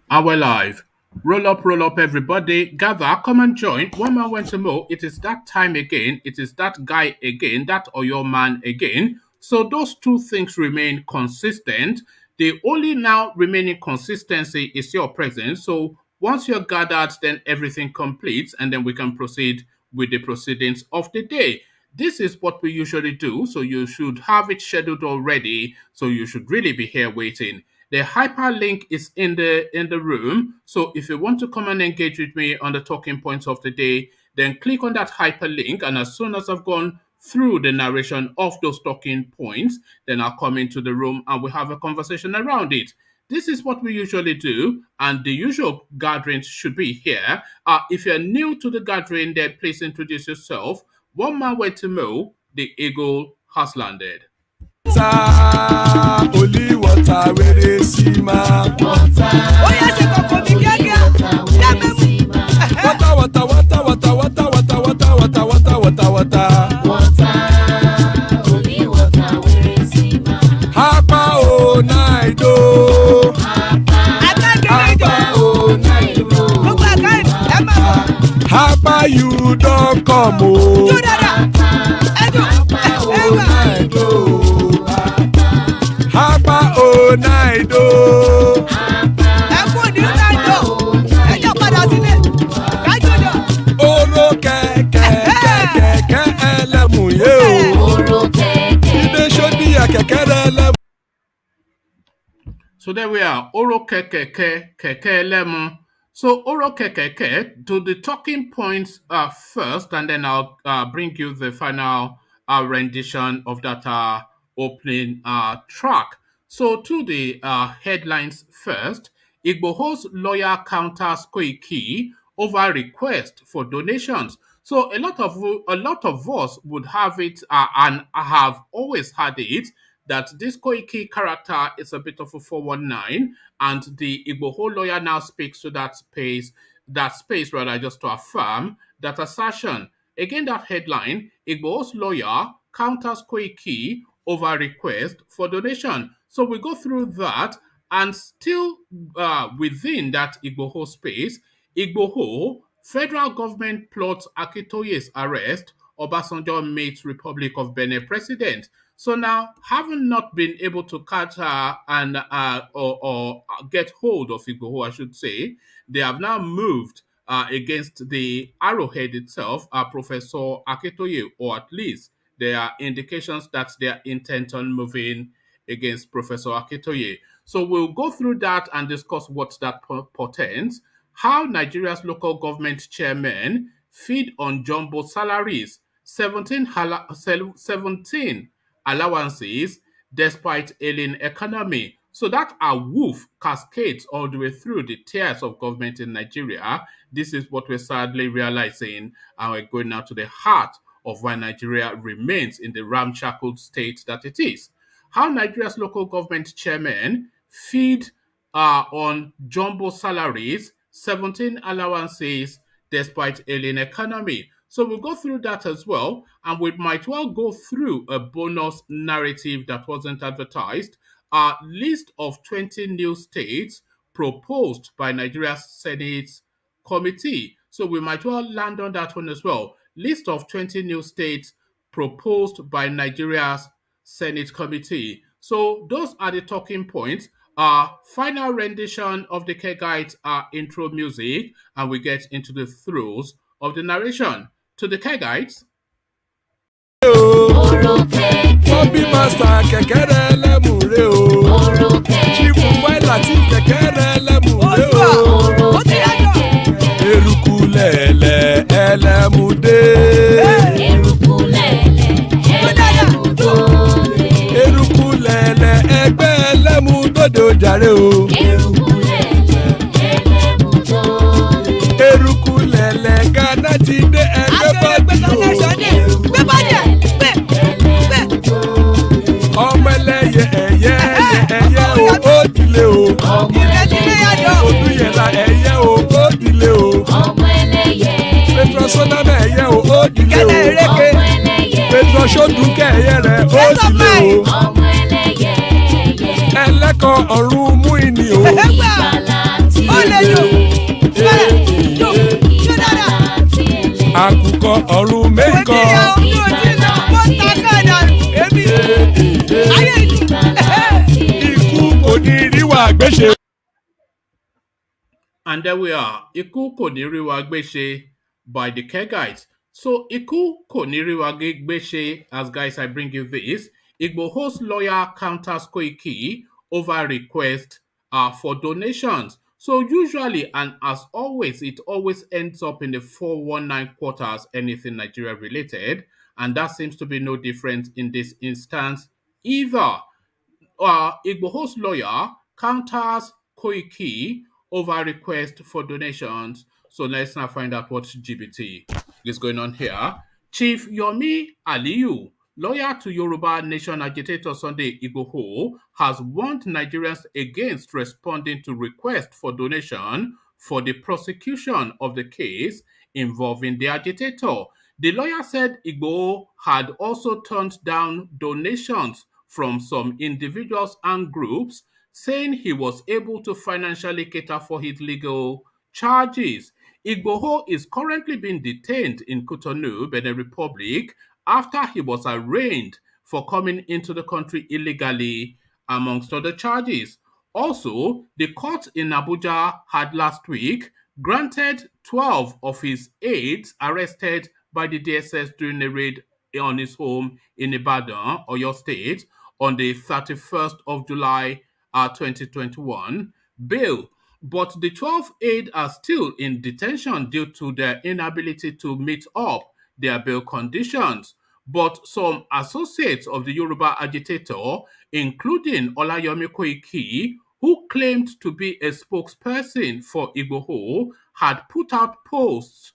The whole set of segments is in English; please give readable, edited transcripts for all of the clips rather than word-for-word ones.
And we're live. Roll up, everybody. Gather, come and join. One man went to mow. It is that time again. It is that guy again. That or your man again. So those two things remain consistent. The only now remaining consistency is your presence. So once you're gathered, then everything completes, and then we can proceed with the proceedings of the day. This is what we usually do, so you should have it scheduled already. So you should really be here waiting. The hyperlink is in the room. So if you want to come and engage with me on the talking points of the day, then click on that hyperlink. And as soon as I've gone through the narration of those talking points, then I'll come into the room and we'll have a conversation around it. This is what we usually do, and the usual gatherings should be here. If you're new to the gathering, then please introduce yourself. One man went to mow, the eagle has landed. Holy water, where they see my water. Oh yes, you go for me, water, water, water, water, water, water, water, water, water, water, water. Holy water, where they see my Hapa oh night oh. Hapa oh night oh. Hapa you don't come oh. Hapa oh night oh. Hapa oh night oh. Oro kẹ̀kẹ́ kẹ̀kẹ́ ẹlẹ́mu yé o. Oro kẹ̀kẹ́. Ilé ṣọ́bí akẹ̀kẹ́ ẹlẹ́mu. So there we are. Oro kẹ̀kẹ́ ẹlẹ́mu. So oro kẹ̀kẹ́, do the talking points first, and then I'll bring you the final rendition of that opening track. So to the headlines first. IGBOHO'S lawyer counters Koiki over request for donations. So a lot of us would have it and have always had it that this Koiki character is a bit of a 419, and the IGBOHO lawyer now speaks to that space rather, just to affirm that assertion. Again, that headline: IGBOHO'S lawyer counters Koiki over request for donation. So we go through that, and still within that IGBOHO space, IGBOHO, federal government plots Akintoye's arrest, Obasanjo meets Republic of Benin president. So now, having not been able to catch her and or get hold of IGBOHO, I should say, they have now moved against the arrowhead itself, Professor Akintoye, or at least there are indications that they are intent on moving against Professor Akintoye. So we'll go through that and discuss what that portends. How Nigeria's local government chairmen feed on jumbo salaries, 17 allowances despite ailing economy. So that Awuf cascades all the way through the tiers of government in Nigeria. This is what we're sadly realizing, and we're going now to the heart of why Nigeria remains in the ramshackle state that it is. How Nigeria's local government chairmen feed on jumbo salaries, 17 allowances despite ailing economy. So we'll go through that as well, and we might well go through a bonus narrative that wasn't advertised. A list of 20 new states proposed by Nigeria's Senate committee. So we might well land on that one as well. List of 20 new states proposed by Nigeria's Senate committee. So those are the talking points. Final rendition of the Kegite intro music, and we get into the throes of the narration. To the Kegites. Bobby Master kẹ̀kẹ́ ẹlẹ́mu rè o. Chief Faila ti kẹ̀kẹ́ ẹlẹ́mu rè o. Eruku lẹ̀lẹ̀ ẹlẹ́mu dé. Eruku lẹ̀lẹ̀ ẹgbẹ́ ẹlẹ́mu dòde ojàre o. Eruku lẹ̀lẹ̀ Ghana ti dé ẹgbẹ́ bọ́dì o. Ọmọ ẹlẹ́yẹ ẹ̀yẹ o ó dilé o. Odúyẹ̀lá ẹ̀yẹ o ó dilé o. Petrosoname ẹ̀yẹ o ó dilé o. Petrosodúnkẹ́ ẹ̀yẹ rẹ̀ ó dilé o. Ẹlẹ́kọ̀ọ́ ọ̀run mú ìní o. àgbéṣe. And there we are. Ikú kò ní rí wa gbéṣe by the Kegites. So Ikú kò ní rí wa gbéṣe, as guys I bring you this. Igboho's lawyer counters Koiki over request for donations. So usually and as always, it always ends up in the 419 quarters, anything Nigeria related. And that seems to be no different in this instance either. Igboho's lawyer counters Koiki over request for donations. So let's now find out what GBT is going on here. Chief Yomi Aliyu, lawyer to Yoruba Nation agitator Sunday Igboho, has warned Nigerians against responding to requests for donation for the prosecution of the case involving the agitator. The lawyer said Igboho had also turned down donations from some individuals and groups, saying he was able to financially cater for his legal charges. Igboho is currently being detained in Cotonou, Benin Republic, after he was arraigned for coming into the country illegally, amongst other charges. Also, the court in Abuja had last week granted 12 of his aides arrested by the DSS during a raid on his home in Ibadan, Oyo State, on the 31st of July 2021, bail. But the 12 aides are still in detention due to their inability to meet up their bail conditions. But some associates of the Yoruba agitator, including Olayomi Koiki, who claimed to be a spokesperson for Igboho, had put out posts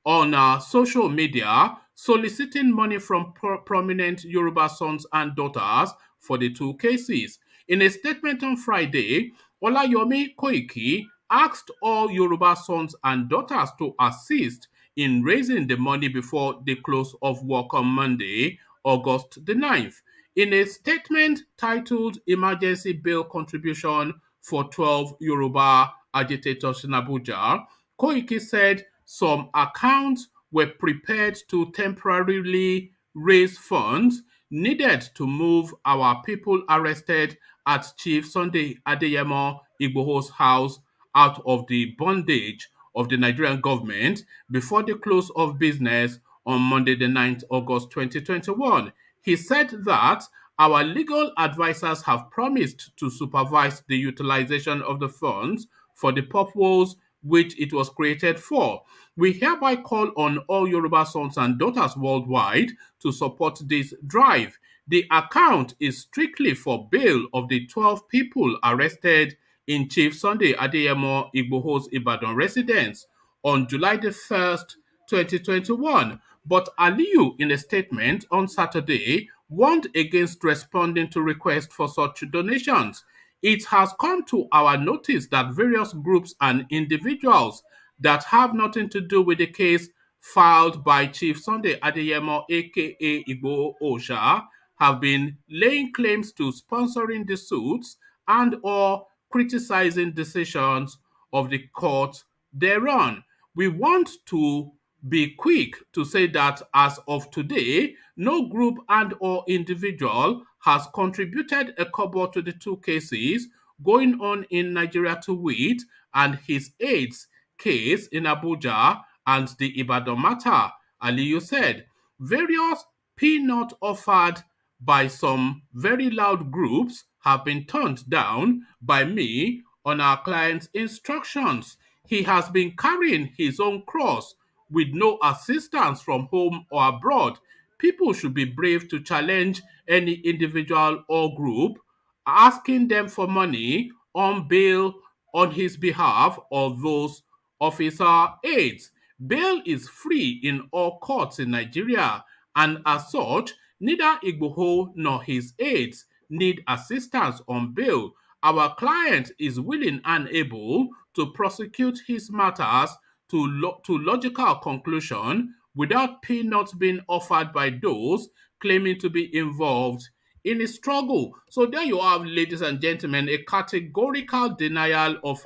on social media soliciting money from prominent Yoruba sons and daughters for the two cases. In a statement on Friday, Olayomi Koiki asked all Yoruba sons and daughters to assist in raising the money before the close of work on Monday, August the 9th. In a statement titled Emergency Bail Contribution for 12 Yoruba Agitators in Abuja, Koiki said some accounts were prepared to temporarily raise funds needed to move our people arrested at Chief Sunday Adeyemo Igboho's house out of the bondage of the Nigerian government before the close of business on Monday, the 9th August 2021. He said that our legal advisors have promised to supervise the utilization of the funds for the purpose which it was created for. We hereby call on all Yoruba sons and daughters worldwide to support this drive. The account is strictly for bail of the 12 people arrested in Chief Sunday Adeyemo Igboho's Ibadan residence on July the 1st, 2021. But Aliyu, in a statement on Saturday, warned against responding to requests for such donations. It has come to our notice that various groups and individuals that have nothing to do with the case filed by Chief Sunday Adeyemo aka IGBOHO'S have been laying claims to sponsoring the suits and or criticizing decisions of the court thereon. We want to be quick to say that as of today, no group and or individual has contributed a kobo to the two cases going on in Nigeria to wit and his aides case in Abuja and the Ibadan matter, Aliyu said. Various peanut offered by some very loud groups have been turned down by me on our client's instructions. He has been carrying his own cross with no assistance from home or abroad. People should be brave to challenge any individual or group asking them for money on bail on his behalf or those of his aides. Bail is free in all courts in Nigeria, and as such, neither Igboho nor his aides need assistance on bail. Our client is willing and able to prosecute his matters to logical conclusion without peanuts being offered by those claiming to be involved in a struggle. So there you have, ladies and gentlemen, a categorical denial of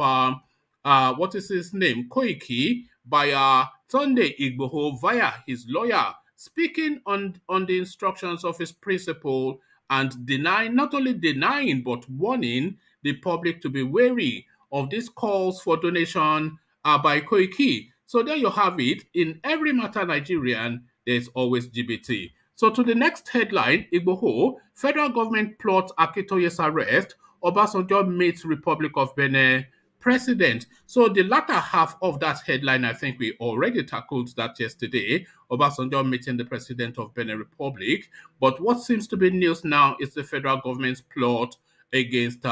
what is his name, Koiki, by Sunday Igboho via his lawyer, speaking on the instructions of his principal and denying, not only denying, but warning the public to be wary of these calls for donation by Koiki. So there you have it. In every matter Nigerian, there's always GBT. So to the next headline, Igboho, federal government plots Akintoye's arrest, Obasanjo meets Republic of Benin president. So the latter half of that headline, I think we already tackled that yesterday. Obasanjo meeting the president of Benin Republic. But what seems to be news now is the federal government's plot against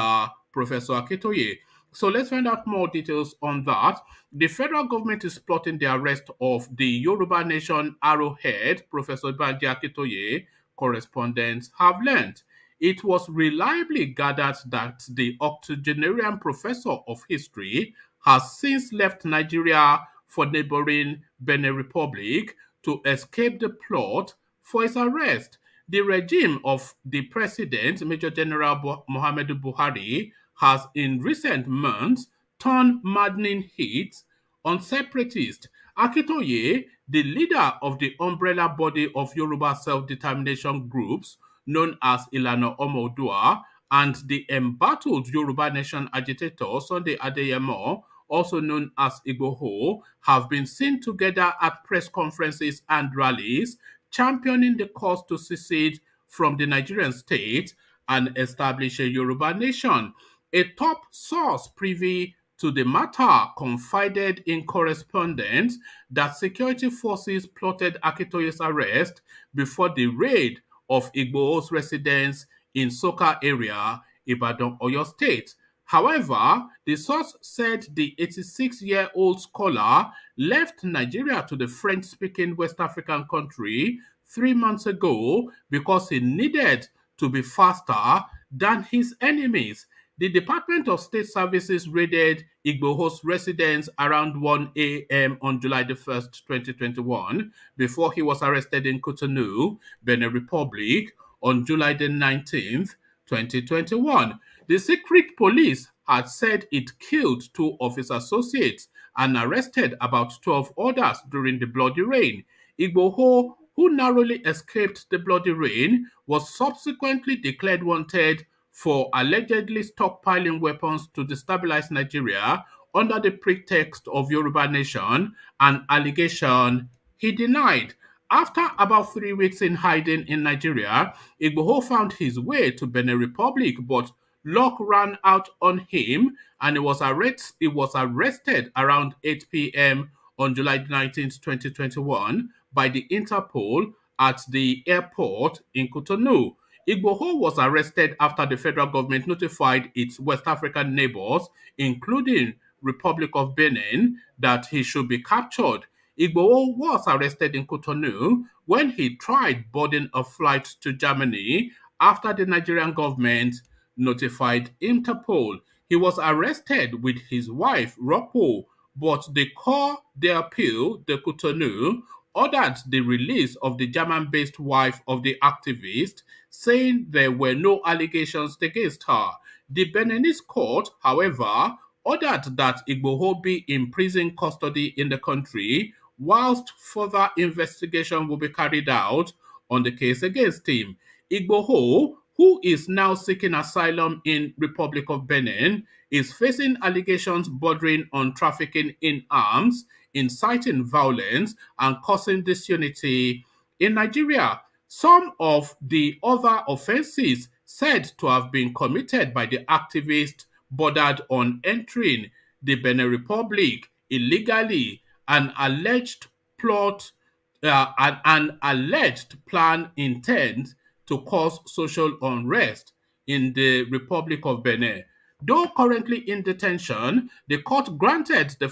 Professor Akintoye. So let's find out more details on that. The federal government is plotting the arrest of the Yoruba Nation arrowhead, Professor Banji Akintoye, correspondents have learned. It was reliably gathered that the octogenarian professor of history has since left Nigeria for neighboring Benin Republic to escape the plot for his arrest. The regime of the president, Major General Muhammadu Buhari, has in recent months turned maddening heat on separatists. Akintoye, the leader of the umbrella body of Yoruba self-determination groups known as Ilana Omodua, and the embattled Yoruba Nation agitator Sunday Adeyemo, also known as Igboho, have been seen together at press conferences and rallies, championing the cause to secede from the Nigerian state and establish a Yoruba nation. A top source privy to the matter confided in correspondence that security forces plotted Akintoye's arrest before the raid of Igboho's residence in Soka area, Ibadan, Oyo State. However, the source said the 86-year-old scholar left Nigeria to the French-speaking West African country 3 months ago because he needed to be faster than his enemies. The Department of State Services raided Igboho's residence around 1 a.m. on July the 1st, 2021, before he was arrested in Cotonou, Benin Republic, on July the 19th, 2021. The secret police had said it killed 2 of his associates and arrested about 12 others during the bloody rain. Igboho, who narrowly escaped the bloody rain, was subsequently declared wanted for allegedly stockpiling weapons to destabilize Nigeria under the pretext of Yoruba Nation, an allegation he denied. After about 3 weeks in hiding in Nigeria, Igboho found his way to Benin Republic, but luck ran out on him and he was arrested around 8 p.m. on July 19th, 2021 by the Interpol at the airport in Cotonou. Igboho was arrested after the federal government notified its West African neighbors, including Republic of Benin, that he should be captured. Igboho was arrested in Cotonou when he tried boarding a flight to Germany after the Nigerian government notified Interpol. He was arrested with his wife, Ropo, but the Cour d'Appeal de Cotonou ordered the release of the German-based wife of the activist, saying there were no allegations against her. The Beninese court, however, ordered that Igboho be in prison custody in the country whilst further investigation will be carried out on the case against him. Igboho, who is now seeking asylum in Republic of Benin, is facing allegations bordering on trafficking in arms, inciting violence, and causing disunity in Nigeria. Some of the other offenses said to have been committed by the activist bordered on entering the Benin Republic illegally, an alleged plan intent to cause social unrest in the Republic of Benin. Though currently in detention, the court granted the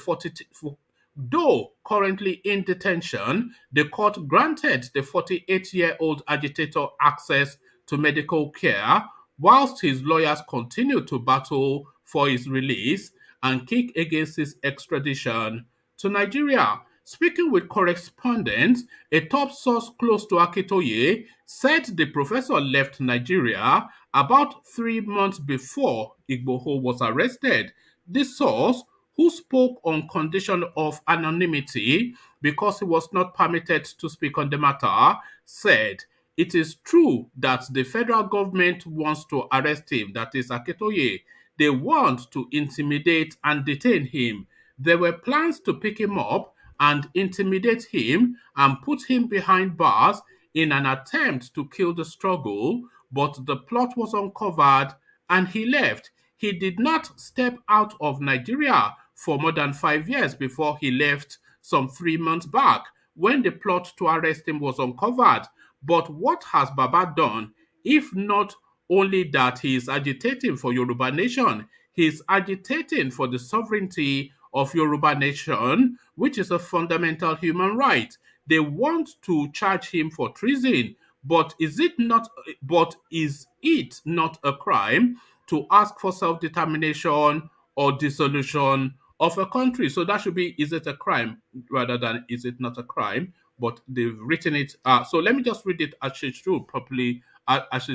48-year-old agitator access to medical care, whilst his lawyers continue to battle for his release and kick against his extradition to Nigeria. Speaking with correspondents, a top source close to Akintoye said the professor left Nigeria about 3 months before Igboho was arrested. The source, who spoke on condition of anonymity because he was not permitted to speak on the matter, said, "It is true that the federal government wants to arrest him, that is Akintoye. They want to intimidate and detain him. There were plans to pick him up and intimidate him and put him behind bars in an attempt to kill the struggle, but the plot was uncovered and he left. He did not step out of Nigeria for more than 5 years before he left some 3 months back when the plot to arrest him was uncovered. But what has Baba done, if not only that he is agitating for Yoruba nation, he is agitating for the sovereignty of Yoruba nation, which is a fundamental human right. They want to charge him for treason, but is it not a crime to ask for self-determination or dissolution of a country? So that should be, is it a crime rather than is it not a crime? But they've written it. So let me just read it as it should properly, as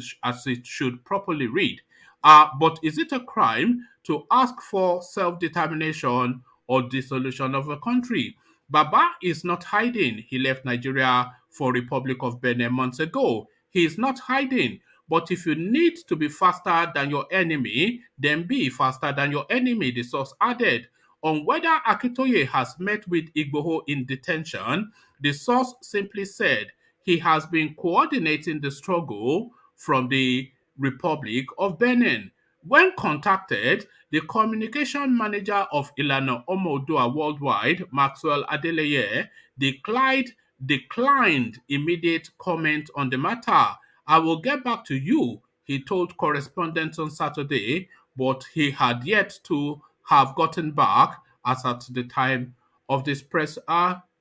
it should properly read. But is it a crime to ask for self-determination or dissolution of a country? Baba is not hiding. He left Nigeria for Republic of Benin months ago. He is not hiding. But if you need to be faster than your enemy, then be faster than your enemy, the source added. On whether Akintoye has met with Igboho in detention, the source simply said he has been coordinating the struggle from the Republic of Benin. When contacted, the communication manager of Ilana Omodua Worldwide, Maxwell Adeleye, declined immediate comment on the matter. I will get back to you, he told correspondents on Saturday, but he had yet to have gotten back as at the time of this press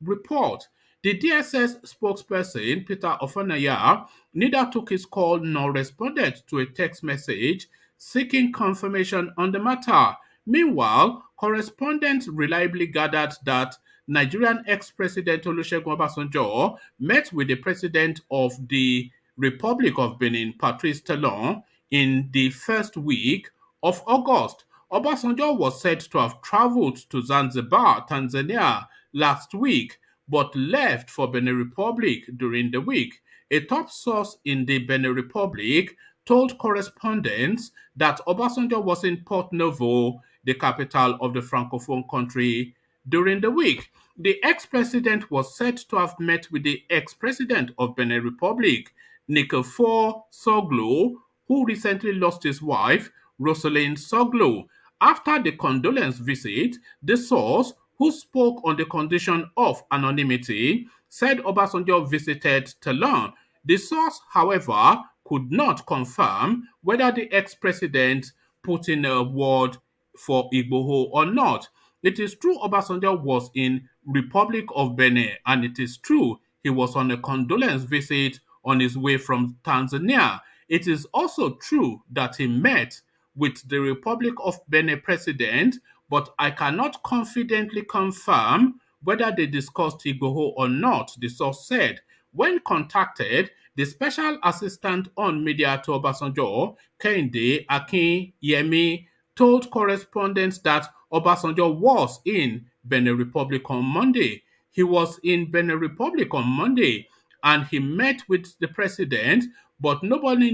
report. The DSS spokesperson, Peter Ofonaya, neither took his call nor responded to a text message seeking confirmation on the matter. Meanwhile, correspondents reliably gathered that Nigerian ex-president Olusegun Obasanjo met with the president of the Republic of Benin, Patrice Talon, in the first week of August. Obasanjo was said to have traveled to Zanzibar, Tanzania, last week, but left for Benin Republic during the week. A top source in the Benin Republic told correspondents that Obasanjo was in Port Novo, the capital of the Francophone country, during the week. The ex-president was said to have met with the ex-president of Benin Republic, Nikefor Soglo, who recently lost his wife, Rosalind Soglo. After the condolence visit, the source, who spoke on the condition of anonymity, said Obasanjo visited Talon. The source, however, could not confirm whether the ex-president put in a word for Igboho or not. It is true Obasanjo was in Republic of Benin, and it is true he was on a condolence visit on his way from Tanzania. It is also true that he met with the Republic of Benin president, but I cannot confidently confirm whether they discussed Igboho or not, the source said. When contacted, the special assistant on media to Obasanjo, Kehinde Akinyemi, told correspondents that Obasanjo was in Benin Republic on Monday. He was in Benin Republic on Monday and he met with the president, but nobody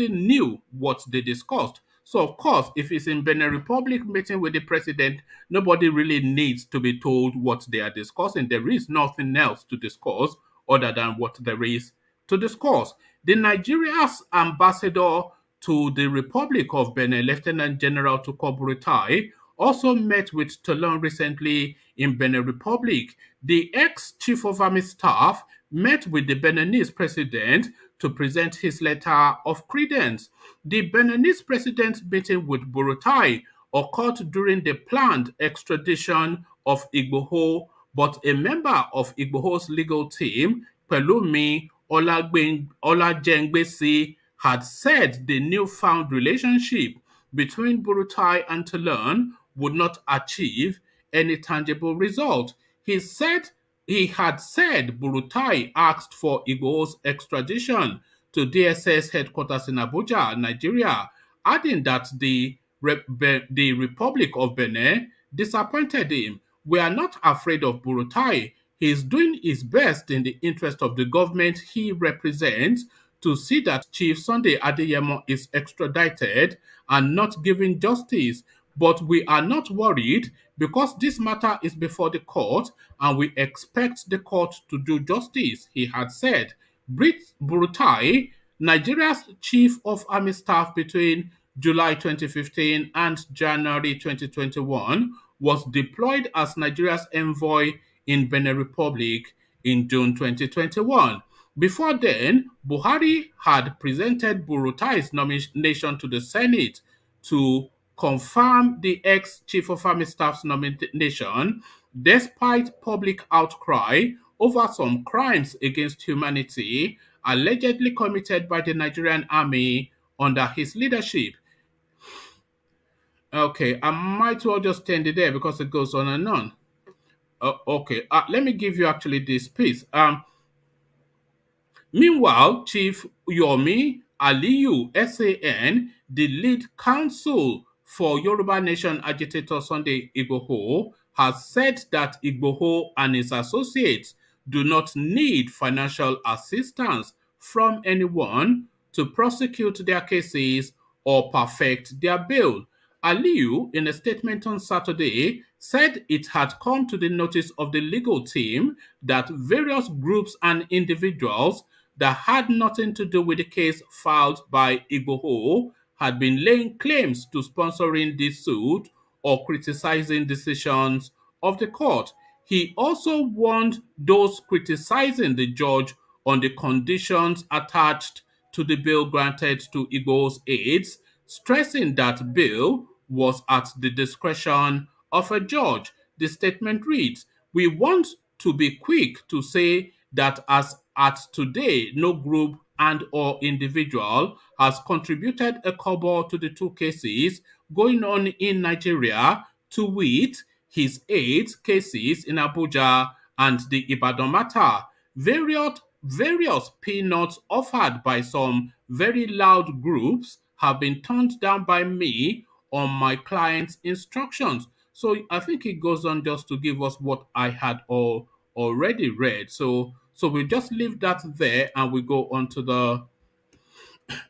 knew what they discussed. So, of course, if he's in Benin Republic meeting with the president, nobody really needs to be told what they are discussing. There is nothing else to discuss other than what there is to discuss. The Nigeria's ambassador to the Republic of Benin, Lieutenant General Tukur Buratai, also met with Talon recently in Benin Republic. The ex-chief of army staff met with the Beninese president to present his letter of credence. The Beninese president's meeting with Buratai occurred during the planned extradition of Igboho, but a member of Igboho's legal team, Pelumi Olajengbesi, had said the newfound relationship between Buratai and Talon would not achieve any tangible result. He had said Buratai asked for Igboho's extradition to DSS headquarters in Abuja, Nigeria, adding that the Republic of Benin disappointed him. We are not afraid of Buratai. He is doing his best in the interest of the government he represents to see that Chief Sunday Adeyemo is extradited and not given justice. But we are not worried because this matter is before the court and we expect the court to do justice, he had said. Brit Burutai, Nigeria's chief of army staff between July 2015 and January 2021, was deployed as Nigeria's envoy in Benin Republic in June 2021. Before then, Buhari had presented Burutai's nomination to the Senate to confirm the ex-chief of army staff's nomination, despite public outcry over some crimes against humanity allegedly committed by the Nigerian army under his leadership. Okay, I might well just end it there because it goes on and on. Okay, let me give you actually this piece. Meanwhile, Chief Yomi Aliyu SAN, the lead counsel for Yoruba Nation agitator Sunday Igboho, has said that Igboho and his associates do not need financial assistance from anyone to prosecute their cases or perfect their bail. Aliyu, in a statement on Saturday, said it had come to the notice of the legal team that various groups and individuals that had nothing to do with the case filed by Igboho had been laying claims to sponsoring this suit or criticizing decisions of the court. He also warned those criticizing the judge on the conditions attached to the bail granted to Igbo's aides, stressing that bail was at the discretion of a judge. The statement reads, "We want to be quick to say that as at today, no group and or individual has contributed a kobo to the two cases going on in Nigeria, to wit, his 8 cases in Abuja and the Ibadan matter. Various peanuts offered by some very loud groups have been turned down by me on my client's instructions." So I think it goes on just to give us what I had already read. So we just leave that there and we go on to the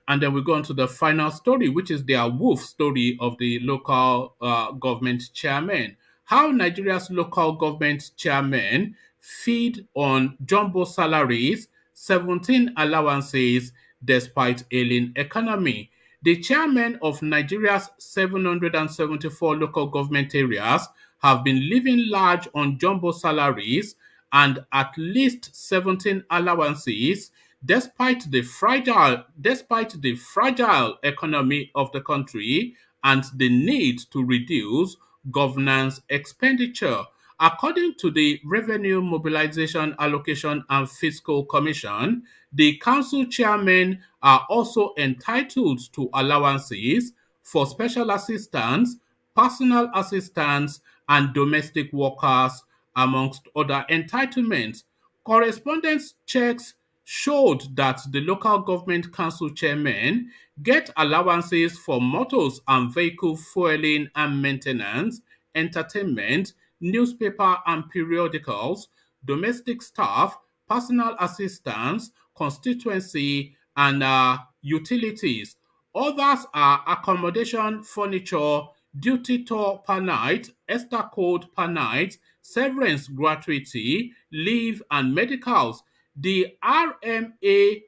and then we go on to the final story, which is the Awuf story of the local government chairman. How Nigeria's local government chairmen feed on jumbo salaries, 17 allowances despite ailing economy. The chairmen of Nigeria's 774 local government areas have been living large on jumbo salaries and at least 17 allowances despite the fragile economy of the country and the need to reduce governance expenditure. According to the Revenue Mobilization Allocation and Fiscal Commission, the council chairmen are also entitled to allowances for special assistants, personal assistants, and domestic workers, amongst other entitlements. Correspondence checks showed that the local government council chairmen get allowances for motors and vehicle fueling and maintenance, entertainment, newspaper and periodicals, domestic staff, personal assistants, constituency, and utilities. Others are accommodation, furniture, duty tour per night, Esther code per night, severance gratuity, leave, and medicals. The RMAFC,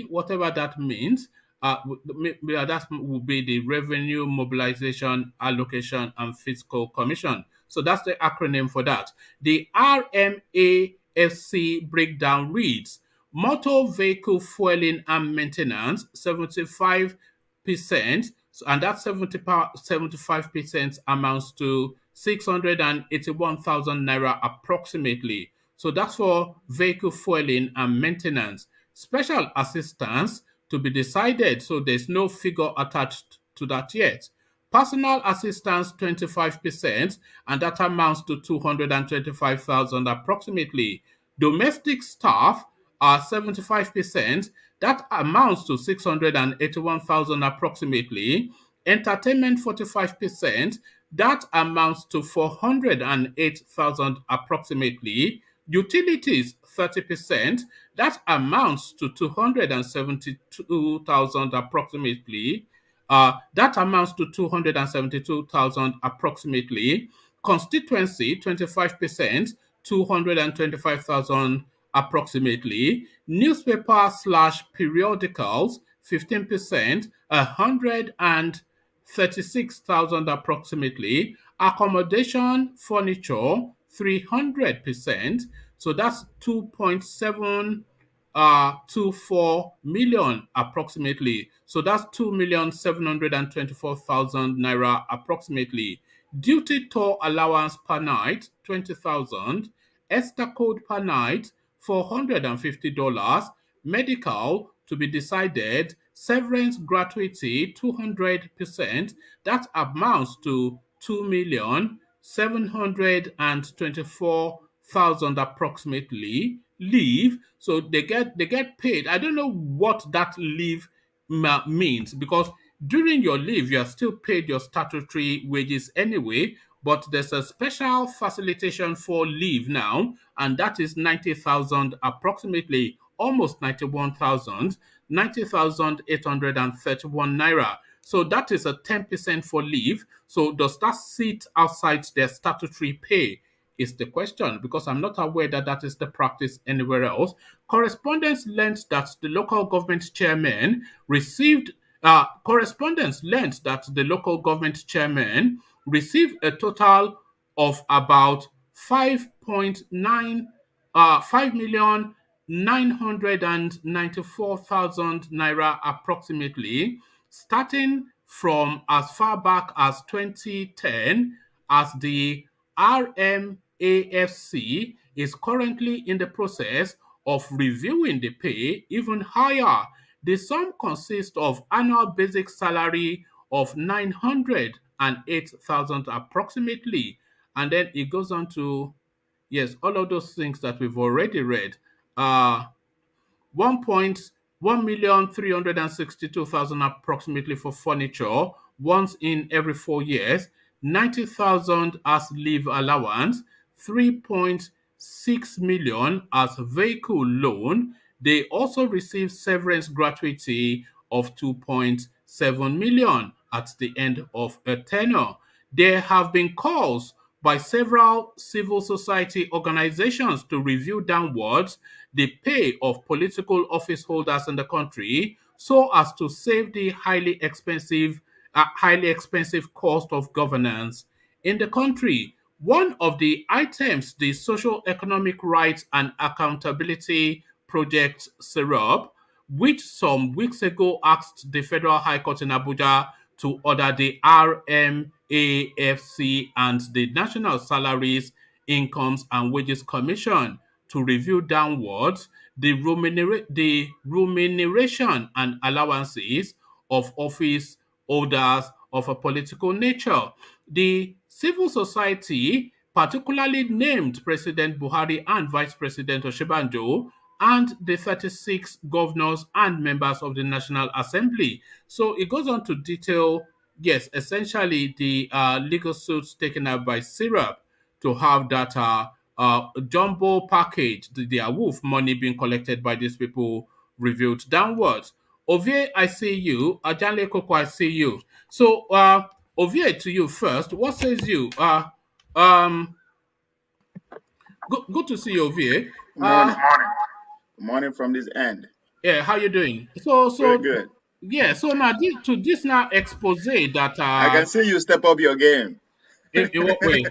whatever that means, that will be the Revenue Mobilization Allocation and Fiscal Commission. So that's the acronym for that. The RMAFC breakdown reads: motor vehicle fueling and maintenance 75%, and that 75% amounts to 681,000 naira approximately. So that's for vehicle fueling and maintenance. Special assistance to be decided, so there's no figure attached to that yet. Personal assistance 25%, and that amounts to 225,000 approximately. Domestic staff are 75%, that amounts to 681,000 approximately. Entertainment 45%, that amounts to 408,000 approximately. Utilities 30%, that amounts to 272,000 approximately. That amounts to 272,000 approximately. Constituency, 25%, 225,000 approximately. Newspaper slash periodicals, 15%, 136,000 approximately. Accommodation, furniture, 300%. So that's 2.724 million approximately. So that's 2,724,000 naira approximately. Duty toll allowance per night, 20,000. Extra code per night, $450. Medical to be decided. Severance gratuity, 200%. That amounts to 2,724,000 approximately. Leave, so they get paid. I don't know what that leave means, because during your leave you are still paid your statutory wages anyway, but there's a special facilitation for leave now, and that is 90,000 approximately, almost 91,000, 90,831 naira. So that is a 10% for leave. So does that sit outside their statutory pay? Is the question, because I'm not aware that that is the practice anywhere else. Correspondence learned that the local government chairman received correspondence learned that the local government chairman received a total of about 5.9 5,994,000 naira approximately, starting from as far back as 2010, as the RMAFC is currently in the process of reviewing the pay even higher. The sum consists of annual basic salary of 908,000 approximately, and then it goes on to, yes, all of those things that we've already read. 1,1,362,000 approximately for furniture once in every 4 years, 90,000 as leave allowance, 3.6 million as vehicle loan. They also receive severance gratuity of 2.7 million at the end of a tenure. There have been calls by several civil society organizations to review downwards the pay of political office holders in the country, so as to save the highly expensive cost of governance in the country. One of the items, the Social Economic Rights and Accountability Project SEROP, which some weeks ago asked the Federal High Court in Abuja to order the RMAFC and the National Salaries, Incomes and Wages Commission to review downwards the remuneration and allowances of office holders of a political nature. The civil society particularly named President Buhari and Vice President Oshibanjo and the 36 governors and members of the National Assembly. So it goes on to detail, yes, essentially the legal suits taken up by Syrup to have that jumbo package, the Awuf money being collected by these people reviewed downwards. Ovie, I see you. Ajanle Koko, I see you. So, Ovie, to you first. What says you? Um, good to see you, Ovie. Morning. Morning from this end. Yeah, how you doing? So, Very good. yeah. So now to this now expose that I can see you step up your game. in what way?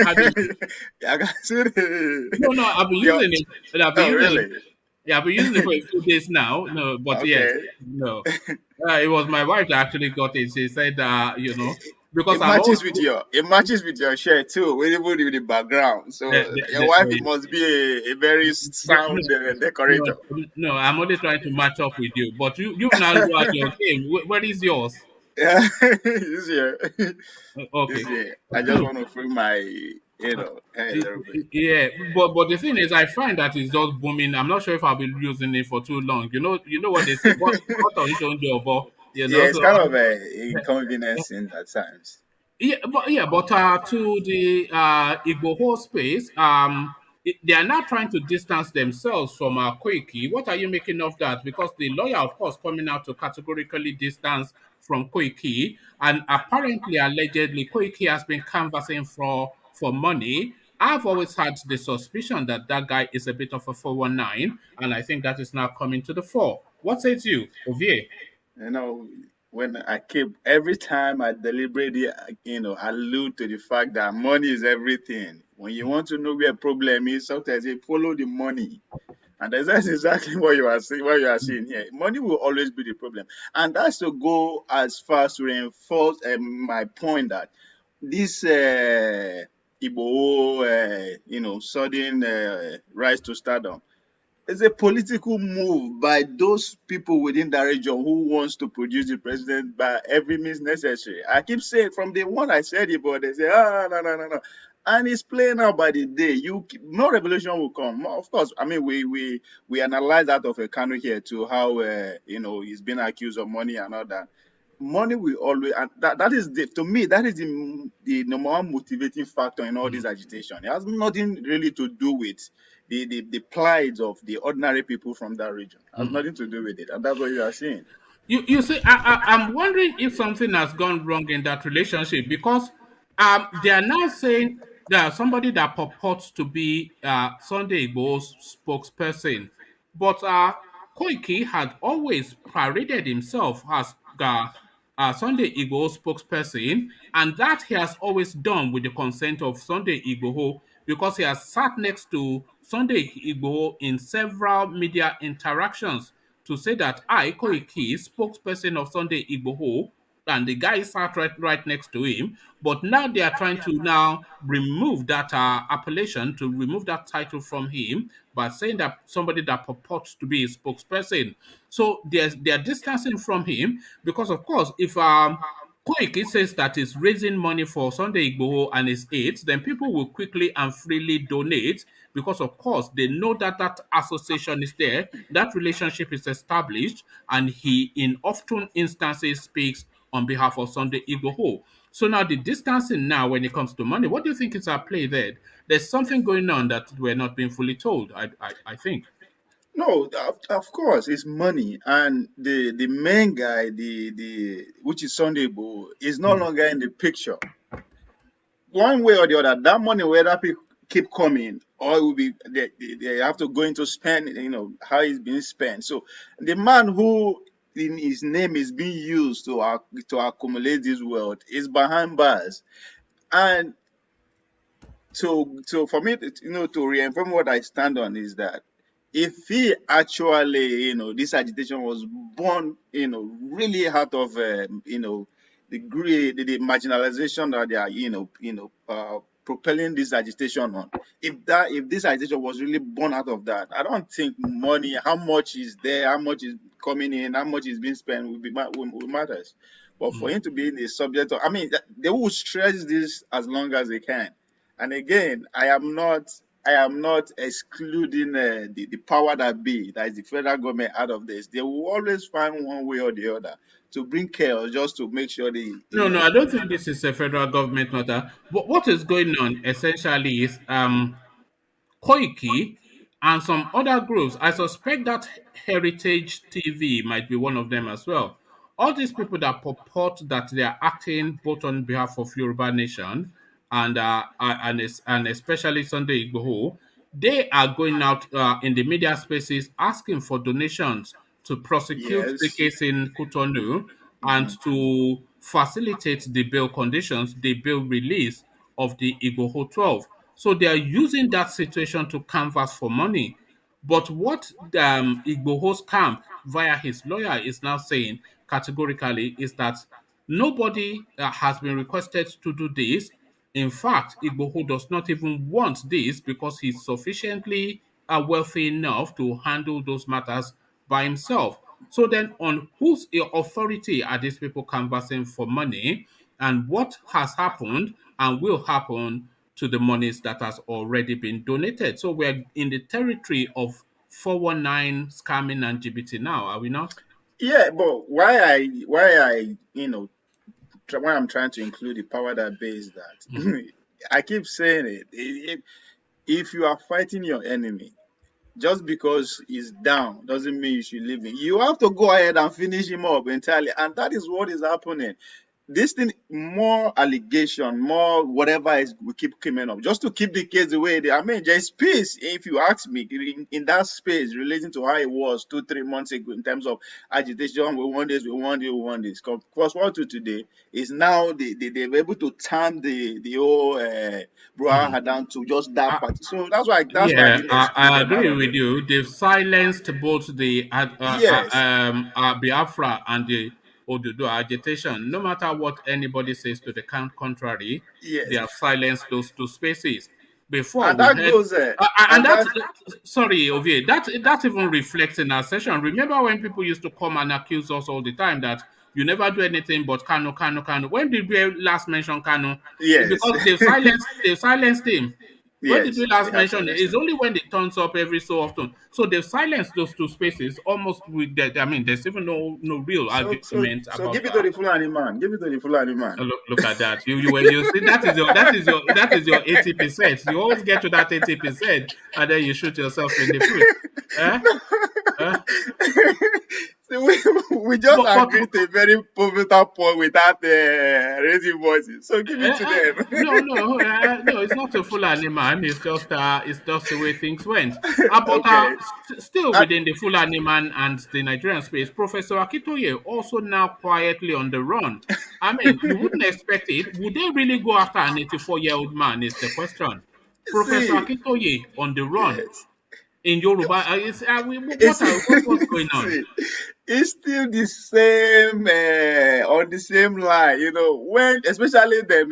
How do you, I can see no, I've been your, using it. I've been oh, using it. really? Yeah, I've been using it for a few days now. No, but yes, Okay. no. It was my wife that actually got it. She said, because It I'm always, matches with your shirt too, even with the background. So your wife must be a very sound no, decorator. no, I'm only trying to match up with you. But you now go at your game. Where is yours? Yeah, this year. Okay. This year. I just want to free my hair a little bit. Yeah, but the thing is, I find that it's just booming. I'm not sure if I'll be using it for too long. You know what they say. What on your job, Yeah, it's so kind of a inconveniencing at times. yeah, but to the Igboho space. they are now trying to distance themselves from Koiki. What are you making of that? Because the lawyer, of course, coming out to categorically distance from Koiki, and apparently, allegedly, Koiki has been canvassing for money. I've always had the suspicion that that guy is a bit of a 419, and I think that is now coming to the fore. What says you, Ovie? You know, when I keep every time I deliberately, allude to the fact that money is everything. When you want to know where problem is, sometimes you follow the money. And that's exactly what you are saying. What you are seeing here, money will always be the problem, and that's to go as far as to reinforce my point that this Igbo, sudden rise to stardom it's a political move by those people within that region who wants to produce the president by every means necessary. I keep saying from the one I said it, but they say, no, no, no, no. And it's playing out by the day. No revolution will come. Of course, I mean we analyze that of a Kano here to how he's been accused of money and all that. Money will always, and that is to me that is the number one motivating factor in all this agitation. It has nothing really to do with the plight of the ordinary people from that region. It has nothing to do with it, and that's what you are seeing. You see, I'm wondering if something has gone wrong in that relationship because they are now saying that somebody that purports to be Sunday Igbo's spokesperson, but Koiki had always paraded himself as Sunday Igbo spokesperson, and that he has always done with the consent of Sunday Igboho because he has sat next to Sunday Igboho in several media interactions to say that I, Koiki, spokesperson of Sunday Igboho, and the guy sat right next to him. But now they are trying to now remove that appellation, to remove that title from him by saying that somebody that purports to be a spokesperson. So they're distancing from him because, of course, if Koiki says that he's raising money for Sunday Igboho and his aides, then people will quickly and freely donate because, of course, they know that that association is there, that relationship is established, and he, in often instances, speaks on behalf of Sunday Igboho. So now the distancing now when it comes to money, what do you think is at play there? There's something going on that we're not being fully told, I think. No, of course, it's money, and the main guy, the which is Sunday Igboho, is no longer in the picture. One way or the other, that money whether people keep coming or it will be they have to go into spend, how it's being spent. So the man who in his name is being used to accumulate this wealth is behind bars. And so for me, to reinform what I stand on is that if he actually, this agitation was born, really out of, the marginalization that they are, propelling this agitation on. If this agitation was really born out of that, I don't think money, how much is there, how much is coming in, how much is being spent will matters. But for him to be the subject of, I mean, they will stress this as long as they can. And again, I am not excluding the power that be, that is the federal government, out of this. They will always find one way or the other to bring chaos just to make sure they, No, I don't think this is a federal government matter. But what is going on essentially is Koiki and some other groups. I suspect that Heritage TV might be one of them as well. All these people that purport that they are acting both on behalf of Yoruba Nation and especially Sunday Igboho, they are going out in the media spaces asking for donations to prosecute the yes. case in Cotonou and Mhm. to facilitate the bail conditions, the bail release of the Igboho 12. So they are using that situation to canvass for money. But what Igboho's camp, via his lawyer, is now saying categorically is that nobody has been requested to do this. In fact, Igboho does not even want this because he's sufficiently wealthy enough to handle those matters by himself. So then, on whose authority are these people canvassing for money, and what has happened and will happen to the monies that has already been donated? So we're in the territory of 419 scamming and GBT now, are we not? Yeah, but why I'm trying to include the power that base that I keep saying it. if you are fighting your enemy, just because he's down doesn't mean you should leave him. You have to go ahead and finish him up entirely. And that is what is happening. This thing, more allegation, more whatever is we keep coming up, just to keep the case the way it is. I mean, there's peace, if you ask me, in that space relating to how it was 2-3 months ago in terms of agitation. We want this, we want this, we want this. Because what to today is now they were able to turn the whole Buhari down to just that part. So that's why I Yeah, didn't exclude I them out agree of with it. you. They've silenced both the Yes, Biafra and the Odudu agitation. No matter what anybody says to the contrary, they yes. have silenced those two spaces. Before And we that had, goes and and that, that sorry, Ovie, that even reflects in our session. Remember when people used to come and accuse us all the time that you never do anything but Kano, Kano, Kano. When did we last mention Kano? yes. Because they've silenced him. When did we Yes, they last have mention it? silenced It's him. only when it turns up every so often. So they've silenced those two spaces almost with that. I mean, there's even no real argument So about give it to that. the Fulani man. Give it to the Fulani man. Look at that. You see that is your 80%. You always get to that 80% and then you shoot yourself in the foot. Eh? Eh? So we just But agreed to a very pivotal point without raising voices. So give it to no, them. no, no. It's not a Fulani man. It's just the way things went. But Okay. still Uh, within the Fulani man and the Nigerian space, Professor Akintoye also now quietly on the run. I mean, you wouldn't expect it. Would they really go after an 84-year-old man? Is the question. Professor see, Akintoye on the run yes. in Yoruba. It's, What's going on? see, it's still the same on the same line, when especially them,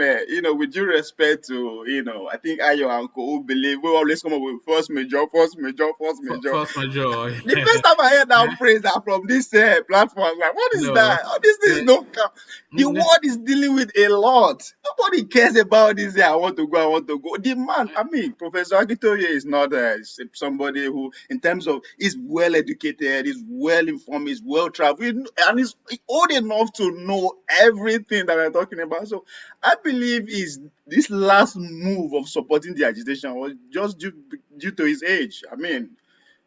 with due respect to, I think Ayo uncle who believe we always come up with force major, force major, force major. Force majeure. The first time I heard that phrase are from this platform, I was like, what is No. that? All these things no count. The world is dealing with a lot. Nobody cares about this. I want to go. I want to go. The man, I mean, Professor Akintoye is not somebody who, in terms of, is well educated, is well informed, is well traveled, and is old enough to know everything that we're talking about. So I believe is this last move of supporting the agitation was just due to his age. I mean,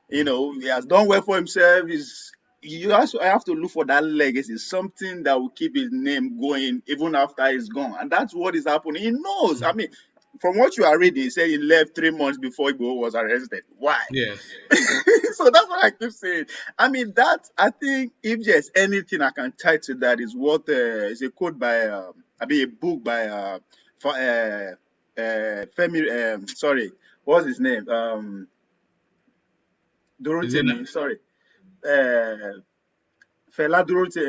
he has done well for himself. You also have to look for that legacy, something that will keep his name going even after he's gone. And that's what is happening. He knows. I mean, from what you are reading, he said he left 3 months before Igbo was arrested. Why? Yes. So that's what I keep saying. I mean, I think if there's anything I can tie to that is what is a quote by, a book by Femi, sorry, what's his name? Is it Dorothy, sorry. Fela Dorothy,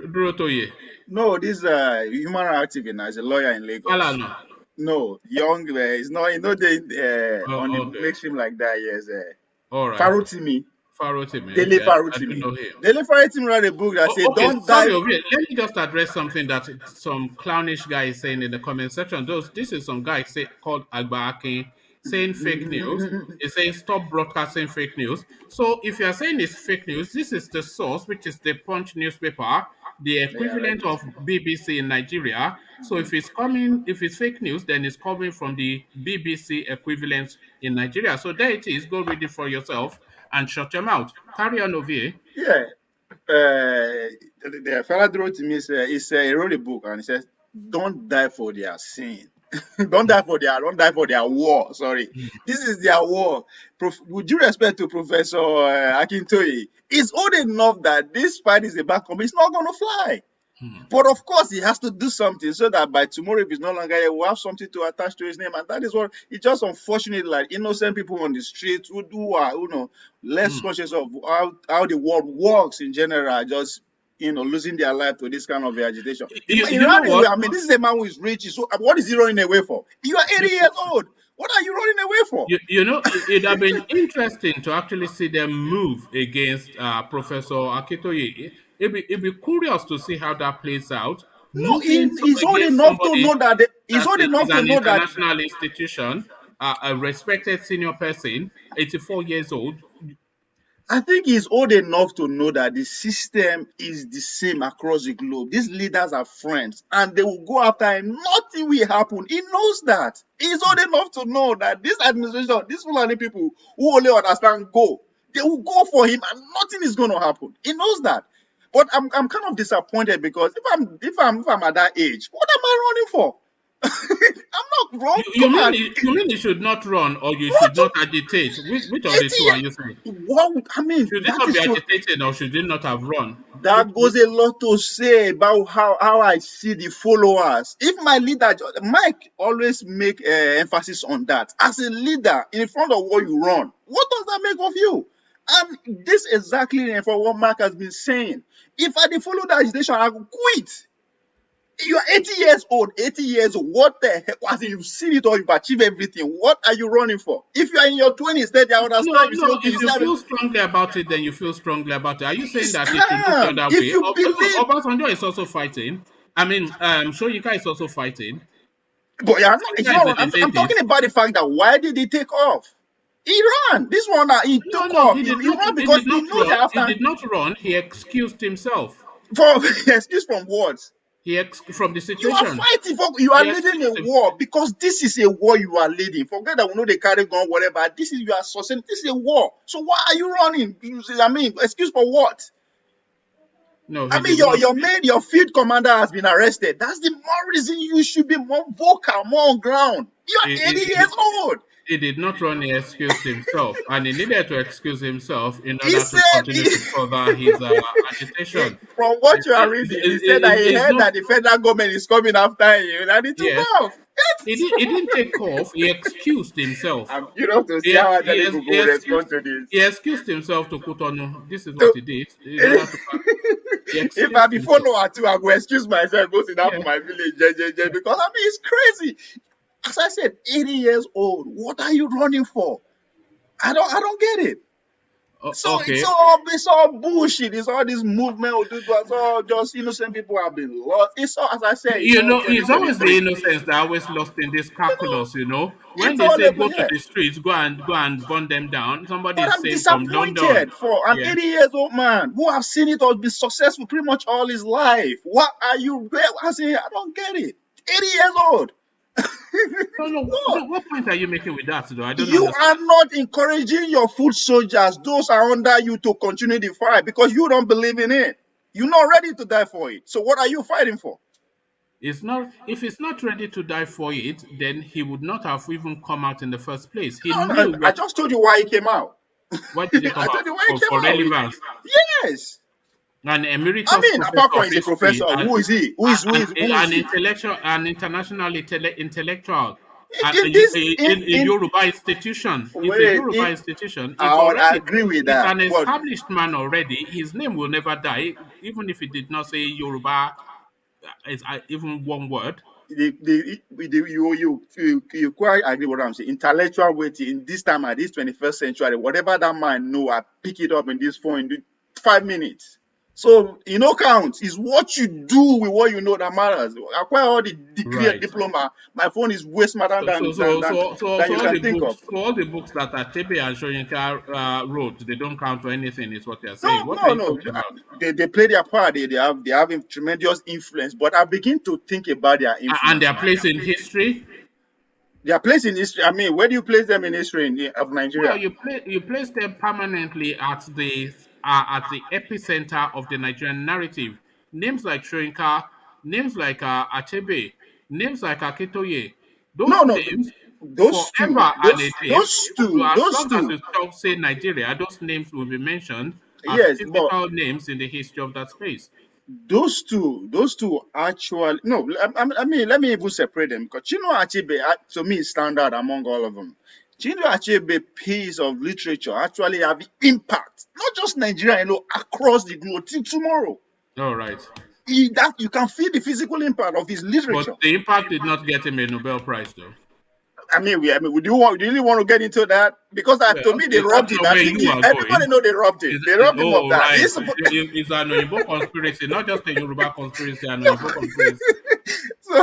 Durotoye? no, this human rights activist now, is a lawyer in Lagos. Falana. No, young, it's not, they on the Okay. mainstream like that, yes. All right. Farotimi, Farotimi. Dele Okay. I do Farotimi. know him. Dele Farotimi wrote a book that said, Okay, don't die. sorry, Ovie. Let me just address something that some clownish guy is saying in the comment section. This is some guy called Agba Akin saying fake news. He's saying stop broadcasting fake news. So if you're saying it's fake news, this is the source, which is the Punch newspaper, the Yeah, I read equivalent it. of BBC in Nigeria. So if it's fake news, then it's coming from the BBC equivalent in Nigeria. So there it is. Go read it for yourself and shut your mouth. Carry on, Ovie. Yeah. The fella wrote to me, he wrote a book and he says, don't die for their sin. Don't die for their war. Sorry. This is their war. With due respect to Professor Akintoye, he's old enough that this fight is about coming. It's not gonna fly. But of course, he has to do something so that by tomorrow, if he's no longer here, we'll have something to attach to his name. And that is what it's just unfortunate, like innocent people on the streets who are, less conscious of how the world works in general, are just losing their life to this kind of agitation. You know In reality, what? I mean, this is a man who is rich. So what is he running away for? You are 80 years old. What are you running away for? It'd have been interesting to actually see them move against Professor Akintoye. It'd be curious to see how that plays out. No, Moving he's old against enough to somebody know that he's that old is enough to an know that. international institution, a respected senior person, 84 years old. I think he's old enough to know that the system is the same across the globe. These leaders are friends and they will go after him. Nothing will happen. He knows that. He's old enough to know that this administration, these Fulani people who only understand go, they will go for him and nothing is going to happen. He knows that. But I'm kind of disappointed because if I'm at that age, what am I running for? I'm not wrong. You mean he should not run or you should not agitate? Which of the two are you saying? What I mean, Should he that not is be so, agitated or should he not have run? that goes a lot to say about how I see the followers. If my leader, Mike always make emphasis on that. As a leader, in front of what you run, what does that make of you? And this exactly for what Mark has been saying. If I did follow that agitation, I would quit. You're 80 years old, 80 years old. What the heck? As in you've seen it all, you've achieved everything. What are you running for? If you are in your 20s, then I understand. No, if you feel strongly about it, then you feel strongly about it. Are you saying that it should look the other if way? you believe, Obasanjo is also fighting. I mean, Shoyinka is also fighting. but yeah, I'm talking about the fact that why did he take off? He ran. This one, he took off. He did he ran because he knew that after. He did not run. He excused himself. For excuse from what? From the situation. You are fighting for. You are leading a war because this is a war you are leading. Forget that we know they carry gun, whatever. This is you are sustaining. This is a war. So why are you running? I mean, excuse for what? No, I mean, your field commander has been arrested. That's the more reason you should be more vocal, more on ground. You are 80 years old. He did not run, he excused himself. And he needed to excuse himself in order to continue to further his agitation. From what you are reading, he said that he heard that the federal government is coming after you and he took off. He didn't take off, he excused himself. You know, to see how people will respond to this. He excused himself to Cotonou. This is what he did. If I be follower too, I go excuse myself, go sit down for my village, because I mean, it's crazy. As I said, 80 years old. What are you running for? I don't get it. So okay. It's all bullshit. It's all this movement. It's all just innocent people have been lost. It's all, as I said. It's always the innocents that are always lost in this calculus. When they say go to the streets, go and burn them down. Somebody is saying from London for an 80 years old man who have seen it all be successful pretty much all his life. What are you? I don't get it. 80 years old. What point are you making with that, though? I don't You understand. are not encouraging your foot soldiers, those are under you, to continue the fight because you don't believe in it. You're not ready to die for it. So what are you fighting for? If it's not ready to die for it, then he would not have even come out in the first place. I just told you why he came out. Why did he come out? For relevance. Yes. An emeritus apart from a professor, who is he? Who is an intellectual, an international intellectual in Yoruba institution. It's a Yoruba institution. I agree with that. It's an established man already. His name will never die, even if he did not say Yoruba. It's even one word. You quite agree with what I'm saying. Intellectual weight in this time at this 21st century, whatever that man know, I pick it up in this phone in 5 minutes. So, counts. Is what you do with what you know that matters. Acquire all the degree and diploma. My phone is way smarter than you can think of. So all the books that Achebe and Shoyinka wrote, they don't count for anything, is what you're saying. No. They play their part. They have a tremendous influence. But I begin to think about their influence. And their place in history? Their place in history. I mean, where do you place them in history of Nigeria? Well, you place them permanently at the epicenter of the Nigerian narrative. Names like Shoyinka, names like Achebe, names like Akintoye. Those forever and a day. As long as you stop saying Nigeria, those names will be mentioned as pivotal names in the history of that space. Those two actually I mean, let me even separate them because Achebe to me is standard among all of them. Achebe piece of literature actually have impact, not just Nigeria, across the globe till tomorrow. All right. You can feel the physical impact of his literature. But the impact did not get him a Nobel Prize, though. I mean, do you really want to get into that? Because to me, they robbed him. Everybody know they robbed him. They robbed him of that. Right. It's an Oyibo conspiracy, not just a Yoruba conspiracy, an Oyibo conspiracy.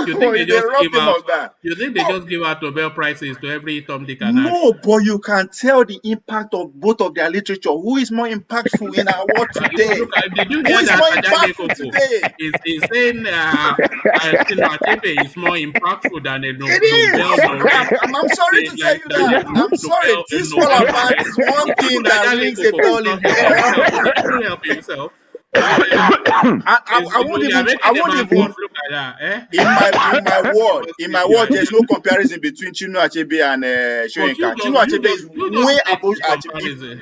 You think they They just give robbed him out? of that. You think they No, just give out Nobel prizes to every Tom, Dick, and Harry? no, but you can tell the impact of both of their literature. Who is more impactful in our world today? Look, did you Who hear is that more Ajane impactful Koko today? is saying Achebe is more impactful than a It Nobel is. laureate? I'm sorry to tell Like you than that. a I'm sorry. This fall Nobel apart laureate. is one thing Even that Ajane rings a Koko bell could in not help there. himself. He couldn't help himself. Uh, I you know, won't you are even. I making a won't man to even. look at that. In Honestly, my you are word, there's no just. comparison between Chinua Achebe and But Soyinka. Chinua Achebe is you way just made above the Achebe. comparison.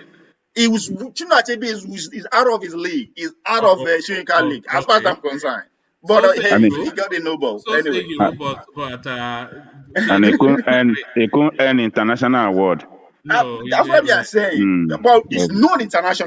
He was Chinua Achebe is out of his league. He's out of Soyinka league, as far as Okay. I'm concerned. But So say hey, he you. got the Nobel So say anyway. you, but and let me he couldn't earn international award. no, he That's what they are didn't. saying. Mm. But it's Okay. known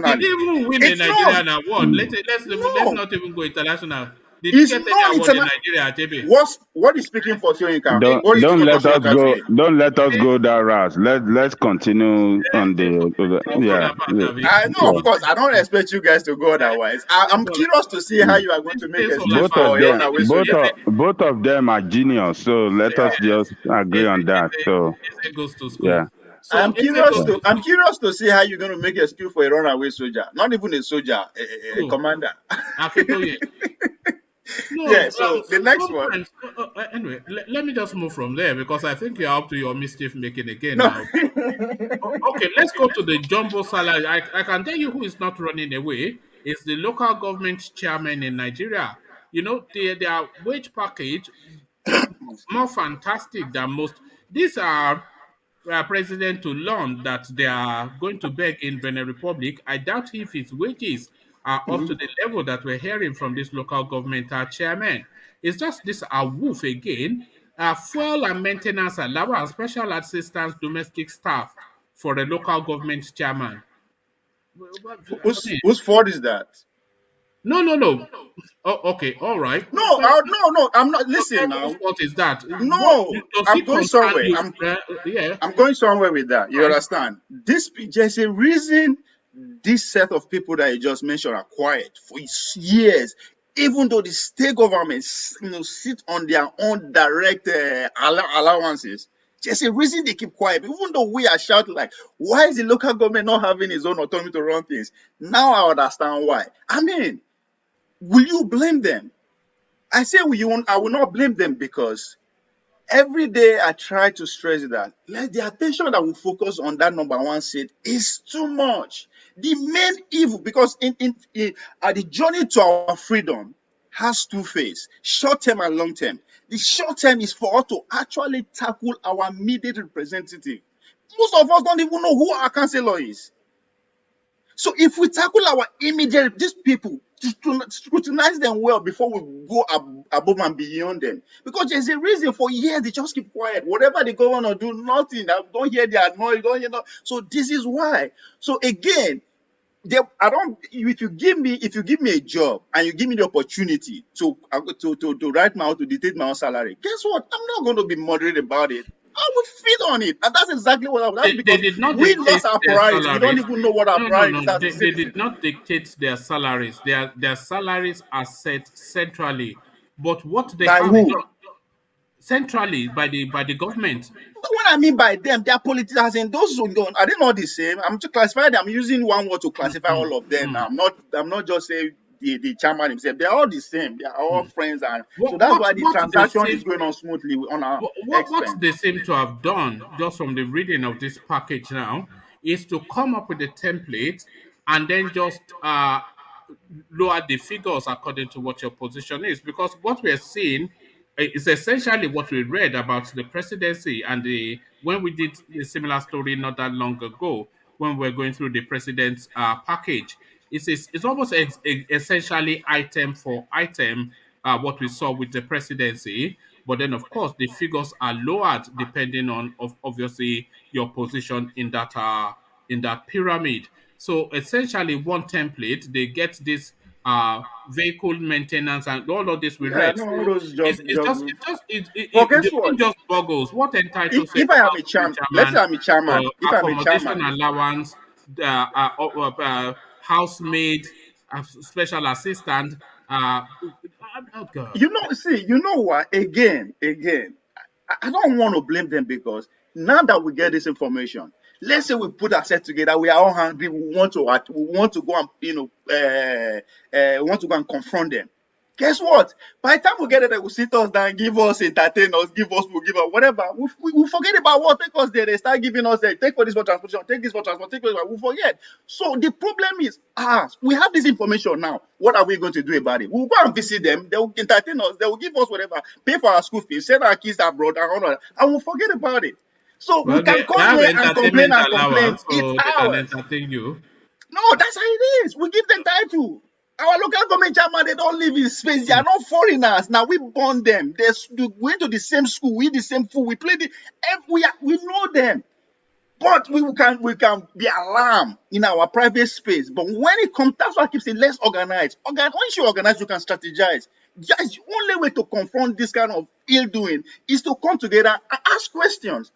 Did he internationally. even win a It's known. Nigerian award? Mm. Let's No, not even go international. Did he it's get any known award in international. Nigeria, JB? What is speaking for Soyinka? In What is Don't speaking for let us Soyinka to go. you? Don't let us in go that route. Let's continue on in full yeah. about of it. I know, of Yeah. course. I don't expect you guys to go otherwise. I'm curious to see how Mm. you are going to make This all excuse Both about for of a them, runaway soldier. both of them are genius. So let us yes. just agree on that. So Eze goes to school. yeah. So Eze goes to I'm school. curious to see how you're going to make excuse for a runaway soldier. Not even a soldier, a Who? commander. Akintoye. No, Yeah. So the next one. sometimes. Anyway, let me just move from there because I think you're up to your mischief making again No. now. Okay, let's go to the jumbo salary. I can tell you who is not running away. It's the local government chairman in Nigeria. You know, their wage package more fantastic than most. These are president to learn that they are going to beg in Benin Republic. I doubt if his wages are up to the level that we're hearing from this local government chairman. It's just this Awuf again. Fuel and maintenance allowance, special assistance, domestic staff for a local government chairman. I mean, Whose fault is that? no. Oh, okay, all right. No, Fine. no. I'm not. So Listen whose now. fault is that? What No, does I'm it going concern somewhere. you? Yeah, I'm going somewhere with that. You right. understand? There's a reason this set of people that you just mentioned are quiet for years, even though the state governments, sit on their own direct allowances. There's a reason they keep quiet, even though we are shouting like, "Why is the local government not having its own autonomy to run things?" Now I understand why. I mean, will you blame them? I say I will not blame them because every day I try to stress that the attention that we focus on that number one seat is too much. The main evil, because the journey to our freedom has two phases, short term and long term. The short term is for us to actually tackle our immediate representative. Most of us don't even know who our councillor is. So if we tackle our immediate, these people, scrutinize them well before we go above and beyond them. Because there's a reason for years they just keep quiet. Whatever the governor do, nothing. I don't hear their noise. Don't hear no. So this is why. So again, I don't. If you give me a job and you give me the opportunity to write my own, to dictate my own salary, guess what? I'm not going to be moderate about it. I will feed on it, and that's exactly what I would. That's They because did not we dictate lost our their priorities. We don't salaries. even know what our No. priorities as a They citizen. did not dictate their salaries. Their salaries are set centrally. But what they By have who? done centrally by the government. What I mean by them, they are politicians, and those who don't, are they not the same? I'm to classify them. I'm using one word to classify Mm, all of them. mm, I'm not just saying the chairman himself. They are all the same. They are all mm. friends, and so that's why the What they transaction is seem going on smoothly on our what expense. they seem to have done, just from the reading of this package now, is to come up with a template and then just lower the figures according to what your position is. Because what we're seeing is essentially what we read about the presidency and the when we did a similar story not that long ago when we are going through the president's package. It's almost essentially item for item what we saw with the presidency. But then, of course, the figures are lowered depending on, obviously, your position in that pyramid. So essentially, one template, they get this vehicle maintenance and all of this we Yeah, read. no, all So those jobs. it, But guess the thing what? just boggles. What entitles a If I am local a government chairman, let's say chairman I'm a chairman. If I'm a accommodation chairman, allowance, housemaid, special assistant, uh, Oh God. You know, see, you know what? Again, I don't want to blame them because now that we get this information, let's say we put ourselves together, we are all hungry, we want to go and want to go and confront them. Guess what? By the time we get it, they will sit us down, give us, entertain us, give us, we'll give us whatever. We forget about what take us there. They start giving us, take for this for transportation, take this for transport, take for this. We forget. So the problem is, we have this information now. What are we going to do about it? We'll go and visit them. They will entertain us. They will give us whatever, pay for our school fees, send our kids abroad, and all that, and we'll forget about it. So we Well, can they come have here and complain entertainment and complain. allowance, It's so they can ours. entertain you. No, that's how it is. We give them title. Our local government chairman, they don't live in space. They are not foreigners. Now we born them. They went to the same school. We eat the same food. We play we know them. But we can be alarmed in our private space. But when it comes, that's why I keep saying let's organize. Once you organize, you can strategize. Yes, the only way to confront this kind of ill doing is to come together and ask questions.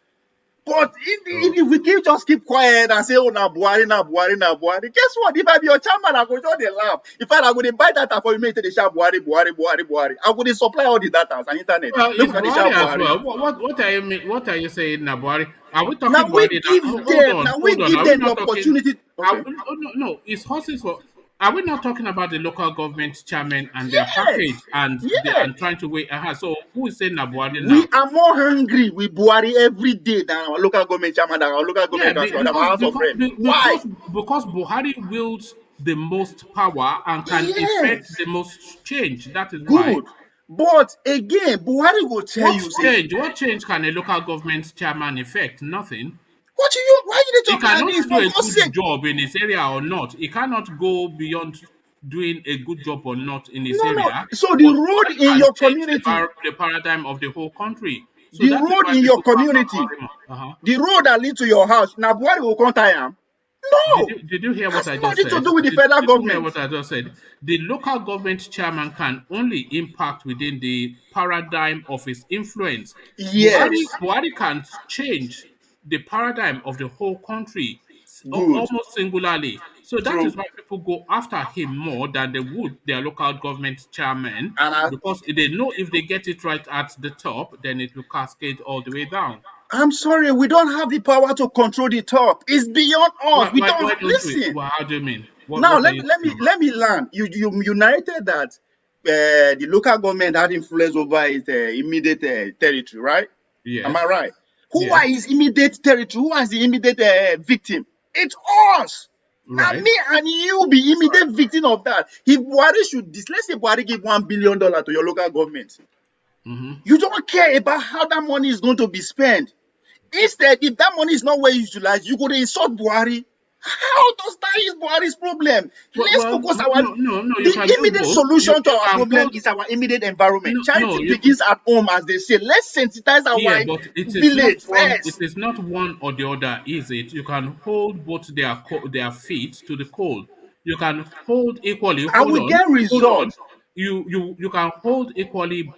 But if we just keep quiet and say, oh, na Buhari, guess what? If I be your chairman, I go just laugh. In fact, I would buy data for you, make the shout Buhari. I would supply all the data and internet. Well, Make it's the Buhari shout as Buhari. well. What are you what are you saying, Nabwari? Are we Now talking we Buhari now? give them, now we Hold on. give Are we them the not talking? opportunity. Okay. Oh, no. It's horses for. Are we not talking about the local government chairman and their package Yes. and Yes. trying to wait? So who is saying Nabwari We now? are more hungry with Buhari every day than our local government chairman, than our local Yeah, government council, than our House of Rep. Why? because Buhari wields the most power and can effect Yes. the most change. That is why. Good. But again, Buhari will tell What you, say, change? What change can a local government chairman effect? Nothing. why you dey He talk like cannot this? do For a God's good sake. job in his area or not. He cannot go beyond doing a good job or not in his No. area. So the But road Buhari in can your change community, the paradigm of the whole country. So the that is road why in your people pass on community, Buhari. Uh-huh. the road that lead to your house, now Buhari will come tie am. No, Did you hear what has I just nothing to said? do with the federal Did you hear government. what I just said? The local government chairman can only impact within the paradigm of his influence. Yes, Buhari can change the paradigm of the whole country good, almost singularly. So that is true. why people go after him more than they would their local government chairman, And because they know if they get it right at the top, then it will cascade all the way down. I'm sorry, we don't have the power to control the top. It's beyond us. We Why don't don't we? listen. Well, how do you mean? Now What are let you me let talking me about? let me learn. You narrated that the local government had influence over its immediate territory, right? Am I Yes. right? Who are Yes. his immediate territory? Who is the immediate victim? It's us. Now Right. me and you be immediate victim of that. If Buhari should this, let's say Buhari give $1 billion to your local government, Mm-hmm. you don't care about how that money is going to be spent. Instead, if that money is not well utilized, you go to insult Buhari. How does that is Buhari's problem? Let's focus our No. You can the do immediate both. You solution to our can problem hold. is our immediate environment. No. Charity begins at home, as they say. Let's sensitize Yeah, our but it is not village one. It first. is not one or the other, is it? You can hold both their feet to the coal. You can hold equally. And we get Hold on. results. You can hold equally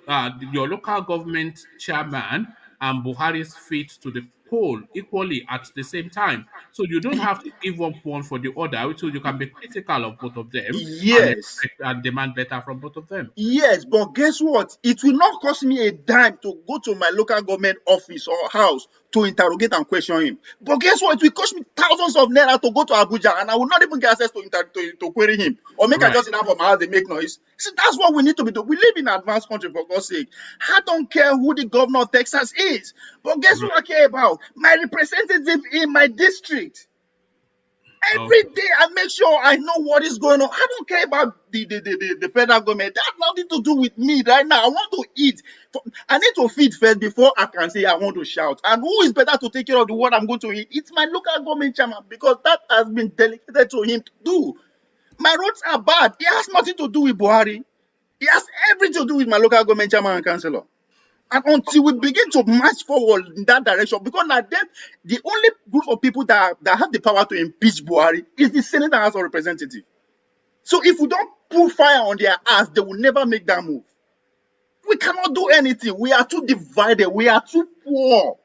your local government chairman and Buhari's feet to the coal equally at the same time. So you don't have to give up one for the other. So you can be critical of both of them and Yes. expect and demand better from both of them. Yes, but guess what? It will not cost me a dime to go to my local government office or house to interrogate and question him. But guess what? It will cost me thousands of naira to go to Abuja, and I will not even get access to query him. Or make I Right. just sit down for my house and make noise. See, that's what we need to be doing. We live in an advanced country, for God's sake. I don't care who the governor of Texas is. But guess what I care about? My representative in my district. Every Okay. day I make sure I know what is going on. I don't care about the federal government. That has nothing to do with me right now. I want to eat. I need to feed first before I can say I want to shout. And who is better to take care of the what I'm going to eat? It's my local government chairman, because that has been delegated to him to do. My roads are bad. It has nothing to do with Buhari. It has everything to do with my local government chairman and councillor. And until we begin to march forward in that direction, because now then the only group of people that have the power to impeach Buhari is the Senate and House of Representatives. So if we don't put fire on their ass, they will never make that move. We cannot do anything. We are too divided. We are too poor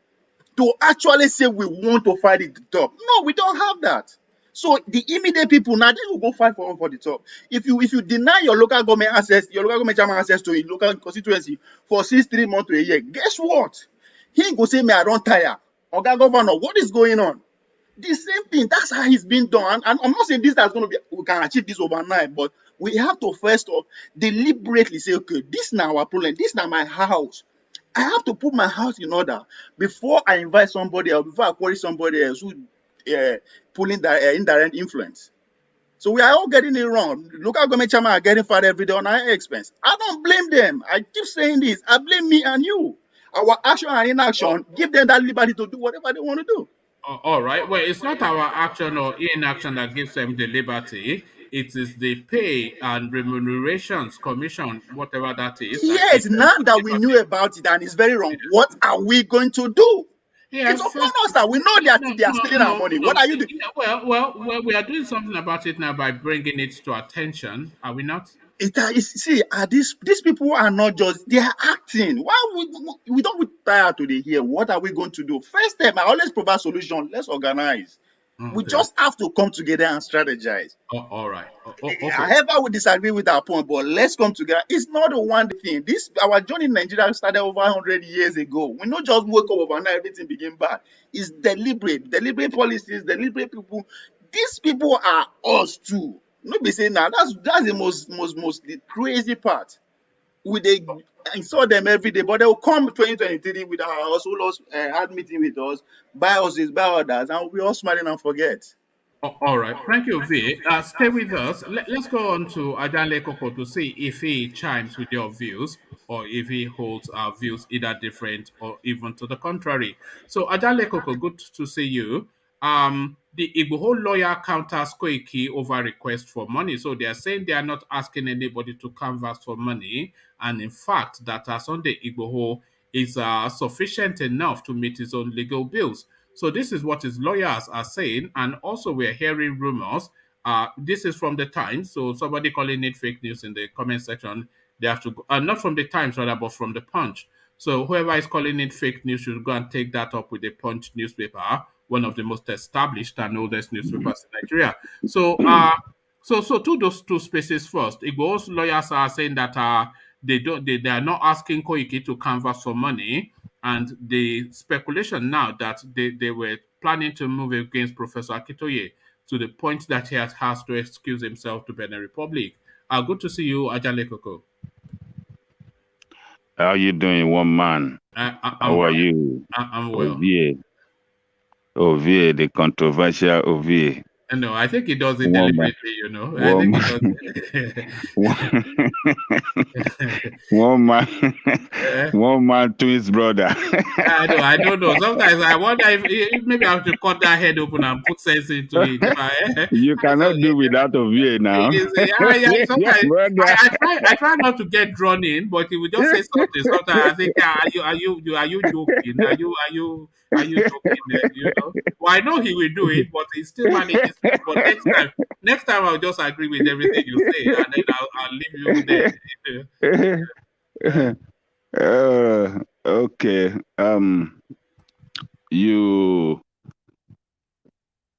to actually say we want to fight it to the top. No, we don't have that. So the immediate people now they will go fight for the top. If you deny your local government access, your local government chairman access to a local constituency for 3 months to a year, guess what? He go say, "Me, I don't tire." Oga Governor, what is going on? The same thing. That's how it's been done. And I'm not saying this that's going to be we can achieve this overnight, but we have to first off deliberately say, okay, this now our problem. This now my house. I have to put my house in order before I invite somebody else, before I query somebody else who pulling the indirect influence. So we are all getting it wrong. Local government chairman are getting fired every day on our expense. I don't blame them. I keep saying this. I blame me and you. Our action and inaction give them that liberty to do whatever they want to do. All right. Well, it's not our action or inaction that gives them the liberty. It is the pay and remunerations commission, whatever that is, that Yes, gives them now the that we knew liberty. about it and it's very wrong, what are we going to do? It's Yes, upon first. us that we know No, they are no, stealing our no, money. no. What are you doing? Yeah, well, we are doing something about it now by bringing it to attention. Are we not? See, these people are not just they are acting. Why we don't retire today here? What are we going to do? First step, I always provide solution. Let's organize. We Okay. just have to come together and strategize. All right. Okay. However, we disagree with our point, but let's come together. It's not a one thing. This our journey in Nigeria started over 100 years ago. We not just wake up overnight, everything begin bad. It's deliberate policies, deliberate people. These people are us too. Not be saying now that's the most the crazy part. They insult them every day, but they will come 2023 with our also hard meeting with us, buy us this, buy others, and we all smiling and forget. All right. Thank you, V. Stay with us. Let's go on to Ajanle Koko to see if he chimes with your views or if he holds our views either different or even to the contrary. So, Ajanle Koko, good to see you. The Igboho lawyer counters Koiki over request for money. So, they are saying they are not asking anybody to canvass for money. And in fact, that Sunday Igboho is sufficient enough to meet his own legal bills. So this is what his lawyers are saying, and also we're hearing rumors. This is from the Times, so somebody calling it fake news in the comment section, they have to go, not from the Times rather, but from the Punch. So whoever is calling it fake news should go and take that up with the Punch newspaper, one of the most established and oldest newspapers in Nigeria. So so to those two spaces first, Igbo's lawyers are saying that they are not asking Koiki to canvass for money, and the speculation now that they were planning to move against Professor Akintoye to the point that has to excuse himself to Benin Republic. Good to see you, Ajale Koko. How you doing, one man? How are you? I'm well. Ovie, the controversial Ovie. No, I think he does it deliberately, you know. I think he does it. One man to his brother. I don't know. Sometimes I wonder if maybe I have to cut that head open and put sense into it. You cannot do without Ovie now. I try not to get drawn in, but he will just say something. Sometimes I think, are you joking? Are you joking? You know. Well, I know he will do it, but he still manages. But next time I'll just agree with everything you say, and then I'll leave you there. Okay. You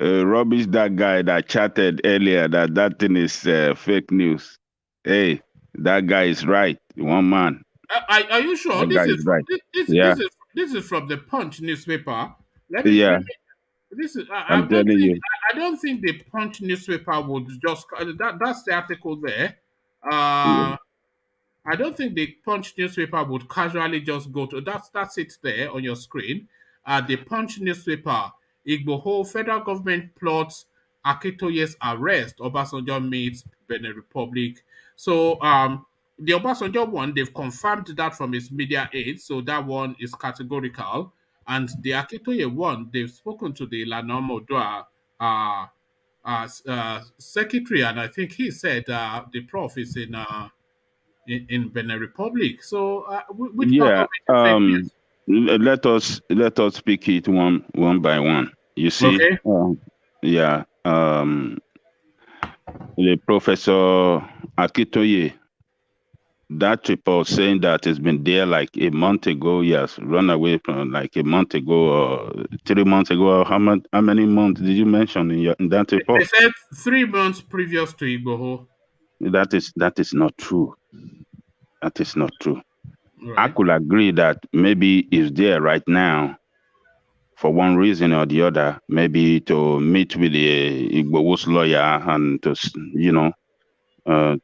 rubbish that guy that chatted earlier that thing is fake news. Hey, that guy is right. One man. Are you sure? That This is right. This is from the Punch newspaper. I don't think the Punch newspaper would just that's the article there. I don't think the Punch newspaper would casually just go to that's it there on your screen. The Punch newspaper, Igboho federal government plots Akintoye's arrest. Obasanjo meets Benin Republic. So the Obasanjo one, they've confirmed that from his media aid, so that one is categorical. And the Akintoye one, they've spoken to the Lanom Odua secretary, and I think he said the Prof is in Benin Republic. So which part of it is let us speak it one by one. You see, okay. The Professor Akintoye that report saying that it's been there like a month ago. Yes, run away from like a month ago or 3 months ago. Or how many months did you mention in that They report? said 3 months previous to Igboho. That is not true. That is not true. I Right. could agree that maybe it's there right now for one reason or the other, maybe to meet with the Igbo's lawyer and to,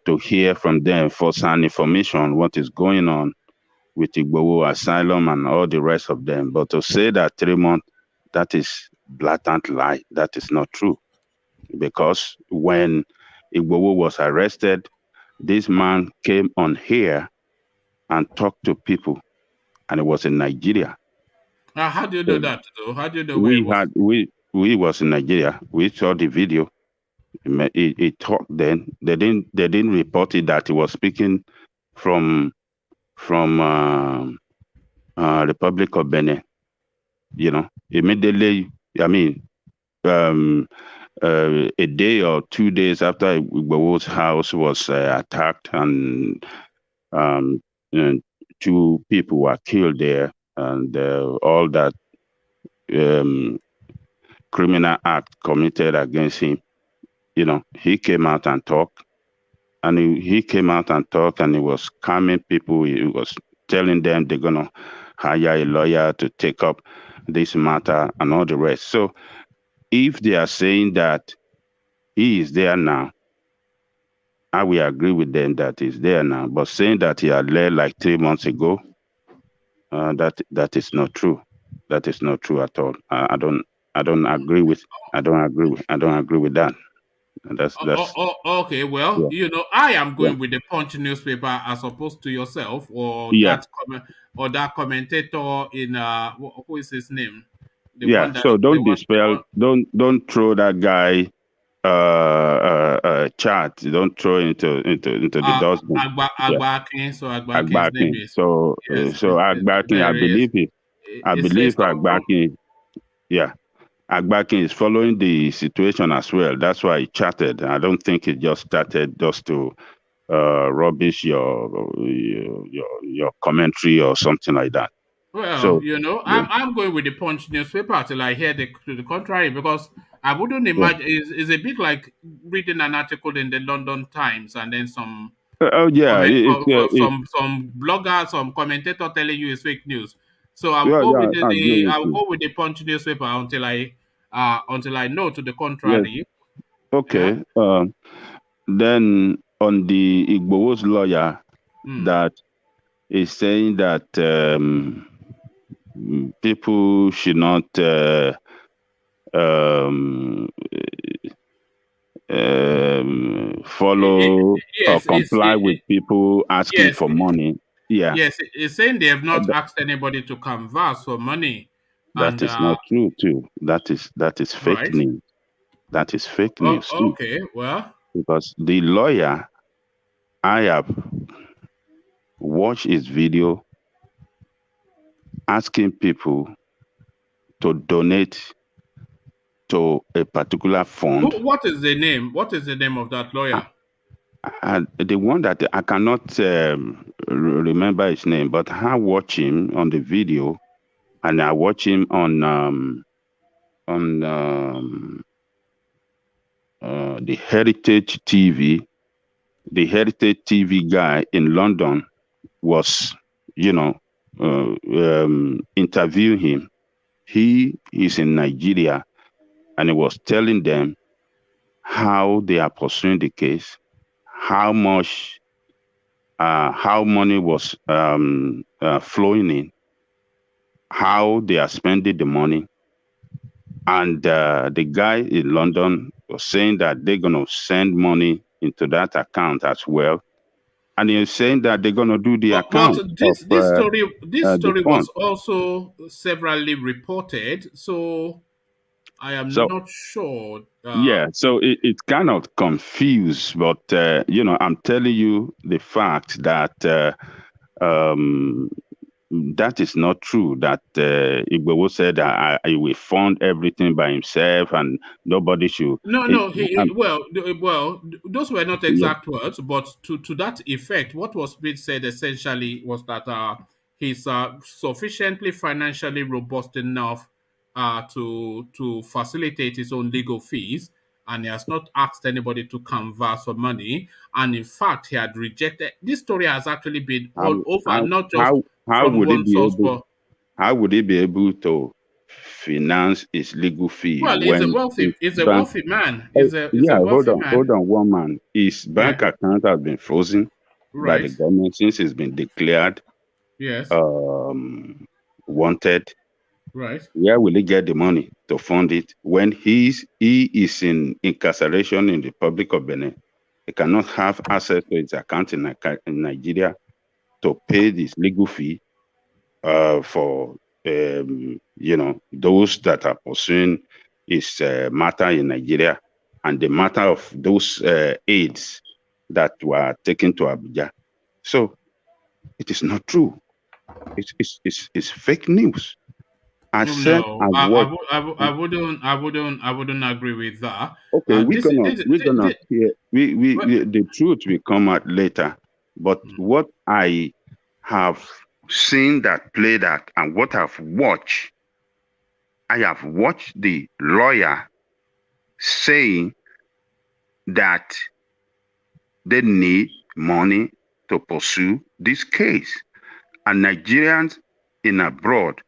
to hear from them first-hand information, what is going on with Igbo asylum and all the rest of them. But to say that 3 months, that is blatant lie. That is not true. Because when Igbo was arrested, this man came on here and talked to people, and it was in Nigeria. How do you know So that, though? How do you know where it was? we was in Nigeria. We saw the video. He talked then. They didn't report it that he was speaking from Republic of Benin. Immediately. I mean, a day or 2 days after Igbo's house was attacked and 2 people were killed there, and all that criminal act committed against him, he came out and talked. And he came out and talked, and he was calming people. He was telling them they're going to hire a lawyer to take up this matter and all the rest. So if they are saying that he is there now, I will agree with them that he's there now. But saying that he had left like 3 months ago, that is not true. That is not true at all. I don't agree with that. That's Okay. Well, yeah, I am yeah, going with the Punch newspaper as opposed to yourself or yeah, that commentator in who is his name? The yeah. one that So the don't one the dispel, one don't throw that guy chat. Don't throw into the dustbin. Yeah, Agbakin. So Agbakin's name Agbakin. is, So yes. Agbakin, There he is. I It says believe Agbakin. Yeah, Agbakin is following the situation as well. That's why he chatted. I don't think he just started just to rubbish your commentary or something like that. Well, So yeah, I'm going with the Punch newspaper till I hear to the contrary, because I wouldn't yeah. imagine it's a bit like reading an article in the London Times and then some Oh yeah, comment it some blogger, some commentator telling you it's fake news. So yeah, yeah. I agree with I will you. go with the Punch newspaper until I know to the Yes. contrary. Yeah. Okay. Then on the Igbo's lawyer Hmm. that is saying that people should not um, follow or Yes, comply with people asking yes, for money. Yeah, yes. It's saying they have not th- asked anybody to canvass for money, that and is not true too. That is fake right. news. That is fake news too. Okay. Well, Because the lawyer, I have watched his video asking people to donate to a particular fund. what is the name? What is the name of that lawyer? The one that I cannot remember his name, but I watch him on the video, and I watch him on the Heritage TV. The Heritage TV guy in London was, interviewing him. He is in Nigeria, and he was telling them how they are pursuing the case, how money was flowing in, how they are spending the money. And the guy in London was saying that they're going to send money into that account as well. And he's saying that they're going to do the But account of this the story fund. was also severally reported, so I am So, not sure. yeah, so it's kind of confused, but, I'm telling you the fact that um, that is not true. That Igboho said he will fund everything by himself and nobody should. No. Those were not Yeah, exact words, but to that effect, what was being said essentially was that he's sufficiently financially robust enough to facilitate his own legal fees, and he has not asked anybody to canvass for money. And in fact, he had rejected. This story has actually been all how over, how not just how from would he one be source, able? but How would he be able to finance his legal fee well, when his he's a bank? wealthy man. Oh, He's a yeah, wealthy hold man. on, one man. His Yeah. bank account has been frozen by the Right. government since he's been declared Yes. wanted. Right. Where will he get the money to fund it when he is in incarceration in the Republic of Benin? He cannot have access to his account in Nigeria to pay this legal fee for those that are pursuing his matter in Nigeria and the matter of those aids that were taken to Abuja. So it is not true. It's fake news. I said No, I watched. I wouldn't agree with that. Okay, we're gonna This hear well, the truth will come out later. But what I have seen that played out and what I've watched, I have watched the lawyer saying that they need money to pursue this case. And Nigerians in abroad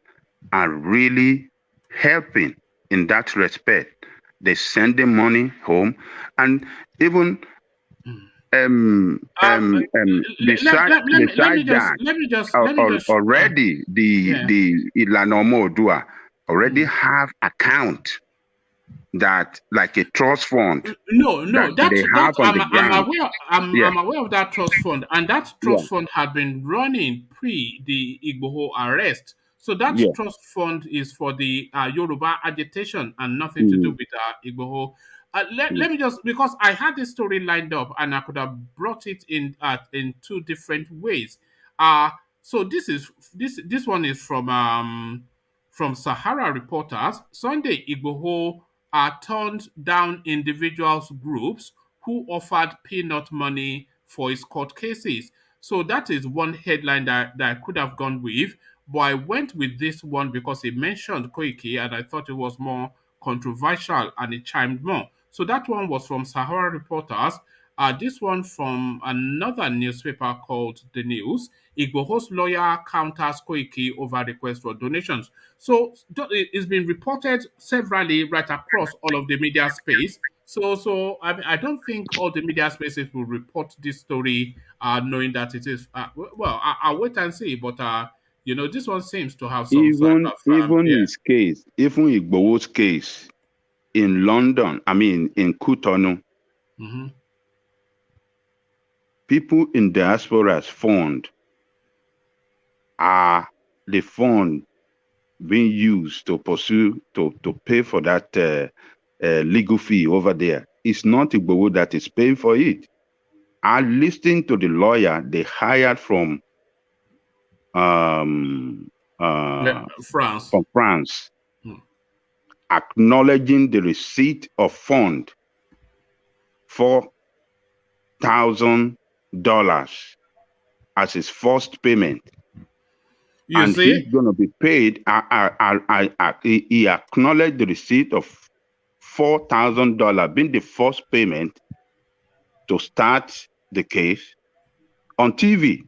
are really helping in that respect. They send the money home, and even beside that, let me just already yeah. the Ilana Omodua already Mm. have account that like a trust fund that No, they have on the ground. Yeah, I'm aware of that trust fund, and that yeah, trust fund had been running pre the Igboho arrest. So that yeah. trust fund is for the Yoruba agitation and nothing to do Mm, with Igboho. mm. Let me just, because I had this story lined up and I could have brought it in two different ways. Uh so this one is from Sahara Reporters. Sunday Igboho turned down individuals groups who offered peanut money for his court cases. So that is one headline that I could have gone with, but I went with this one because it mentioned Koiki and I thought it was more controversial and it chimed more. So that one was from Sahara Reporters. This one from another newspaper called The News. Igboho's lawyer counters Koiki over request for donations. So it's been reported severally right across all of the media space. So I don't think all the media spaces will report this story, knowing that it is. I'll wait and see. But this one seems to have some sort Even of even his case, even Igboho's case in London, I mean in Cotonou, Mhm. people in diaspora's fund are the fund being used to pursue to pay for that legal fee over there. It's not Igboho that is paying for it. I listened to the lawyer they hired from um, uh, France. from France, Hmm. acknowledging the receipt of fund $4,000 as his first payment, You and see, he's going to be paid. He acknowledged the receipt of $4,000 being the first payment to start the case on TV.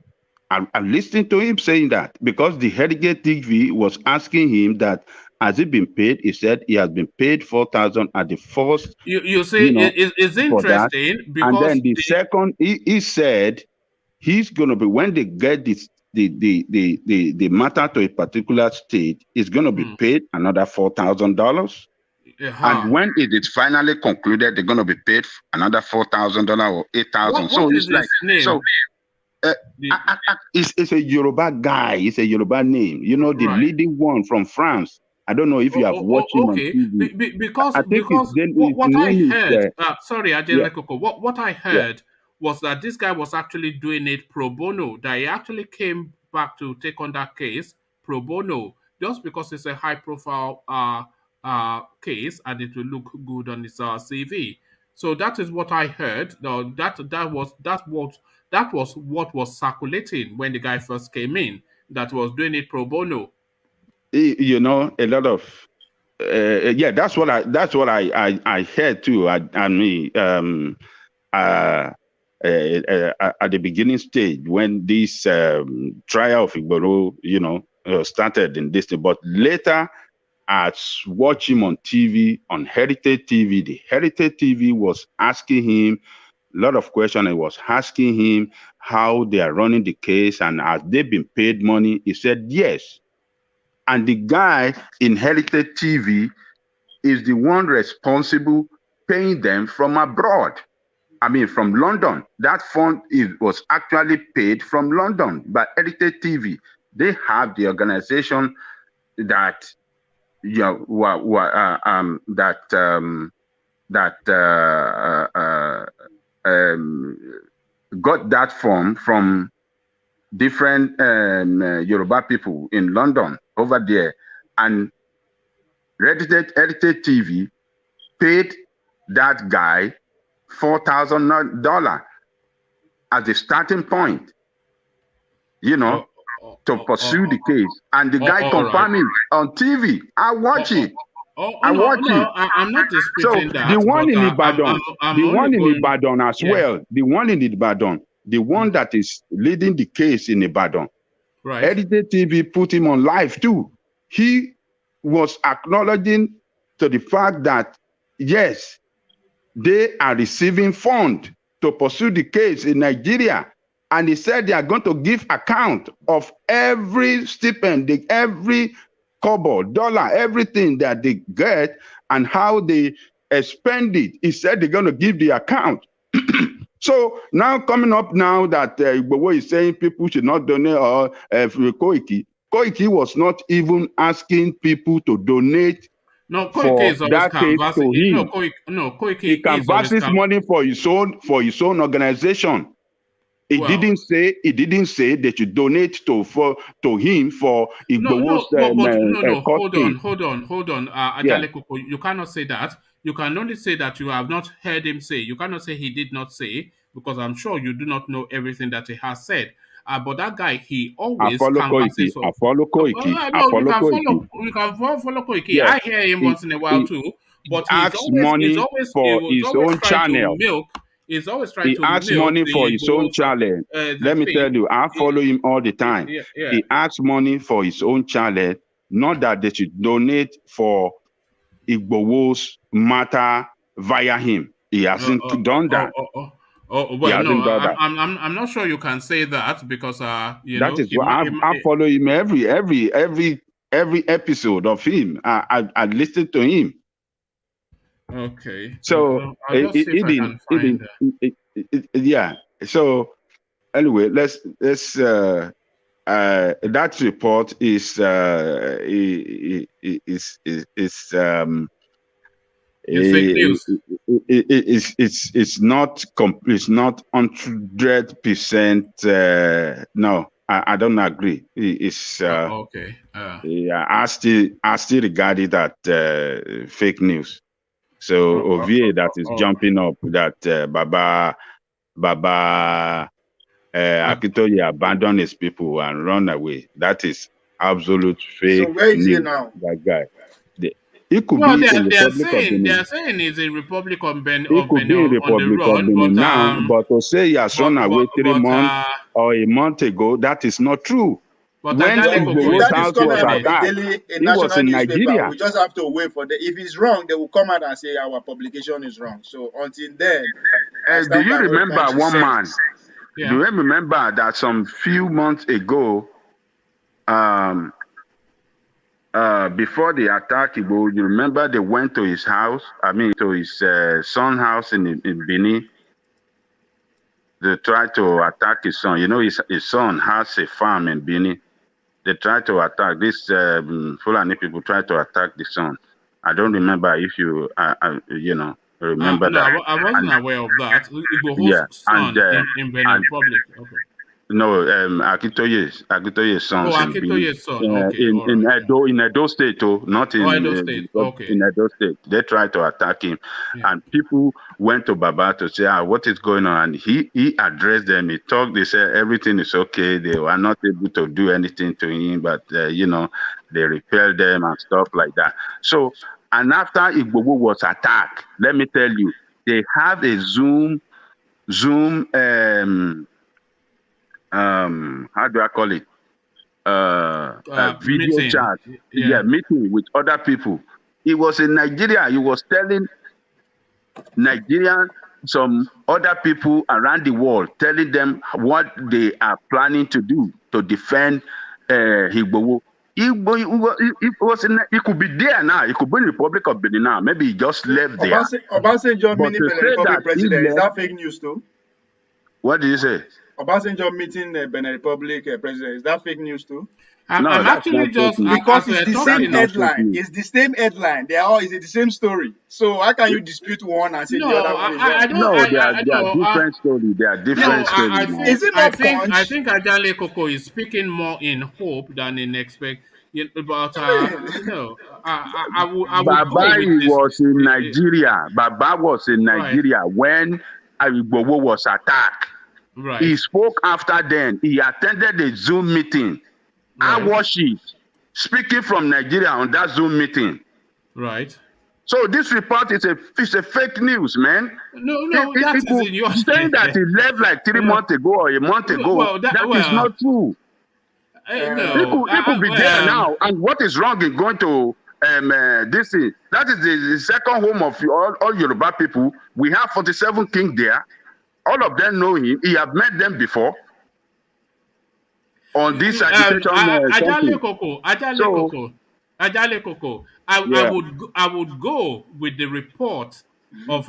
I listened to him saying that because the Heritage TV was asking him that has he been paid? He said he has been paid 4,000 at the first, you see, you know, it's for that. interesting And because then the second, he said he's going to be, when they get this, the matter to a particular state, is going to be paid another $4,000. And when it is finally concluded, they're going to be paid another $4,000 or 8,000. So what it's is like, his name? so it's a Yoruba guy. It's a Yoruba name. You know, the Right. leading one from France. I don't know if you have watched him on Okay. TV. Because I think his what I name heard, is, sorry, yeah, Ajay Lekoko, what I yeah. heard was that this guy was actually doing it pro bono. That he actually came back to take on that case pro bono, just because it's a high-profile case and it will look good on his CV. So that is what I heard. No, that was what was circulating when the guy first came in. That was doing it pro bono. You know, a lot of yeah, that's what I heard too. I mean, at the beginning stage when this trial of Igboro, you know, started in this thing, but later I watched him on TV, on Heritage TV. The Heritage TV was asking him a lot of questions. It was asking him how they are running the case and has they been paid money. He said yes. And the guy in Heritage TV is the one responsible paying them from abroad. I mean, from London. That fund was actually paid from London by Heritage TV. They have the organization that got that fund from different Yoruba people in London over there, and Heritage TV paid that guy $4,000 as a starting point, you know, to pursue the case. And the guy confirmed it on TV. I watch it. I watch it. I'm not disputing that. The one in Ibadan, Ibadan as well, the one in Ibadan, the one that is leading the case in Ibadan, right? Heritage TV put him on live too. He was acknowledging to the fact that, yes, they are receiving funds to pursue the case in Nigeria. And he said they are going to give account of every stipend, every kobo, dollar, everything that they get and how they spend it. He said they're going to give the account. So now coming up now that Igboho is saying people should not donate or Koiki. Koiki was not even asking people to donate. No, Koiki is always canvassing. Koiki he canvasses money for his own organization. He didn't say they should donate to him for Igboho's hold on. Adalekoko, you cannot say that. You can only say that you have not heard him say. You cannot say he did not say, because I'm sure you do not know everything that he has said. But that guy, he always canvasses. I follow Koiki. You can follow Koiki. Yeah, I hear him once in a while too. But he's always for his own channel. He's always trying to ask money for his own channel. Let me tell you, I follow him all the time. Yeah. He asks money for his own channel, not that they should donate for Igboho's matter via him. He hasn't done that. I'm not sure you can say that because that is what I follow him every episode of him. I listen to him. Okay. So yeah. So anyway, let's that report is fake news. It's not 100%. No, I don't agree. It's okay. Yeah, I still regard it as fake news. So Ovie that is jumping up that Baba Akintoye abandoned his people and run away. That is absolute fake. So where is he now? That guy. It could be they're saying it's a Republic of Benin. It could be a Republic of Benin now, but to say he has run away 3 months or a month ago, that is not true. But when Igboho's house was attacked, he was in Nigeria. We just have to wait for if it's wrong, they will come out and say our publication is wrong. So until then, do you remember one man? Yeah. Do you remember that some few months ago, before the attack, you remember they went to his house, to his son's house in Benin. They tried to attack his son. You know, his son has a farm in Benin. They tried to attack this Fulani people tried to attack the son. I don't remember if you remember that. I wasn't aware of that. Igboho's son in Benin Republic. Okay. No, Akintoye's sons Oh, in Benin, Akintoye's son. Okay, all in right. Edo State, oh, not Oh, in Edo State. Okay. in Edo State. They tried to attack him, Yeah. and people went to Baba to say, what is going on? And he addressed them. He talked. They said everything is okay. They were not able to do anything to him, but they repelled them and stuff like that. So, and after Igboho was attacked, let me tell you, they have a Zoom how do I call it? A video Meeting. chat. Yeah. Meeting with other people. He was in Nigeria. He was telling Nigerian, some other people around the world, telling them what they are planning to do to defend Igboho. He could be there now. He could be in the Republic of Benin now. Maybe he just left there. Obasanjo meeting to Benin say Republic that president, he is that fake news too? What did you say? Obasanjo meeting Benin Republic president, is that fake news too? I'm that's actually not just fake news. Because as it's we're the same talking. headline. It's the same headline. They are all is it the same story. So how can you dispute one and say the No, other one is wrong? I don't. No, I they are no. different stories. They are different stories I now. Is think it not Punch? I think Ajale Koko is speaking more in hope than in expect. But I would go Baba with this. was in Nigeria. Baba was in Right. Nigeria when Igboho was attacked. Right. He spoke after then. He attended a Zoom meeting. I Right. watched it, speaking from Nigeria on that Zoom meeting. Right. So this report is a fake news, man. No, that is in your saying that he left like 3 months ago or a month ago. Well, that is not true. No, He could be there now. And what is wrong in going to this thing? That is the second home of all Yoruba people. We have 47 kings there. All of them know him. He have met them before on this agitation. Ajale Koko. I would go with the report of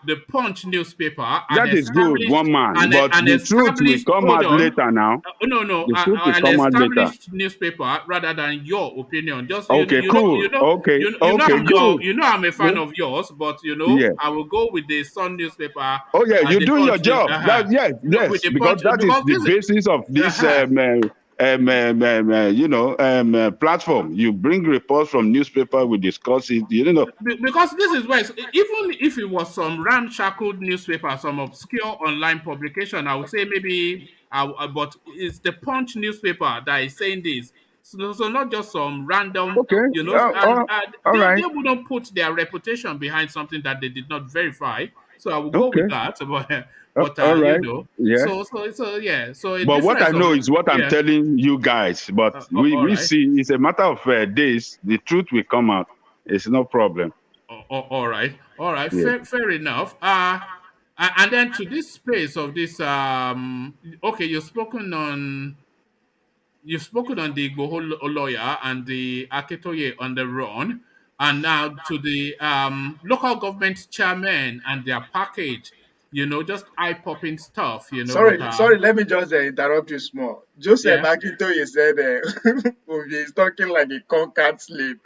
the Punch newspaper. That is good, one man. But the truth will come out later now. No. An established newspaper rather than your opinion. Just cool. You know I'm a fan of yours, but I will go with the Sun newspaper. Oh yeah, you're doing your job. Yes, because that is the basis of this platform. You bring reports from newspaper, we discuss it, Because this is where, even if it was some ramshackled newspaper, some obscure online publication, I would say maybe, but it's the Punch newspaper that is saying this. So not just some random, they wouldn't put their reputation behind something that they did not verify. So I will go with that. But So but what I know is what I'm telling you guys. But we see it's a matter of days. The truth will come out. It's no problem. All right. Yeah. Fair enough. And then to this space of this. Okay, you've spoken on the Igboho lawyer and the Akintoye on the run, and now to the local government chairman and their package. Just eye-popping stuff. Sorry. Let me just interrupt you small. Joseph Akintoye said he's talking like a conquered slave.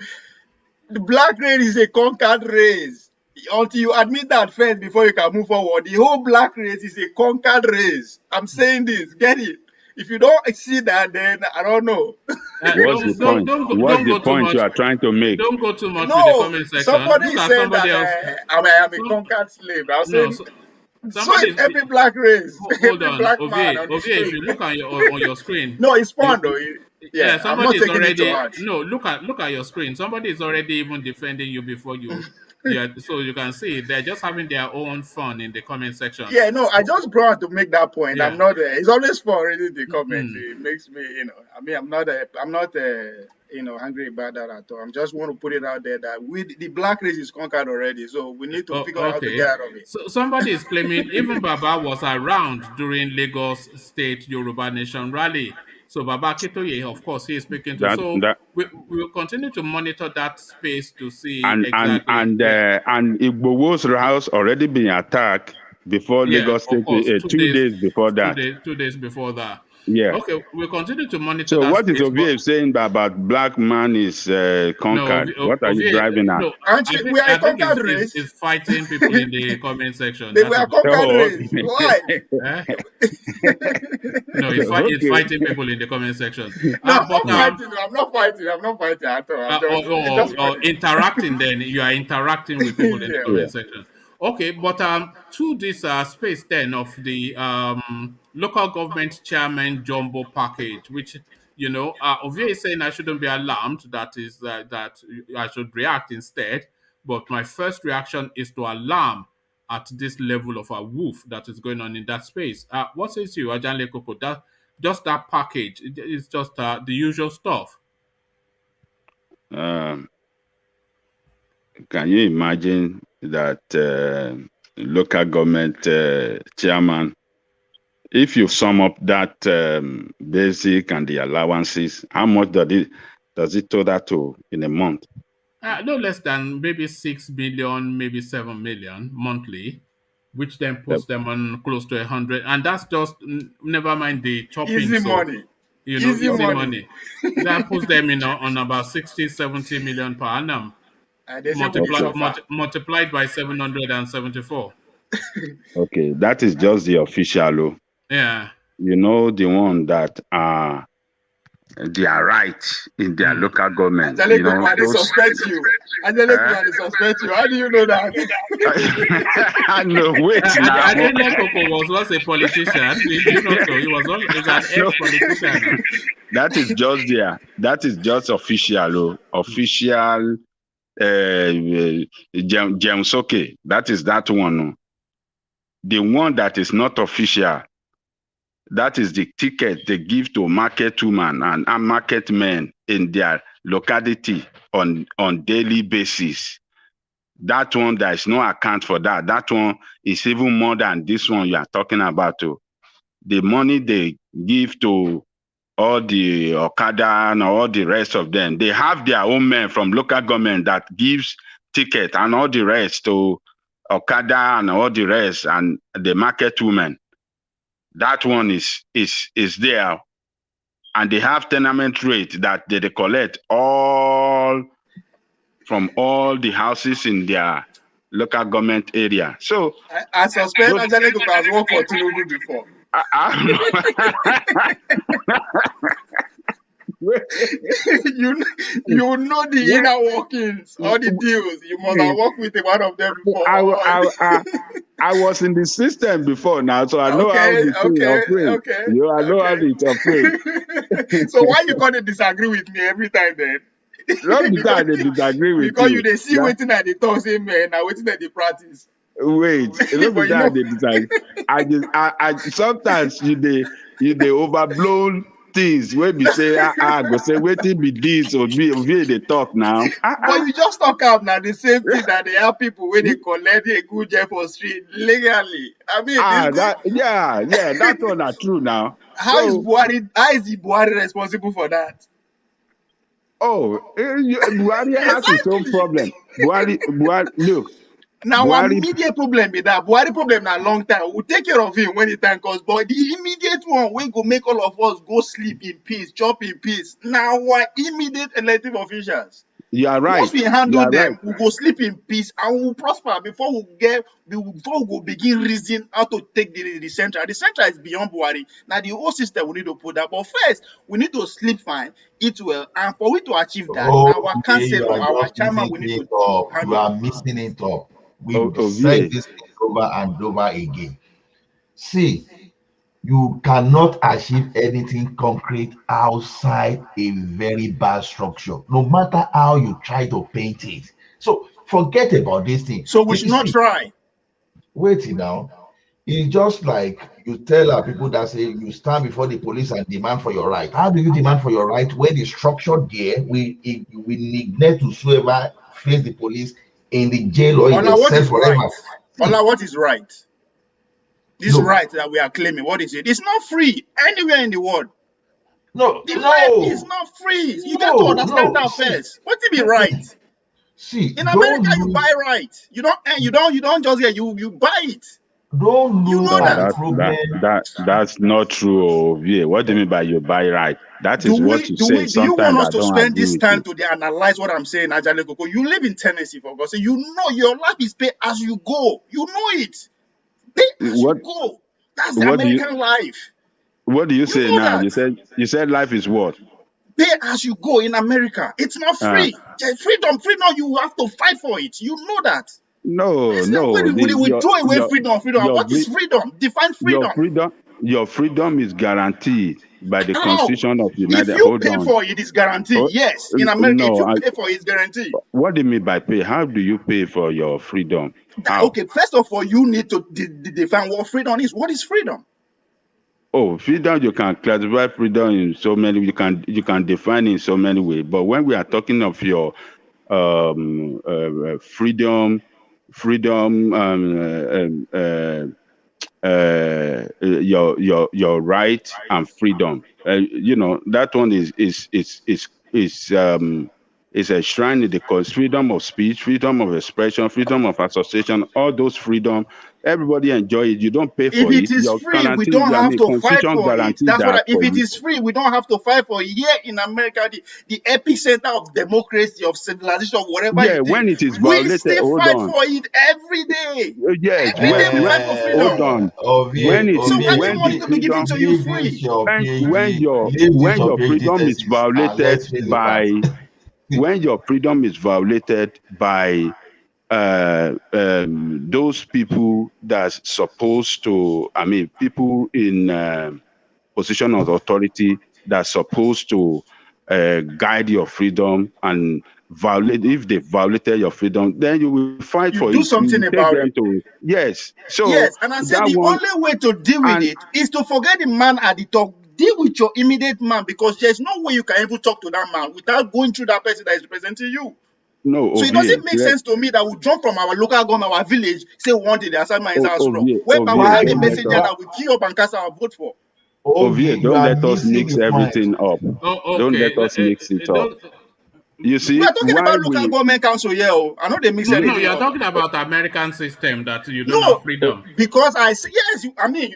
The black race is a conquered race. Until you admit that first before you can move forward, the whole black race is a conquered race. I'm saying this. Get it? If you don't see that, then I don't know. What's the point you are trying to make? Don't go too much with the comment section. Somebody said that I'm a conquered slave. I was saying, so is every black race. Hold on, if you look on your screen. No, it's fun though. Yeah, somebody is already. No, look at your screen. Somebody is already even defending you before you. So you can see they're just having their own fun in the comment section. Yeah, no, I just brought to make that point. Yeah. I'm not. It's always fun reading the comments. It makes me, I mean, I'm not angry about that at all. I'm just want to put it out there that the black race is conquered already. So we need to figure out how to get out of it. So somebody is claiming even Baba was around during Lagos State Yoruba Nation rally. So Baba Akintoye, of course, he is speaking to. We will continue to monitor that space to see exactly. And Igboho's house already been attacked before Lagos State. 2 days before that. 2 days before that. Yeah. Okay, we'll continue to monitor So that what is space. But Ovie saying about black man is no, conquered? What are you driving at? no, Aren't you, we are a I think conquered race. is fighting people in the comment section. They That were is a conquered Oh, race. Why? eh? No, it's okay. fighting people in the comment section. No, I'm But not fighting. I'm not fighting. I'm not fighting at all. I'm it's just or funny. interacting, then you are interacting with people in the Yeah. Yeah. comment section. Okay, but to this space then of the local government chairman jumbo package, which Ovie is saying I shouldn't be alarmed. That is that I should react instead. But my first reaction is to alarm at this level of a woof that is going on in that space. What says you, Ajanle Koko? That just that package, it's just the usual stuff. Um, can you imagine that local government chairman? If you sum up that basic and the allowances, how much does it total to in a month? No less than maybe 6 million, maybe 7 million monthly, which then puts them on close to 100. And that's just never mind the chopping. Easy So, money. easy Money. money. That puts them on about 60, 70 million per annum, And they say we dey suffer. multiplied by 774. Okay, that is just the official. Oh. Yeah. You know, the one that are their rights in their local government. Angelique, they suspect you. Angelique, they suspect you. How do you know that? I know. Wait now. Angelique was once a politician. You know, so he was an ex-politician. That is just there. That is just official. Official. James, okay. That is that one. The one that is not official. That is the ticket they give to market women and market men in their locality on daily basis. That one, there is no account for that. That one is even more than this one you are talking about. The money they give to all the Okada and all the rest of them, they have their own men from local government that gives ticket and all the rest to Okada and all the rest and the market women. That one is there, and they have tenement rate that they collect all from all the houses in their local government area. So I suspect Angelique has worked for Tinubu before. you know the inner workings, all the deals. You must have worked with one of them before. I was in the system before now, so I know how the thing operates. Okay. I know how it operates. So why you gonna disagree with me every time then? Not because they disagree with because you. Because you see waiting at the talk, say man, now waiting at the practice. Wait, look at that they decide. I sometimes you they overblown things when we say go say waiting be this or be they talk now. But you just talk out now the same thing that they have people when they collect a good job for street legally. I mean that one are true now. How is the Buhari responsible for that? Oh, Buhari has his own problem. Buhari, look. Now, Buhari, immediate problem is that Buhari problem na long time. We'll take care of him when the time comes. But the immediate one, we go make all of us go sleep in peace, chop in peace. Now, our immediate elective officials. You are right. Once we handle them, we go sleep in peace and we'll prosper before we go begin reason how to take the central. The central is beyond Buhari. Now, the whole system we need to put that. But first, we need to sleep fine, eat well, and for we to achieve that, our councillor, our chairman, we need to handle. You are missing it up. We said this over and over again. See, you cannot achieve anything concrete outside a very bad structure, no matter how you try to paint it. So forget about this thing. So we should not try. Wait now. It's just like you tell our people that say you stand before the police and demand for your right. How do you demand for your right when the structure there we neglect to whoever face the police in the jail or in the cell forever? Ola, what is right? This right that we are claiming, what is it? It's not free anywhere in the world. Right is not free. You got to understand that first. What it be right? See, in America, you buy right. You don't just get you buy it. Don't You look know at the that. problem. That's not true. Oh, yeah. What do you mean by you buy right? That is what you say. Do you want Sometimes us I to don't spend agree this with time you. to analyze what I'm saying, Ajale Koko? You live in Tennessee, for God's sake. You know your life is pay as you go. You know it. Pay as you What go. That's the what do you American life. what do you You say know now? that. You said life is what? Pay as you go in America. It's not Uh, free. Freedom, you have to fight for it. You know that. no, Listen, no. we throw away freedom. Your What is freedom? Define your freedom. freedom is guaranteed by the How? Constitution of the If United. you Hold pay on. for it, it's guaranteed. Oh, Yes. In America, if no. you pay for it, it's guaranteed. What do you mean by pay? How do you pay for your freedom? How? Okay, first of all, you need to define what freedom is. What is freedom? Oh, freedom, you can classify freedom in so many, you can define in so many ways. But when we are talking of your freedom, freedom, your right and freedom, that one is enshrined in the cause. Freedom of speech, freedom of expression, freedom of association, all those freedom, everybody enjoy it. You don't pay If for it it. is Your free, we guarantee, don't I have mean, to fight constitution for it. guarantee That's that if for it you. is free, we don't have to fight for it. Here in America, the epicenter of democracy, of civilization, of whatever Yeah, it is, when it is we violated, still hold fight on. for it every day. Yes, Every day we fight for hold freedom. on. Ovie, So why do you When want the it to be given freedom, to you leave this free? your when your PhD freedom is thesis and violated let's face the by facts. when your freedom is violated by those people that's supposed to, I mean, people in position of authority that's supposed to guide your freedom and violate, if they violated your freedom, then you will fight You for do it. You something will take about them it. to, yes. So Yes, and I said that the one, only way to deal with and it is to forget the man at the top. Deal with your immediate man because there's no way you can even talk to that man without going through that person that is representing you. no, So it Ovie, doesn't make sense to me that we jump from our local government, our village, say we want it, the assignment is our strong, whereby we Ovie, Why have a don't you let messenger us, why, that will queue up and cast our vote for. Ovie, Ovie, you don't are let us missing mix the point. everything up. Oh, Don't okay. let us mix it up. Don't, You We see, are talking why about local we, government council here. Oh. I know they mix no, anything you're up. talking about the American system that you don't have No, freedom. because I say yes. I mean,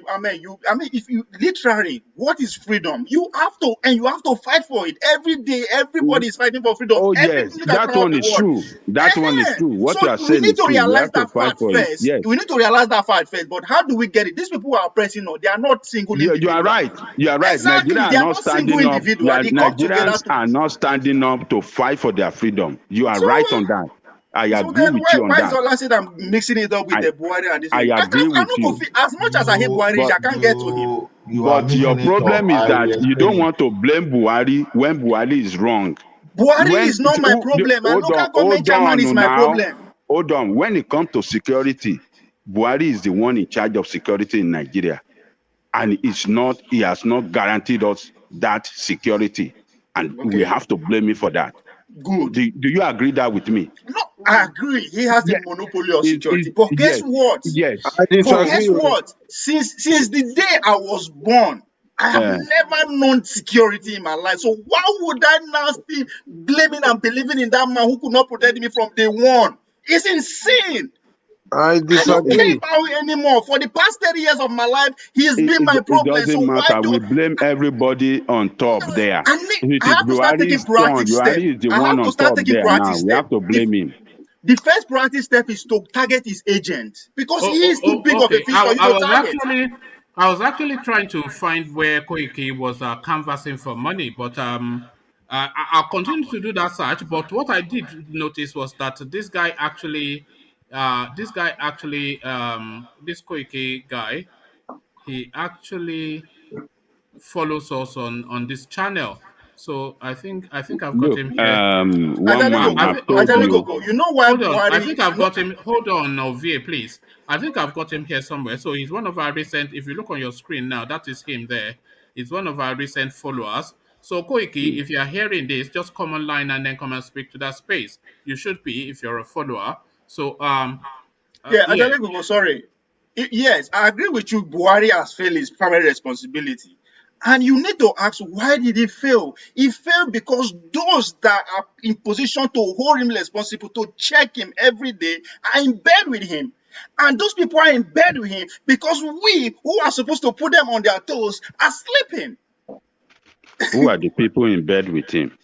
if you literally, what is freedom? You have to, and you have to fight for it every day. Everybody is fighting for freedom. oh Every yes, look that across one the is world. true. That one is Ehen. true. What you So are we saying need is to true. We realize have to that fight fact for it. first. Yes. We need to realize that fact first. But how do we get it? These people who are pressing on, they are not single You are individuals. right. You are right. Exactly, Nigeria are they are not not single standing up. individuals. They come together Nigerians to. are not standing up to fight for their freedom. You are So, right on that. I so agree then with you on why is that. Ola said I'm mixing it up with I the Buhari and this I thing? agree I with don't go you. fit as much as I hate You Buhari, But I can't get to him. you are your mixing it up. problem is I that will you explain don't it. want to blame Buhari when Buhari is wrong. Buhari is not my problem, and local government Hold chairman is on my now. problem. Hold on. When it comes to security, Buhari is the one in charge of security in Nigeria. And he has not guaranteed us that security. And we Okay, have to blame him for that. good. Do you agree that with me? No, I agree. He has the Yeah, monopoly of security. But guess yes, what? yes. I But So, guess disagree. what? Since the day I was born, I have uh, never known security in my life. So why would I now still blaming and believing in that man who could not protect me from day one? It's insane. I I don't care disagree. about him anymore. For the past 30 years of my life, he has been my it problem. So doesn't why matter. do We blame everybody on top there. It I is have to start taking Buhari's turn. proactive step. Buhari is the I one have to on start top taking there proactive now. We step. have to blame him. The first proactive step is to target his agent because he is too big of a Okay. fish for you to target. I was actually trying to find where Koiki was canvassing for money, but I'll continue to do that search. But what I did notice was that this Koiki guy, he actually follows us on this channel. So I think I've got Look, him here. one I, man, I I've think, told Ajale you. Koko, you know why hold on. I Buhari? think I've got him. Hold on, now, VA, please. I think I've got him here somewhere. So he's one of our recent. If you look on your screen now, that is him there. He's one of our recent followers. So Koiki, if you are hearing this, just come online and then come and speak to that space. You should be if you're a follower. So Yeah, yeah. Ajale Koko, sorry. Yes, I agree with you. Buhari has failed his primary responsibility. And you need to ask, why did he fail? He failed because those that are in position to hold him responsible, to check him every day, are in bed with him. And those people are in bed with him because we, who are supposed to put them on their toes, are sleeping. Who are the people in bed with him?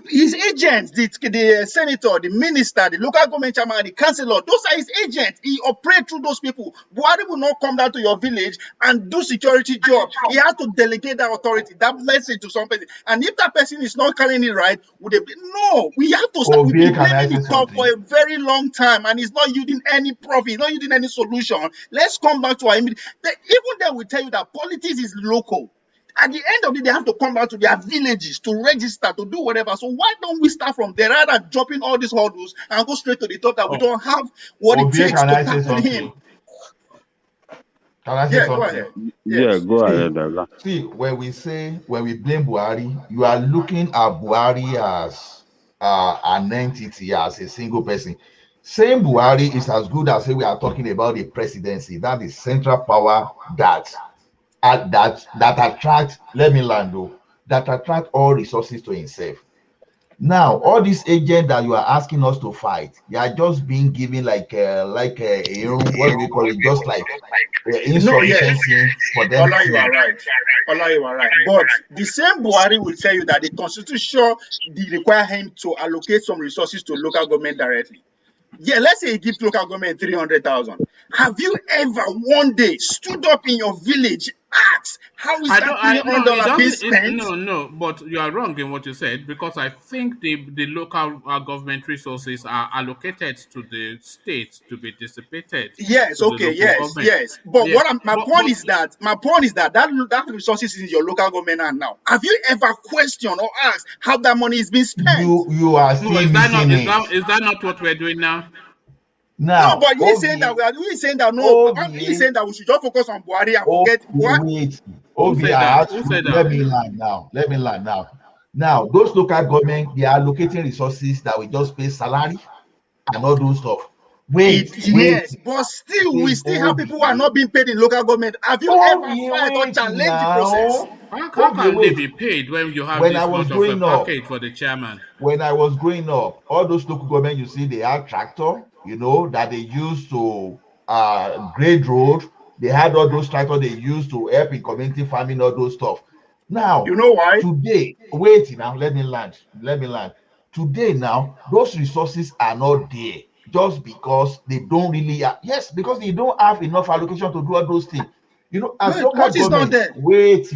His agents, the senator, the minister, the local government chairman, the councillor, those are his agents. He operates through those people. Buhari will not come down to your village and do security job. He has to delegate that authority, that message to some person. And if that person is not carrying it right, would they be? No, we have to start. We've been blaming the top for a very long time, and it's not yielding any profit, it's not yielding any solution. Let's come back to our immediate. Even then, we tell you that politics is local. At the end of the day, they have to come back to their villages to register, to do whatever. So why don't we start from there rather than dropping all these hurdles and go straight to the top that we don't have what it takes to tackle him? Can I say something? Go ahead. Yeah, go ahead. See, when we blame Buhari, you are looking at Buhari as an entity, as a single person. Saying Buhari is as good as say we are talking about the presidency. That is central power that attract, let me land though, that attract all resources to himself. Now, all these agents that you are asking us to fight, they are just being given like a what do we call it? Just like insufficiency for them. Ola, you are right. But the same Buhari will tell you that the constitution require him to allocate some resources to local government directly. Yeah, let's say he gives local government 300,000. Have you ever one day stood up in your village, asked how is that $300 being spent? No, but you are wrong in what you said, because I think the local government resources are allocated to the states to be dissipated. Yes, okay, yes. But my point is that that resources is in your local government hand now. Have you ever questioned or asked how that money is being spent? You are still is that not what we're doing now? Now, no, but you're saying that we saying that we should just focus on Buhari and forget what? Let me land now. Now, those local government, they are allocating resources that we just pay salary and all those stuff. Yes, but still, we still have people who are not being paid in local government. Have you ever tried or challenged the process? How can they be paid when you have this much of a package for the chairman? When I was growing up, all those local government, you see, they have tractor, that they use to grade road. They had all those tractors they used to help in community farming, all those stuff. Now, you know why? Today, let me land. Today, now, those resources are not there just because they don't really because they don't have enough allocation to do all those things. As local government, wait.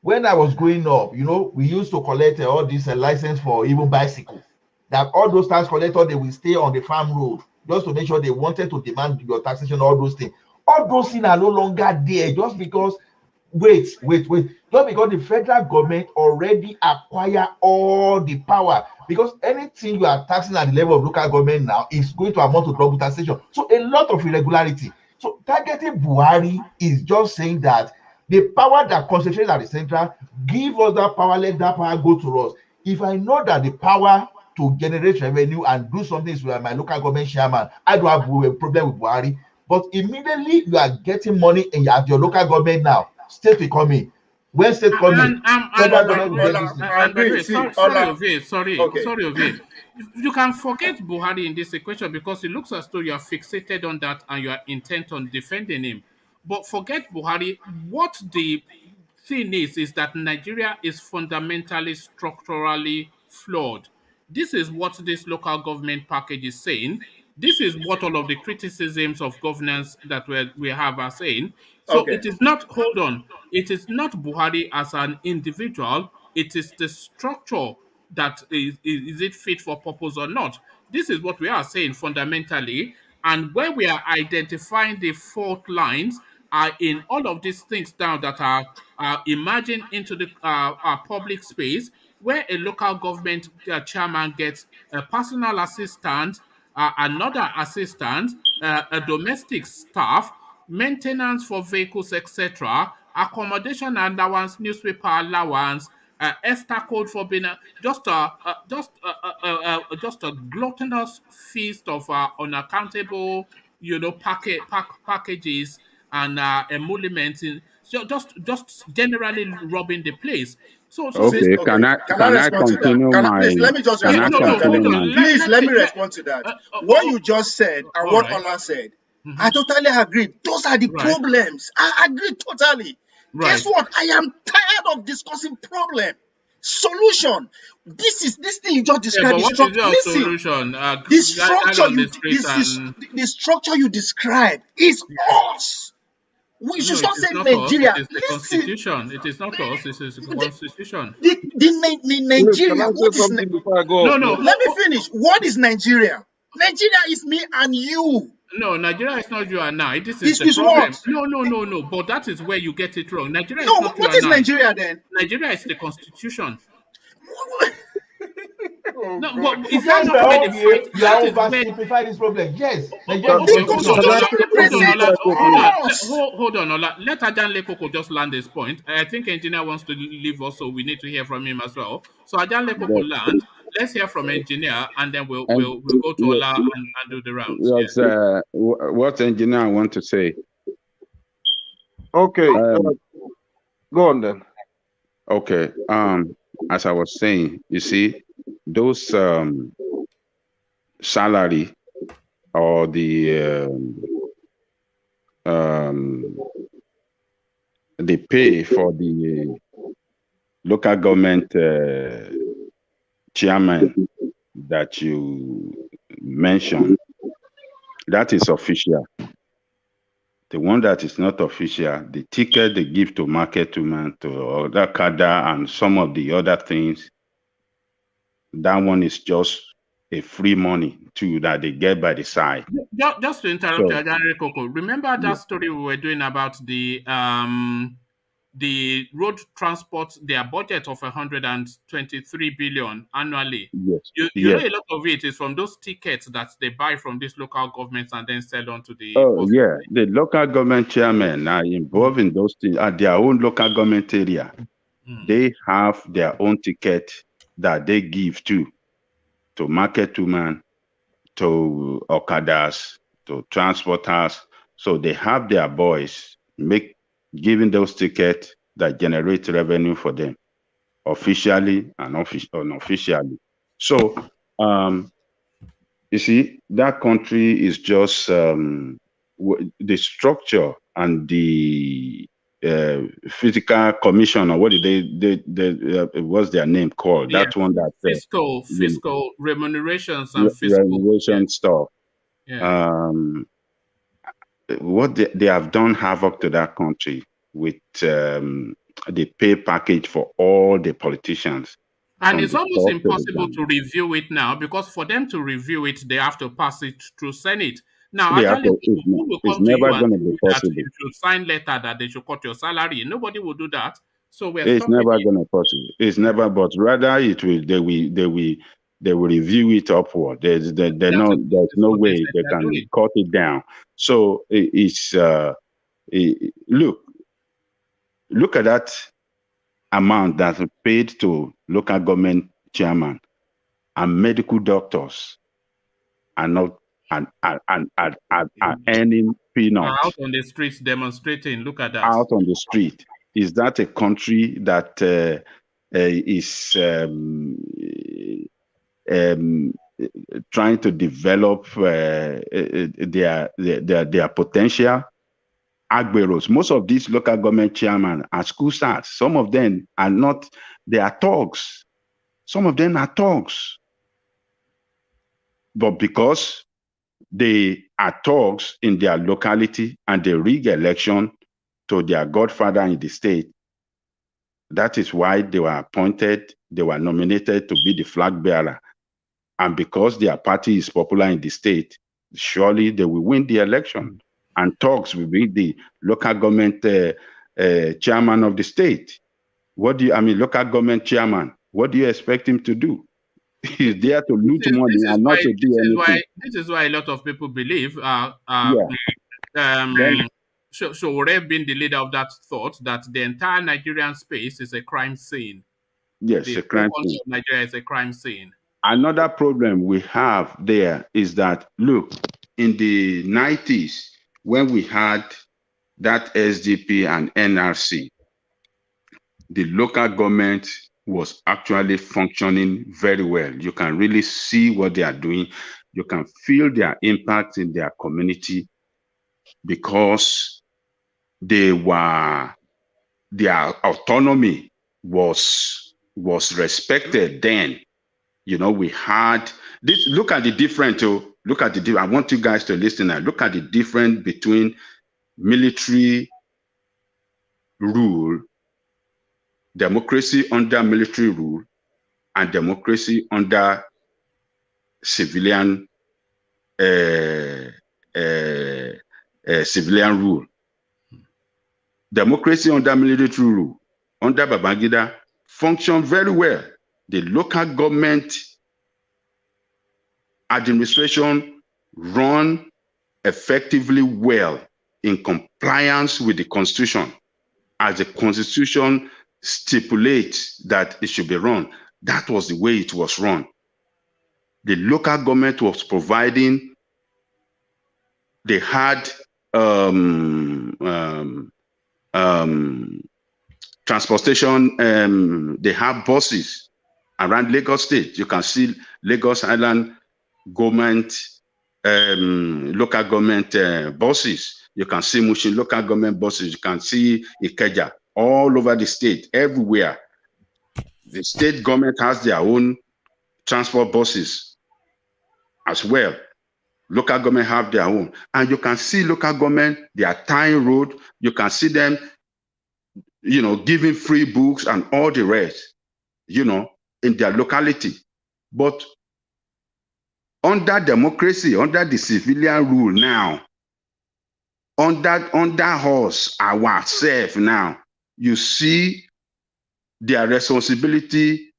When I was growing up, we used to collect all this license for even bicycle. That all those tax collectors, they will stay on the farm road just to make sure they wanted to demand your taxation, all those things. All those things are no longer there just because, just because the federal government already acquire all the power. Because anything you are taxing at the level of local government now is going to amount to double taxation. So a lot of irregularity. So targeting Buhari is just saying that the power that concentrates at the central, give us that power, let that power go to us. If I know that the power to generate revenue and do something with my local government chairman, I don't have a problem with Buhari. But immediately you are getting money at your local government now, state will come in. When state come in, sorry, you can forget Buhari in this equation because it looks as though you are fixated on that and you are intent on defending him. But forget Buhari. What the thing is that Nigeria is fundamentally structurally flawed. This is what this local government package is saying. This is what all of the criticisms of governance that we have are saying. So It is not, hold on, it is not Buhari as an individual, it is the structure that is it fit for purpose or not. This is what we are saying fundamentally. And where we are identifying the fault lines are in all of these things down that are emerging into the public space, where a local government chairman gets a personal assistant, another assistant, a domestic staff, maintenance for vehicles, etc., accommodation allowance, newspaper allowance, EFTA code for being just a gluttonous feast of unaccountable, packages and emoluments, just generally robbing the place. Okay, can I respond to that? continue my? Please, let me just Can I respond to that. continue my? Please, let me respond to that. What you just said and what Ola said, I totally agree. Those are the problems. I agree totally. Guess what? I am tired of discussing problem. Solution. This thing you just described. Yeah, but what is your solution? The structure you described is us. We should stop saying Nigeria. It is the constitution. It is not us. It is the constitution. The Nigeria. What is no? Let me finish. What is Nigeria? Nigeria is me and you. No, Nigeria is not you and I. This is the problem. What? No. But that is where you get it wrong. Nigeria no, is not what is Nigeria then? Nigeria is the constitution. No, but is that not where the fight? You are oversimplifying this problem. Yes. Hold on, Ola. Let Ajanle Koko just land his point. I think engineer wants to leave also. We need to hear from him as well. So Ajanle Koko land. Let's hear from engineer, and then we'll go to Ola and do the rounds. Yes, what engineer want to say? Okay, go on then. Okay. As I was saying, you see, those salary or the pay for the local government chairman that you mentioned, that is official. The one that is not official, the ticket they give to market women, to other cadre, and some of the other things, that one is just a free money too that they get by the side. Just to interrupt, Koko, remember that story we were doing about the road transport, their budget of 123 billion annually. Yes. You know, a lot of it is from those tickets that they buy from these local governments and then sell on to the. The local government chairmen are involved in those things at their own local government area. They have their own ticket that they give to market women, to okadas, to transporters. So they have their boys giving those tickets that generate revenue for them, officially and unofficially. So, you see, that country is just the structure and the physical commission, or what did they what's their name called? That one that fiscal remunerations and fiscal remuneration stuff. Yeah. What they have done havoc to that country with the pay package for all the politicians. And it's almost impossible to review it now, because for them to review it, they have to pass it through Senate. Now, it's never going to be possible. You should sign letter that they should cut your salary. Nobody will do that. So it's never going to be possible. It's never, but rather it will. They will review it upward. There's no way they can cut it down. So it's look at that amount that's paid to local government chairman and medical doctors are not are earning peanuts. Out on the streets demonstrating. Look at that. Out on the street. Is that a country that is trying to develop their potential? Agberos, most of these local government chairmen are school starts. Some of them are not, they are thugs. Some of them are thugs. But because they are thugs in their locality and they rig election to their godfather in the state, that is why they were appointed, they were nominated to be the flag bearer. And because their party is popular in the state, surely they will win the election. And thugs will be the local government chairman of the state. Local government chairman, what do you expect him to do? He's there to loot money and not to do anything. This is why a lot of people believe Sowore being the leader of that thought that the entire Nigerian space is a crime scene. Yes, a crime scene. Nigeria is a crime scene. Another problem we have there is that, look, in the 90s, when we had that SDP and NRC, the local government was actually functioning very well. You can really see what they are doing. You can feel their impact in their community because their autonomy was respected then. You know, we had this. Look at the difference. Look at the. I want you guys to listen now. Look at the difference between military rule, democracy under military rule, and democracy under civilian civilian rule. Democracy under military rule, under Babangida, functioned very well. The local government administration run effectively well in compliance with the Constitution, as the Constitution stipulates that it should be run. That was the way it was run. The local government was providing, they had transportation, they have buses around Lagos State. You can see Lagos Island government, local government buses. You can see Mushin local government buses. You can see Ikeja all over the state, everywhere. The state government has their own transport buses as well. Local government have their own. And you can see local government, they are tying road. You can see them, you know, giving free books and all the rest, you know, in their locality. But under democracy, under the civilian rule now, under us, ourselves now, you see their responsibility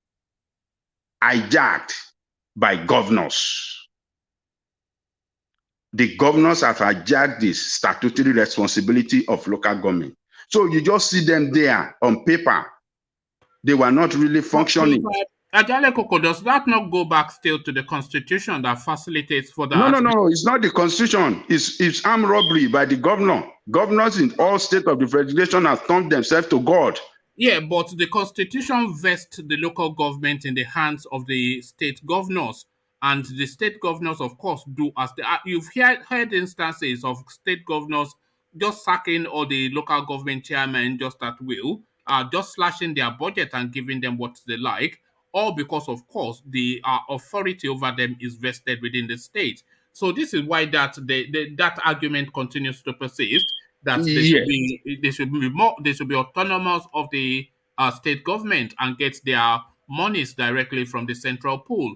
hijacked by governors. The governors have hijacked this statutory responsibility of local government. So you just see them there on paper. They were not really functioning. Ajale Koko, does that not go back still to the Constitution that facilitates for that? No. It's not the Constitution. It's armed robbery by the governor. Governors in all states of the federation have turned themselves to God. Yeah, but the Constitution vests the local government in the hands of the state governors. And the state governors, of course, do as they are. You've heard instances of state governors just sacking all the local government chairmen just at will, just slashing their budget and giving them what they like, all because, of course, the authority over them is vested within the state. So this is why that argument continues to persist. That they should be autonomous of the state government and get their monies directly from the central pool.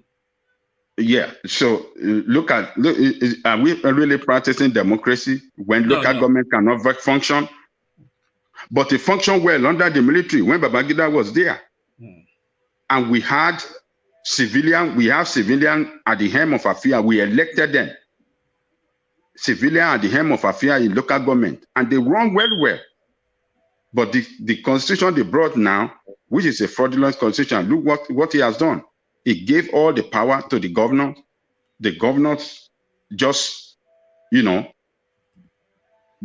Yeah. So look, are we really practicing democracy when local government cannot function? But it functioned well under the military when Babangida was there. And we have civilian at the helm of affairs. We elected them. Civilian at the helm of affairs in local government. And they run well. But the constitution they brought now, which is a fraudulent constitution, look what he has done. He gave all the power to the governor. The governors just, you know,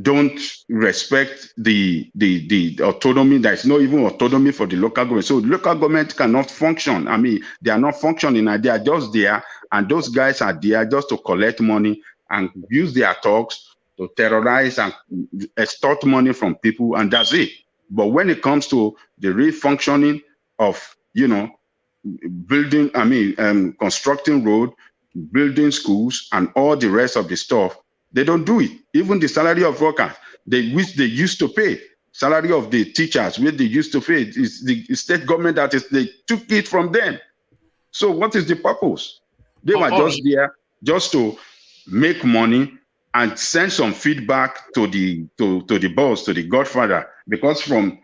don't respect the autonomy. There's no even autonomy for the local government. So local government cannot function. I mean, they are not functioning. They are just there. And those guys are there just to collect money and use their talks to terrorize and extort money from people. And that's it. But when it comes to the real functioning of, you know, building, constructing road, building schools, and all the rest of the stuff, they don't do it. Even the salary of workers, which they used to pay, salary of the teachers, which they used to pay, is the state government they took it from them. So what is the purpose? They were just there just to make money and send some feedback to the boss, to the godfather, because from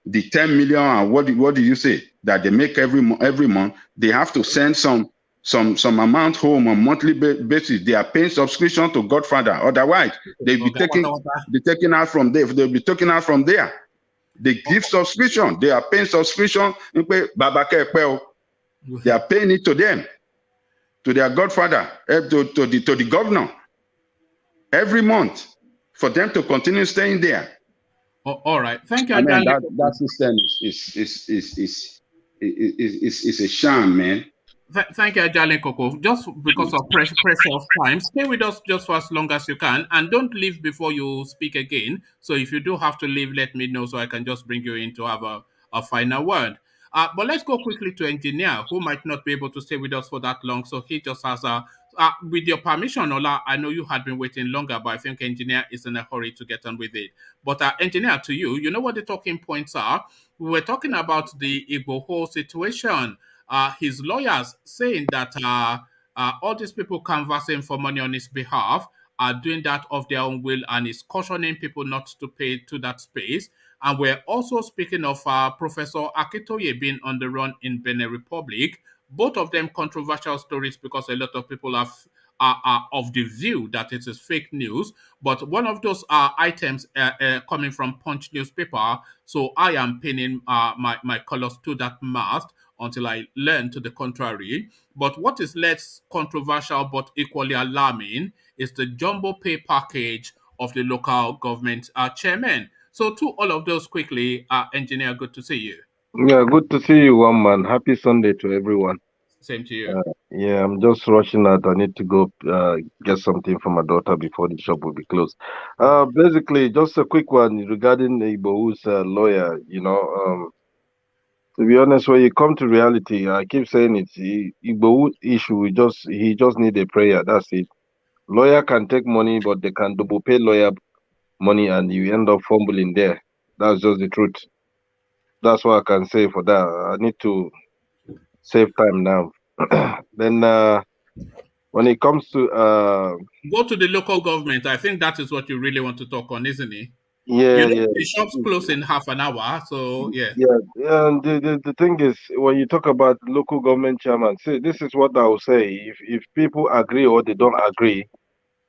the 10 million and what did you say that they make every month, they have to send some amount home on monthly basis. They are paying subscription to Godfather. Otherwise, they'll be taken out from there. They'll be taken out from there. They give subscription. They are paying subscription. They are paying it to them, to their Godfather, to the governor, every month, for them to continue staying there. All right. Thank you, I mean, Ajali. that system is a sham, man. Thank you, Ajali Koko. Just because of pressure of time, stay with us just for as long as you can, and don't leave before you speak again. So if you do have to leave, let me know so I can just bring you in to have a final word. But let's go quickly to engineer, who might not be able to stay with us for that long. So he just has with your permission, Ola, I know you had been waiting longer, but I think engineer is in a hurry to get on with it. But engineer, to you, you know what the talking points are? We were talking about the Igboho situation. His lawyers saying that all these people canvassing for money on his behalf are doing that of their own will, and is cautioning people not to pay to that space. And we're also speaking of Professor Akintoye being on the run in Benin Republic. Both of them controversial stories because a lot of people are of the view that it is fake news. But one of those items coming from Punch newspaper, so I am pinning my colors to that mast until I learn to the contrary. But what is less controversial but equally alarming is the jumbo pay package of the local government chairman. So to all of those quickly, engineer, good to see you. Yeah, good to see you, one man. Happy Sunday to everyone. Same to you. Yeah, I'm just rushing out. I need to go get something for my daughter before the shop will be closed. Basically, just a quick one regarding Igbohu's lawyer. To be honest, when you come to reality, I keep saying it. Igbohu issue, he just need a prayer. That's it. Lawyer can take money, but they can double pay lawyer money, and you end up fumbling there. That's just the truth. That's what I can say for that. I need to save time now. Then when it comes to Go to the local government. I think that is what you really want to talk on, isn't it? yeah, You know, yeah, the shops close in half an hour, so yeah. yeah. And the thing is, when you talk about local government chairman, see, this is what I will say. If people agree or they don't agree,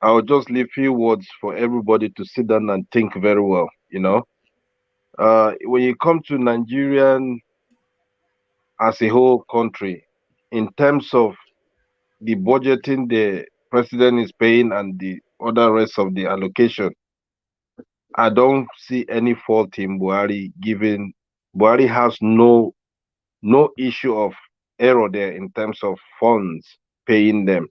I will just leave few words for everybody to sit down and think very well. When you come to Nigerian as a whole country, in terms of the budgeting the president is paying and the other rest of the allocation, I don't see any fault in Buhari giving. Buhari has no issue of error there in terms of funds paying them.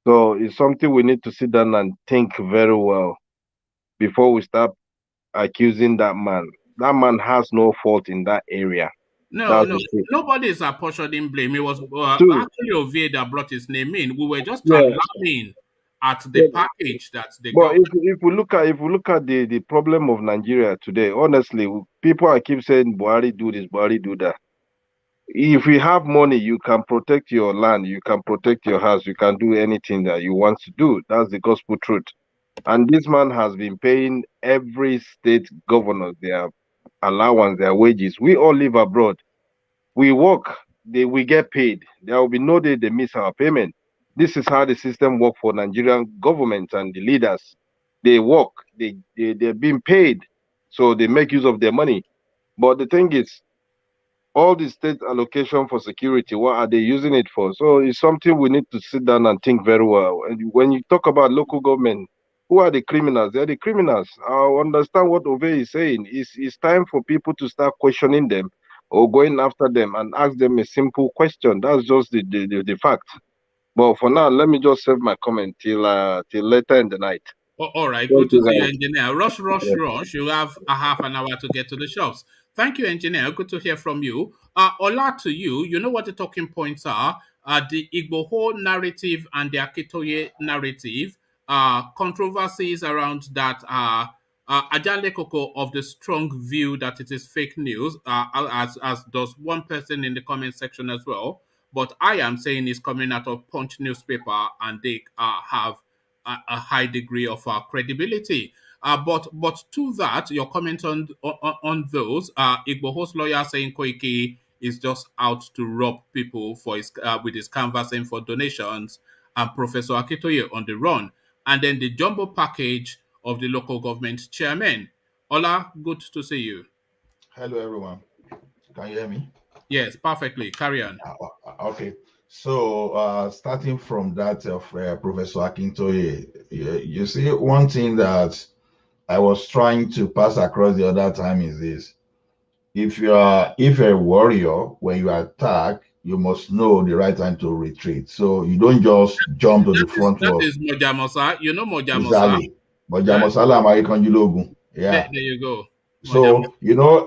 So it's something we need to sit down and think very well before we start accusing that man. That man has no fault in that area. No, That's no, the truth. nobody is apportioning blame. It was Two, actually Ovie that brought his name in. We were just yeah, alarming at the yeah. package that they But got. if we look at the problem of Nigeria today, honestly, people are keep saying Buhari do this, Buhari do that. If you have money, you can protect your land, you can protect your house, you can do anything that you want to do. That's the gospel truth. And this man has been paying every state governor their allowance, their wages. We all live abroad. We work, we get paid. There will be no day they miss our payment. This is how the system works for Nigerian government and the leaders. They work, they're being paid, so they make use of their money. But the thing is, all the state allocation for security, what are they using it for? So it's something we need to sit down and think very well. And when you talk about local government, who are the criminals? They're the criminals. I understand what Ove is saying. It's time for people to start questioning them or going after them and ask them a simple question. That's just the fact. But for now, let me just save my comment till later in the night. All right, Thank good to you, see you, guys. engineer. Rush, rush, Yeah. rush. You have a half an hour to get to the shops. Thank you, engineer. Good to hear from you. Ola, to you. You know what the talking points are? The Igboho narrative and the Akitoye narrative. Controversies around that. Ajale Koko of the strong view that it is fake news, as does one person in the comment section as well. But I am saying it's coming out of Punch newspaper, and they have a high degree of credibility. But to that, your comment on those, Igboho's lawyer saying Koiki is just out to rob people for his with his canvassing for donations, and Professor Akitoye on the run, and then the jumbo package of the local government chairman. Ola, good to see you. Hello, everyone. Can you hear me? Yes, perfectly. Carry on. Okay. So, starting from that of Professor Akintoye, you see, one thing that I was trying to pass across the other time is this. If you're a warrior, when you attack, you must know the right time to retreat. So you don't just jump to the front That wall. is Mojamosa. You know Mojamosa? Exactly. But Eh? Jamosala Marikanjulogun. There, Yeah. there you go. So,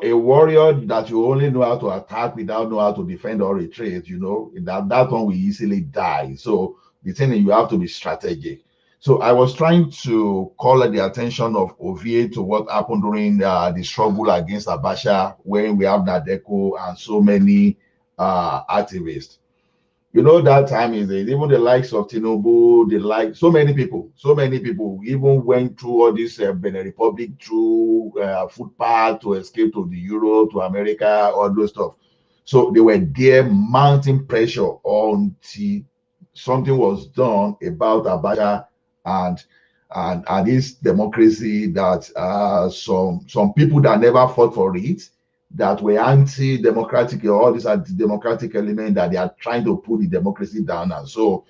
a warrior that you only know how to attack without know how to defend or retreat, that one will easily die. So the thing is you have to be strategic. So I was trying to call the attention of OVA to what happened during the struggle against Abacha, when we have Nadeko and so many activists. That time is it. Even the likes of Tinubu, so many people even went through all this Benin Republic through footpath to escape to the Europe, to America, all those stuff. So they were there mounting pressure until something was done about Abacha and this democracy that some people that never fought for it, that were anti-democratic, or all these anti-democratic elements that they are trying to put the democracy down. And so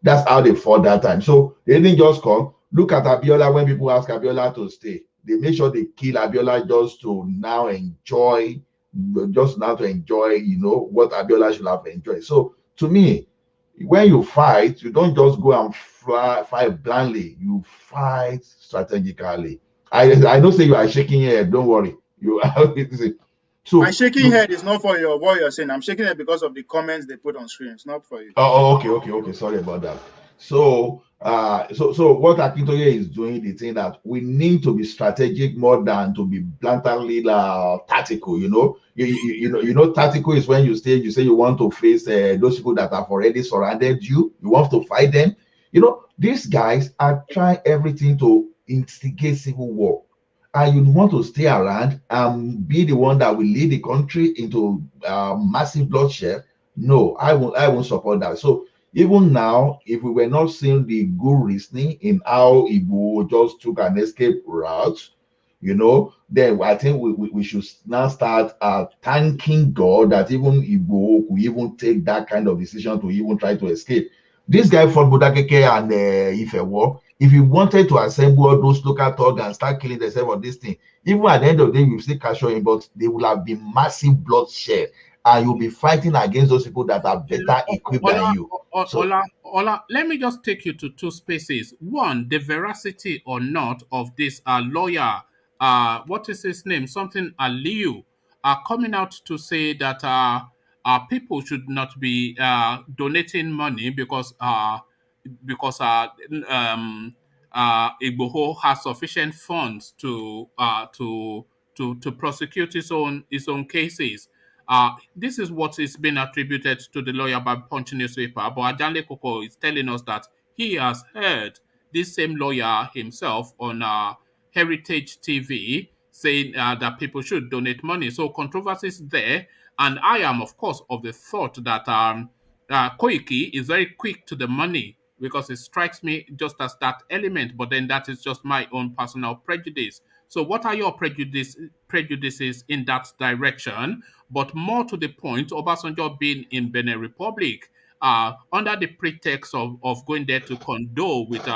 that's how they fought that time. So they didn't just come. Look at Abiola. When people ask Abiola to stay, they make sure they kill Abiola just now to enjoy, what Abiola should have enjoyed. So to me, when you fight, you don't just go and fight blindly. You fight strategically. I don't say you are shaking your head. Don't worry. So my shaking head is not for what you're saying. I'm shaking it because of the comments they put on screen. It's not for you. Okay. Sorry about that. So, so what Akintoye is doing, the thing that we need to be strategic more than to be blatantly tactical. Tactical is when you say you want to face those people that have already surrounded you. You want to fight them. These guys are trying everything to instigate civil war. And you want to stay around and be the one that will lead the country into massive bloodshed. No, I won't support that. So even now, if we were not seeing the good reasoning in how Igbo just took an escape route, then I think we should now start thanking God that even Igbo could even take that kind of decision to even try to escape. This guy fought Budakeke and Ifewo. If he wanted to assemble all those local thugs and start killing themselves on this thing, even at the end of the day, you still capture him, but they will have been massive bloodshed, and you'll be fighting against those people that are better equipped than you. Ola, let me just take you to two spaces. One, the veracity or not of this lawyer, what is his name? Something Aliu, coming out to say that people should not be donating money because Igboho has sufficient funds to prosecute his own cases. This is what is being attributed to the lawyer by Punch newspaper. But Ajanle Koko is telling us that he has heard this same lawyer himself on Heritage TV saying that people should donate money. So controversies there. And I am, of course, of the thought that Koiki is very quick to the money because it strikes me just as that element. But then that is just my own personal prejudice. So what are your prejudices in that direction? But more to the point, Obasanjo being in Benin Republic, under the pretext of going there to condole with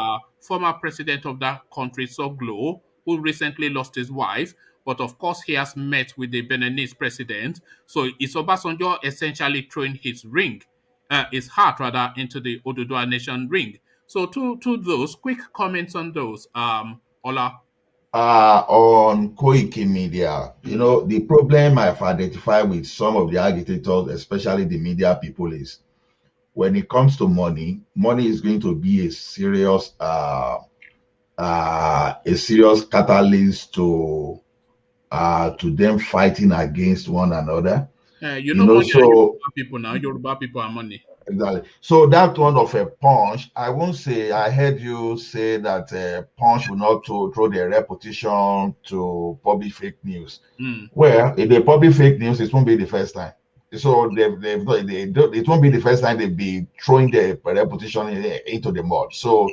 former president of that country, Soglo, who recently lost his wife. But of course, he has met with the Beninese president. So is Obasanjo essentially throwing his heart rather, into the Oduduwa Nation ring? So to those, quick comments on those, Ola. On Koiki Media, the problem I've identified with some of the agitators, especially the media people, is when it comes to money is going to be a serious catalyst to them fighting against one another. Money So Yoruba people now. Yoruba people are money. Exactly. So that one of a Punch, I won't say. I heard you say that Punch will not throw their reputation to publish fake news. Well, if they publish fake news, it won't be the first time. So it won't be the first time they'll be throwing their reputation into the mud. So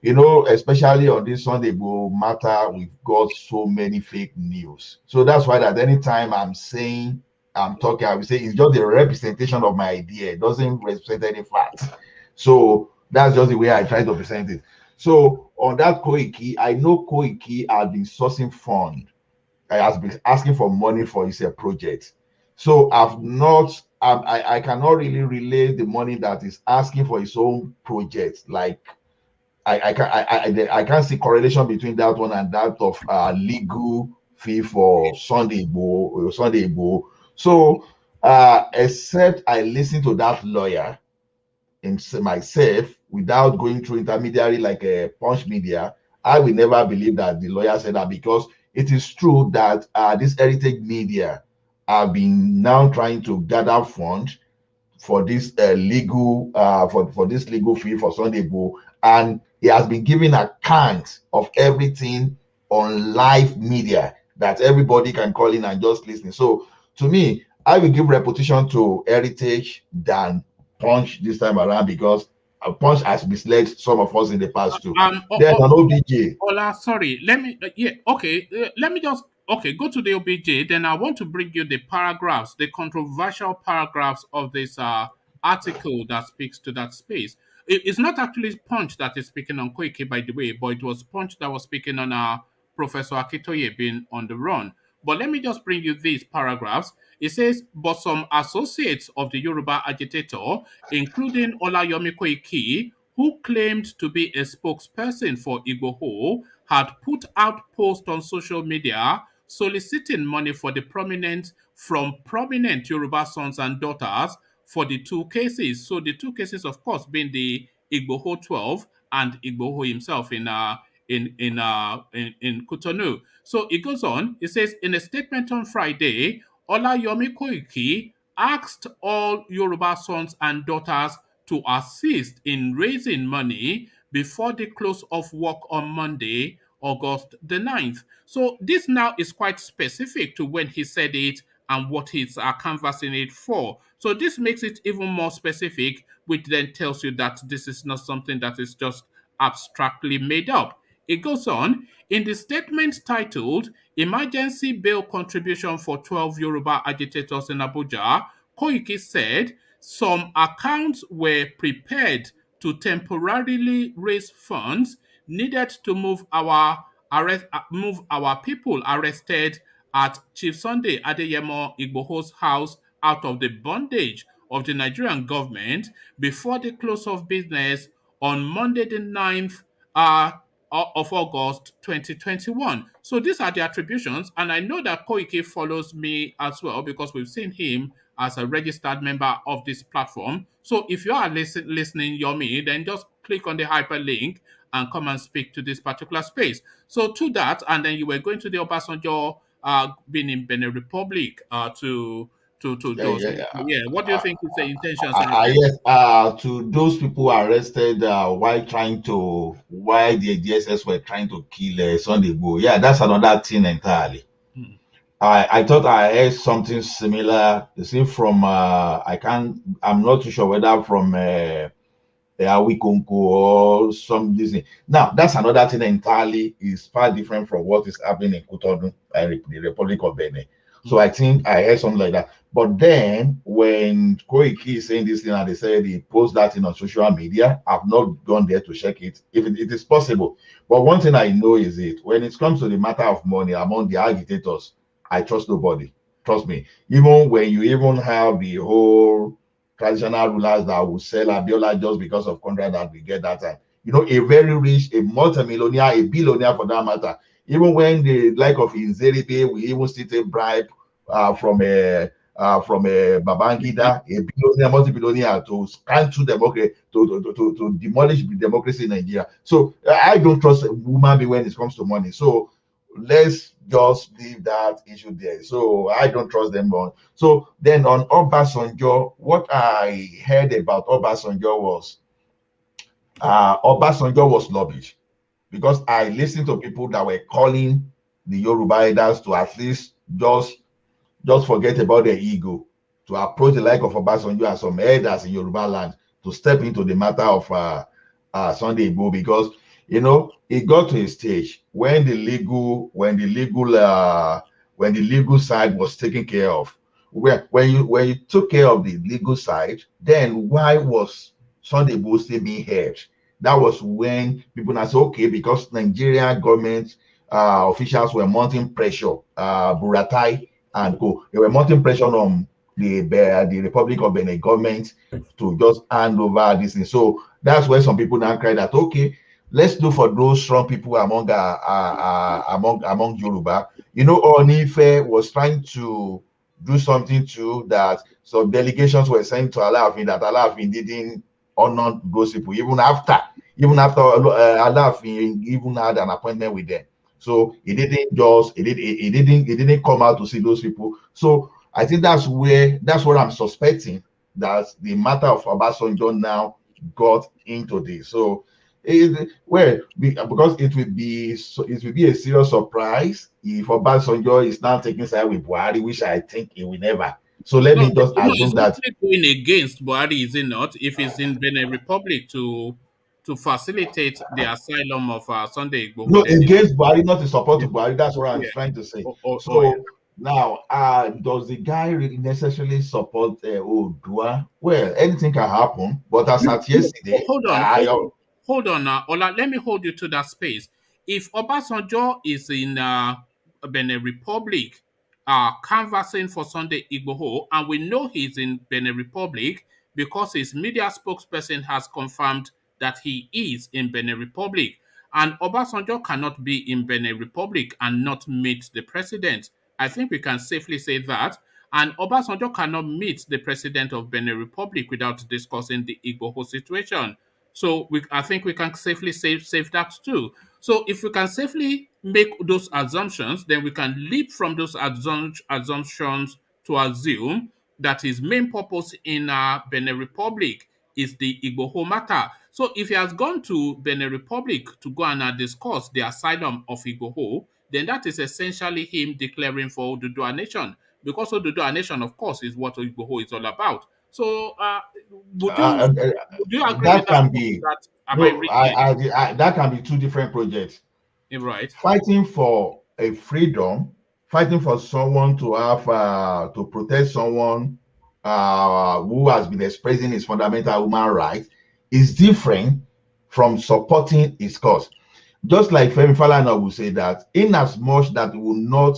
especially on this Sunday Go matter, we've got so many fake news. So that's why that anytime I'm talking, I will say it's just a representation of my idea. It doesn't represent any facts. So that's just the way I try to present it. So on that Koiki, I know Koiki has been sourcing fund, has been asking for money for his project. So I've not, I cannot really relate the money that is asking for his own project. Like I can't see correlation between that one and that of legal fee for Sunday Igboho. So except I listen to that lawyer myself without going through intermediary like a Punch Media, I will never believe that the lawyer said that, because it is true that this heritage media have been now trying to gather funds for this legal for this legal fee for Sunday Igboho, and he has been giving account of everything on live media that everybody can call in and just listen. So to me, I will give reputation to heritage than Punch this time around, because Punch has misled some of us in the past too. Then on OBJ. Ola, sorry. Let me, okay. Let me just, okay, go to the OBJ. Then I want to bring you the paragraphs, the controversial paragraphs of this article that speaks to that space. It's not actually Punch that is speaking on Koiki, by the way, but it was Punch that was speaking on Professor Akintoye being on the run. But let me just bring you these paragraphs. It says, but some associates of the Yoruba agitator, including Olayomi Koiki, who claimed to be a spokesperson for Igboho, had put out posts on social media soliciting money from prominent Yoruba sons and daughters for the two cases. So the two cases, of course, being the Igboho 12 and Igboho himself in Cotonou. So it goes on. It says, in a statement on Friday, Olayomi Koiki asked all Yoruba sons and daughters to assist in raising money before the close of work on Monday, August the 9th. So this now is quite specific to when he said it and what he's canvassing it for. So this makes it even more specific, which then tells you that this is not something that is just abstractly made up. It goes on, in the statement titled Emergency Bail Contribution for 12 Yoruba Agitators in Abuja, Koiki said some accounts were prepared to temporarily raise funds needed to move our people arrested at Chief Sunday Adeyemo Igboho's house out of the bondage of the Nigerian government before the close of business on Monday the 9th of August 2021. So these are the attributions, and I know that Koiki follows me as well because we've seen him as a registered member of this platform. So if you are listening, Yomi, then just click on the hyperlink and come and speak to this particular space. So to that, and then you were going to the Obasanjo being in Benin Republic to what do you think is the intentions? Yes, to those people arrested while the DSS were trying to kill Sunday Igboho. Yeah, that's another thing entirely. I thought I heard something similar. You see, from I'm not too sure whether from Awikonko or some Disney. Now, that's another thing entirely, is far different from what is happening in Cotonou and the Republic of Benin. So I think I heard something like that. But then when Koiki is saying this thing and they said he posts that thing on social media, I've not gone there to check it, if it is possible. But one thing I know is when it comes to the matter of money among the agitators, I trust nobody. Trust me. Even when you even have the whole traditional rulers that will sell Abiola just because of contract that we get that time. You know, a very rich, a multimillionaire, a billionaire for that matter. Even when the like of Inzeribe, we even still take bribe from a Babangida, a billionaire, multi-billionaire, to cancel democracy, to demolish the democracy in Nigeria. So I don't trust a woman being when it comes to money. So let's just leave that issue there. So I don't trust them more. So then on Obasanjo, what I heard about Obasanjo was lobbied, because I listened to people that were calling the Yoruba elders to at least just forget about their ego, to approach the like of Obasanjo and some elders in Yoruba land to step into the matter of Sunday Igboho, because it got to a stage when the legal side was taken care of. When you took care of the legal side, then why was Sunday Igboho still being heard? that was when people now say, okay, because Nigerian government officials were mounting pressure, Buratai and co, they were mounting pressure on the Republic of Benin government to just hand over this thing. So that's where some people now cry that, okay, let's look for those strong people among Yoruba. You know, Onife was trying to do something too, that some delegations were sent to Alaafin, that Alaafin didn't honor those people even after Alaafin even had an appointment with them. So it didn't come out to see those people. So I think that's what I'm suspecting, that the matter of Obasanjo now got into this. So because it will be a serious surprise if Obasanjo is now taking side with Buhari, which I think he will never. So let No, me just it's assume that actually going against Buhari, is it not? If it's in Benin Republic to facilitate the asylum of Sunday no, Igboho, then against Buhari, not in support yeah, of Buhari. That's what I'm yeah. trying to say. Yeah. So now, does the guy really necessarily support Odua? Well, anything can happen. But as at No, yesterday, hold on now. Ola, let me hold you to that space. If Obasanjo is in Benin Republic canvassing for Sunday Igboho, and we know he's in Benin Republic because his media spokesperson has confirmed that he is in Benin Republic, and Obasanjo cannot be in Benin Republic and not meet the president. I think we can safely say that. And Obasanjo cannot meet the president of Benin Republic without discussing the Igboho situation. So I think we can safely save that too. So if we can safely make those assumptions, then we can leap from those assumptions to assume that his main purpose in Benin Republic is the Igboho matter. So if he has gone to Benin Republic to go and discuss the asylum of Igboho, then that is essentially him declaring for Oduduwa Nation, because Oduduwa Nation, of course, is what Igboho is all about. So would you uh, uh, would you agree with that that? can be That am I no, reading that can be two different projects. it right? Fighting for a freedom, fighting for someone to have to protect someone who has been expressing his fundamental human rights is different from supporting his cause. Just like Femi Falana will say that, in as much that he will not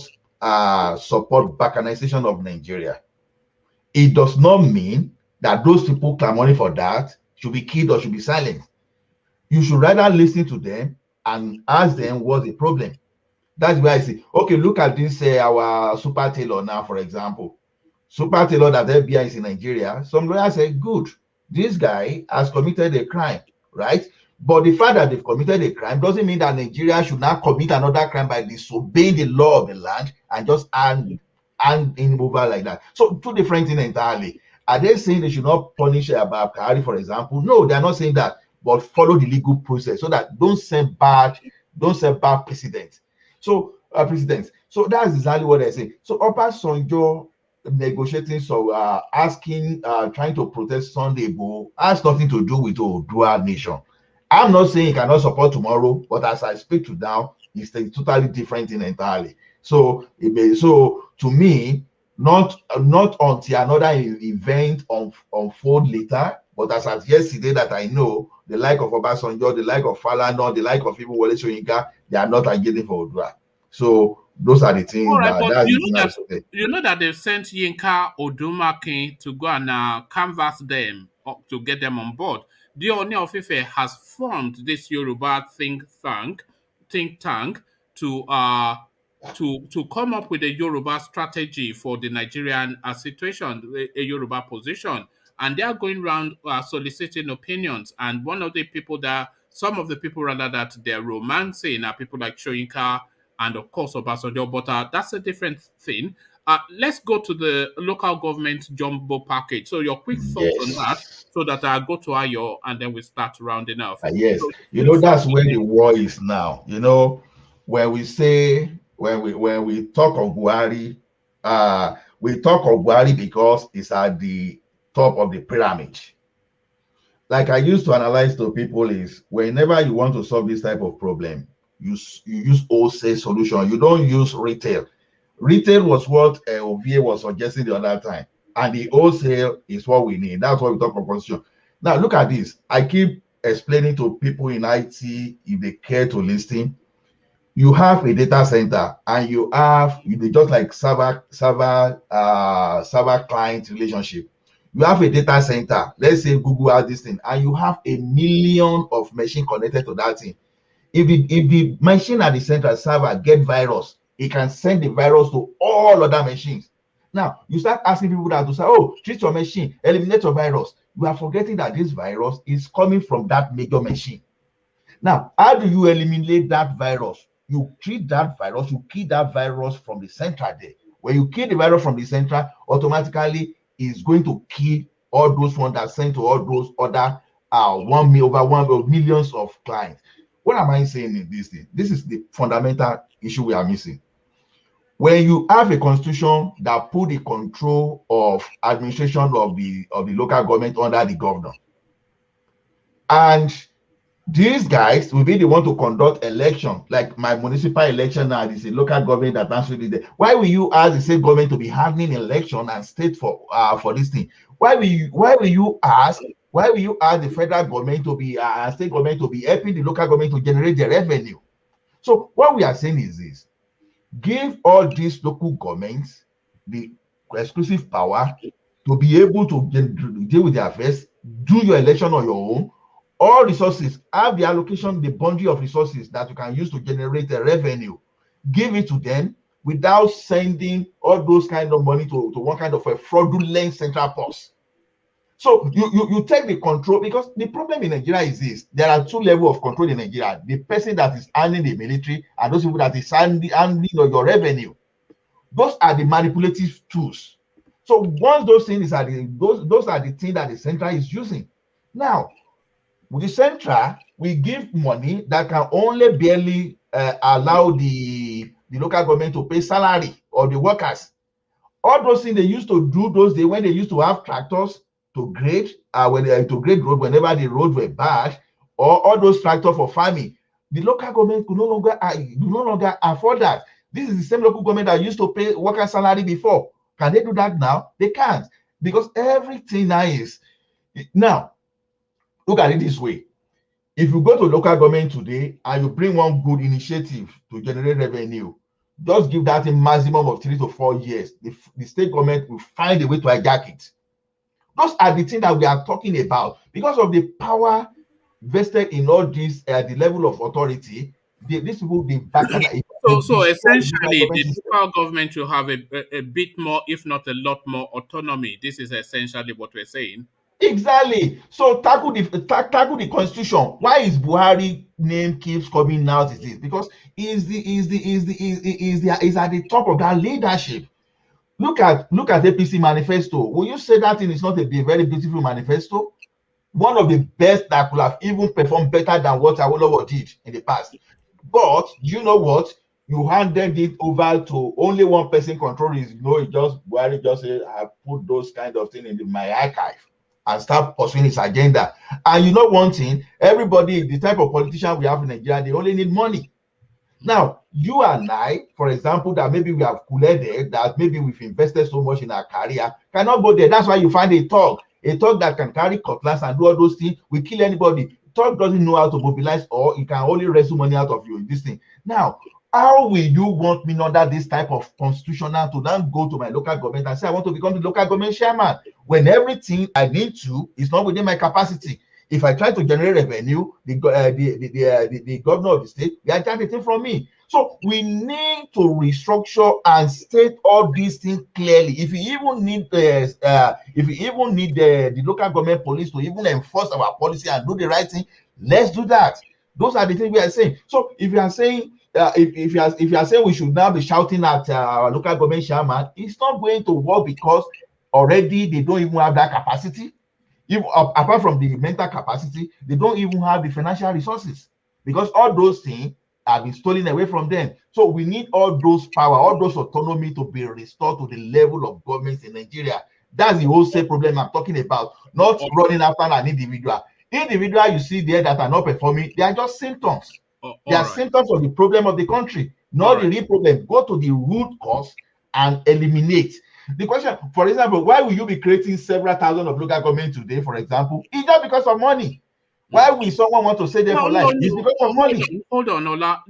support balkanization of Nigeria, it does not mean that those people clamoring for that should be killed or should be silent. You should rather listen to them and ask them what's the problem. That's why I say, okay, look at this, our super tailor now, for example. Super tailor that FBI is in Nigeria. Some lawyers say, good, this guy has committed a crime, right? But the fact that they've committed a crime doesn't mean that Nigeria should now commit another crime by disobeying the law of the land and just hand him over like that. So two different things entirely. Are they saying they should not punish Buhari, for example? No, they're not saying that, but follow the legal process so that don't set bad precedents. So precedents. So that's exactly what I say. So Obasanjo negotiating, so asking, trying to protest Sunday Igboho has nothing to do with Oduduwa Nation. I'm not saying he cannot support tomorrow, but as I speak to now, it's a totally different thing entirely. So to me, not until another event unfold later, but as at yesterday that I know, the like of Obasanjo, the like of Falana, the like of even Wole Soyinka, they are not engaging for Oduduwa. So those are the All things right, but that's the thing I say. you know that they've sent Yinka Odumakin to go and canvass them to get them on board. The Oni of Ife has formed this Yoruba think tank to come up with a Yoruba strategy for the Nigerian situation, a Yoruba position, and they are going around soliciting opinions. And some of the people rather that they're romancing are people like Shoyinka and of course Obasanjo, but that's a different thing. Let's go to the local government jumbo package. So your quick thoughts on that, Yes. so that I'll go to Ayo and then we start rounding off. Yes, So quick thoughts that's where the again. war is now. When we talk of Buhari, we talk of Buhari because it's at the top of the pyramid. Like I used to analyze to people is, whenever you want to solve this type of problem, you use wholesale solution. You don't use retail. Retail was what Ovie was suggesting the other time, and the wholesale is what we need. That's what we talk about constitution. Now look at this. I keep explaining to people in IT if they care to listen. You have a data center and you just like server client relationship. You have a data center. Let's say Google has this thing, and you have a million of machine connected to that thing. If the machine at the central server get virus, it can send the virus to all other machines. Now you start asking people that to say, oh, treat your machine, eliminate your virus. You are forgetting that this virus is coming from that major machine. Now, how do you eliminate that virus? You treat that virus, you kill that virus from the central there. When you kill the virus from the central, automatically it's going to kill all those ones that sent to all those other millions of clients. What am I saying in this thing? This is the fundamental issue we are missing. When you have a constitution that put the control of administration of the local government under the governor, and these guys will be the one to conduct election, like my municipal election now is a local government that answers it. Why will you ask the state government to be having election and state for this thing? Why will you ask the federal government to be state government to be helping the local government to generate the revenue? So what we are saying is this: give all these local governments the exclusive power to be able to deal with their affairs, do your election on your own. All resources, have the allocation, the boundary of resources that you can use to generate a revenue. Give it to them without sending all those kind of money to one kind of a fraudulent central purse. So you take the control, because the problem in Nigeria is this: there are two levels of control in Nigeria. The person that is handling the military and those people that is handling your revenue. Those are the manipulative tools. So once those things are those are the things that the central is using. Now, with the central, we give money that can only barely allow the local government to pay salary of the workers. All those things they used to do those days when they used to have tractors to grade to grade road whenever the roads were bad, or all those tractors for farming, the local government could no longer afford that. This is the same local government that used to pay worker salary before. Can they do that now? They can't, because everything now is now. Look at it this way: if you go to local government today and you bring one good initiative to generate revenue, just give that a maximum of 3 to 4 years. The state government will find a way to hijack it. Those are the things that we are talking about. Because of the power vested in all this, the level of authority, these people, So essentially, the local government should have a bit more, if not a lot more, autonomy. This is essentially what we're saying. Exactly. So tackle the constitution. Why is Buhari name keeps coming out? Is this because is at the top of that leadership? Look at APC manifesto. Will you say that thing is not a very beautiful manifesto? One of the best that could have even performed better than what Awolowo did in the past. But you know what? You handed it over to only one person control it. Buhari just said, I put those kind of things in my archive and start pursuing his agenda. And you know one thing, everybody, the type of politician we have in Nigeria, they only need money. Now, you and I, for example, that maybe we have cooled, that maybe we've invested so much in our career, cannot go there. That's why you find a thug that can carry cutlass and do all those things, will kill anybody. Thug doesn't know how to mobilize, or he can only wrestle money out of you, this thing. Now, how will you want me under this type of constitutional to then go to my local government and say I want to become the local government chairman when everything I need to is not within my capacity? If I try to generate revenue, the governor of the state, they are taking from me. So we need to restructure and state all these things clearly. If you even need the local government police to even enforce our policy and do the right thing, let's do that. Those are the things we are saying. So if you are saying if you are saying we should now be shouting at our local government chairman, it's not going to work, because already they don't even have that capacity. Apart from the mental capacity, they don't even have the financial resources, because all those things have been stolen away from them. So we need all those power, all those autonomy to be restored to the level of governments in Nigeria. That's the wholesale problem I'm talking about, not running after an individual. Individual you see there that are not performing, they are just symptoms. They are symptoms of the problem of the country, not the real problem. Go to the root cause and eliminate. The question, for example, why will you be creating several thousand of local government today, for example? It's just because of money. Why will someone want to stay there for life? It's because of money. Hold on, Ola.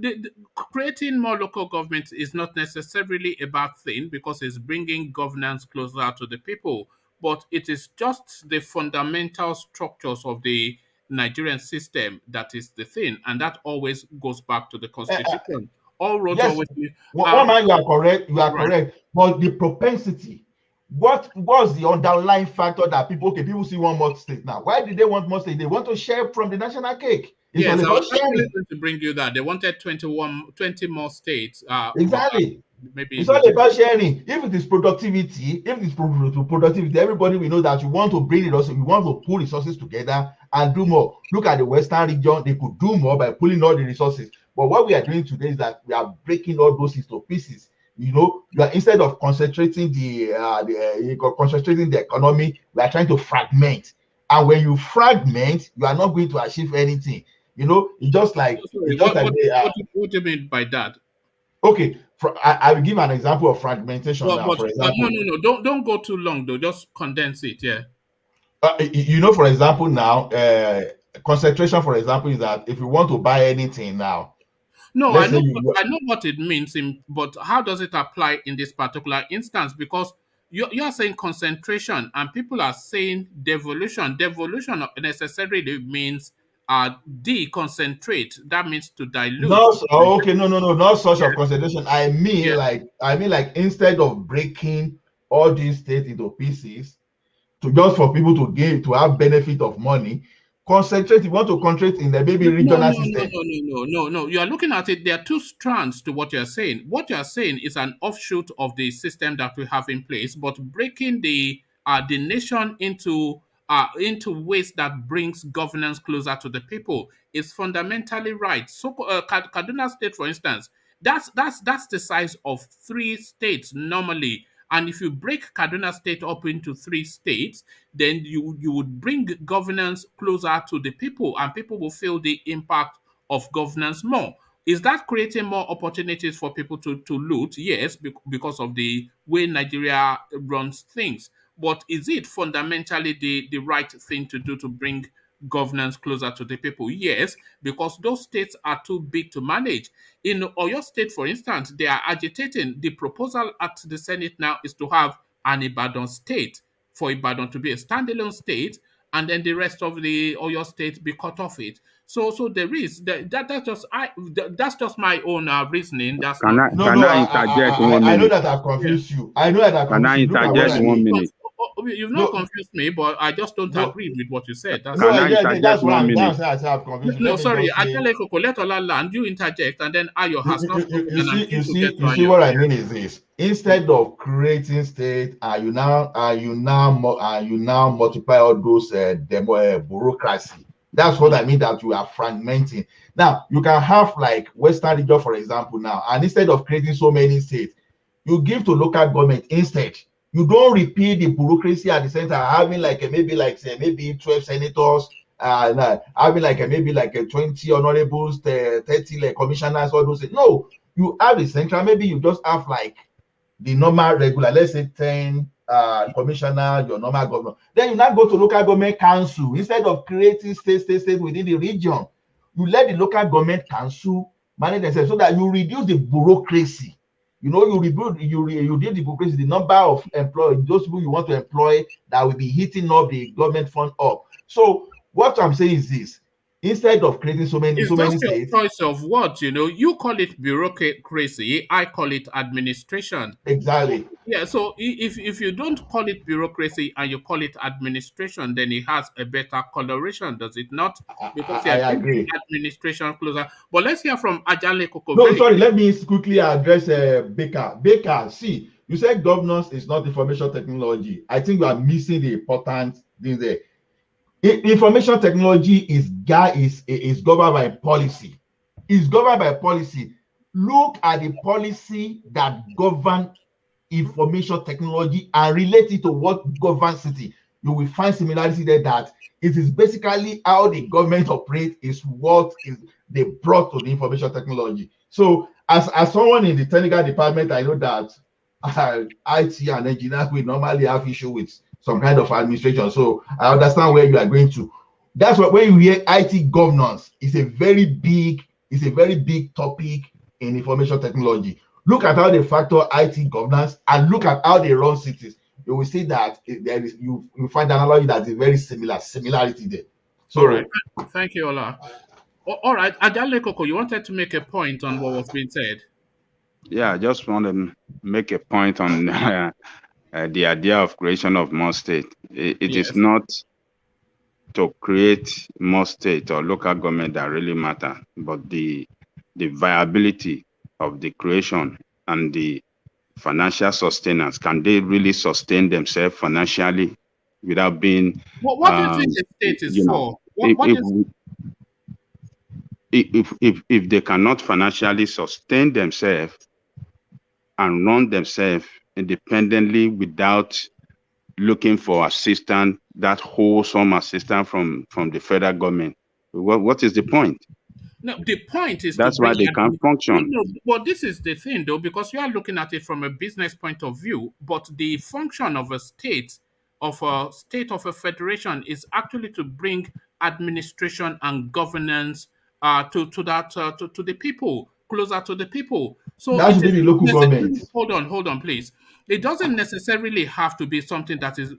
Creating more local governments is not necessarily a bad thing because it's bringing governance closer to the people. But it is just the fundamental structures of the Nigerian system that is the thing, and that always goes back to the constitution. All roads Yes, always. one man, you are correct. You are Right. correct. But the propensity, what was the underlying factor that people see one more state now? Why did they want more state? They want to share from the national cake. It's all Yes, I about was actually sharing. going to bring you that. They wanted 20 more states. Exactly. Maybe It's all about sharing. If it is productivity, everybody will know that you want to bring it also. You want to pull resources together and do more. Look at the Western region; they could do more by pulling all the resources. But what we are doing today is that we are breaking all those into pieces. You are, instead of concentrating concentrating the economy, we are trying to fragment. And when you fragment, you are not going to achieve anything. It's just like what do you mean by that? Okay, I will give an example of fragmentation now. For example, no, don't go too long though. Just condense it. Yeah. For example, now concentration, for example, is that if you want to buy anything now, no, I know what it means, but how does it apply in this particular instance? Because you're saying concentration, and people are saying devolution. Devolution necessarily means deconcentrate. That means to dilute. No, not such of concentration. I mean, like instead of breaking all these states into pieces, just for people to have benefit of money, concentrate. You want to concentrate in the maybe regional system. No. You are looking at it. There are two strands to what you are saying. What you are saying is an offshoot of the system that we have in place, but breaking the nation into ways that brings governance closer to the people is fundamentally right. So, Kaduna State, for instance, that's the size of 3 states normally. And if you break Kaduna State up into 3 states, then you would bring governance closer to the people, and people will feel the impact of governance more. Is that creating more opportunities for people to loot? Yes, because of the way Nigeria runs things. But is it fundamentally the right thing to do to bring governance closer to the people? Yes, because those states are too big to manage. In Oyo State, for instance, they are agitating. The proposal at the Senate now is to have an Ibadan state, for Ibadan to be a standalone state, and then the rest of the Oyo State be cut off it. So there is that's just my own reasoning. That's Can not. I interject 1 minute? I know that I've confused you. I know that I've confused you. Can I interject 1 minute? You've not confused me, but I just don't agree with what you said. That's why I've confused you. No, sorry, let Ola land. You interject, and then Ayo has not. You see what I mean is this: instead of creating state, you now multiply all those bureaucracy. That's what I mean, that you are fragmenting. Now you can have like Western region, for example, now, and instead of creating so many states, you give to local government instead. You don't repeat the bureaucracy at the center, having maybe 12 senators, having maybe 20 honorables, 30 commissioners, all those things. No, you have the central. Maybe you just have like the normal regular, let's say 10 commissioner, your normal governor. Then you now go to local government council. Instead of creating state within the region, you let the local government council manage themselves so that you reduce the bureaucracy. You reduce the bureaucracy, the number of employees, those people you want to employ that will be hitting up the government fund up. So what I'm saying is this: instead of creating so many states, choice of what you call it bureaucracy, I call it administration. Exactly. Yeah. So if you don't call it bureaucracy and you call it administration, then it has a better coloration, does it not? Because I agree. Administration closer. But let's hear from Ajale Koko. No, sorry. Let me quickly address Baker. Baker, see, you said governance is not information technology. I think you are missing the important thing there. Information technology is governed by policy. It's governed by policy. Look at the policy that govern information technology and relate it to what governs city. You will find similarity there, that it is basically how the government operates is what is they brought to the information technology. So as someone in the technical department, I know that IT and engineers will normally have issue with some kind of administration. So I understand where you are going to. That's what when you hear IT governance, it's a very big topic in information technology. Look at how they factor IT governance and look at how they run cities. You will see that there is you find an analogy that is very similarity there. So All right. Thank you, Ola. All right. Ajale Koko, you wanted to make a point on what was being said. Yeah, I just want to make a point on the idea of creation of more state. It is not to create more state or local government that really matter, but the viability of the creation and the financial sustenance. Can they really sustain themselves financially without being, What do you think the state is you know, for? What is if they cannot financially sustain themselves and run themselves independently without looking for assistance, that wholesome assistance from the federal government, what is the point? No, the point is to That's why bring they can't function. No, well, this is the thing though, because you are looking at it from a business point of view, but the function of a state, of a federation, is actually to bring administration and governance to the people, closer to the people. So that it should be is the not local government. necessarily, hold on, please. It doesn't necessarily have to be something that is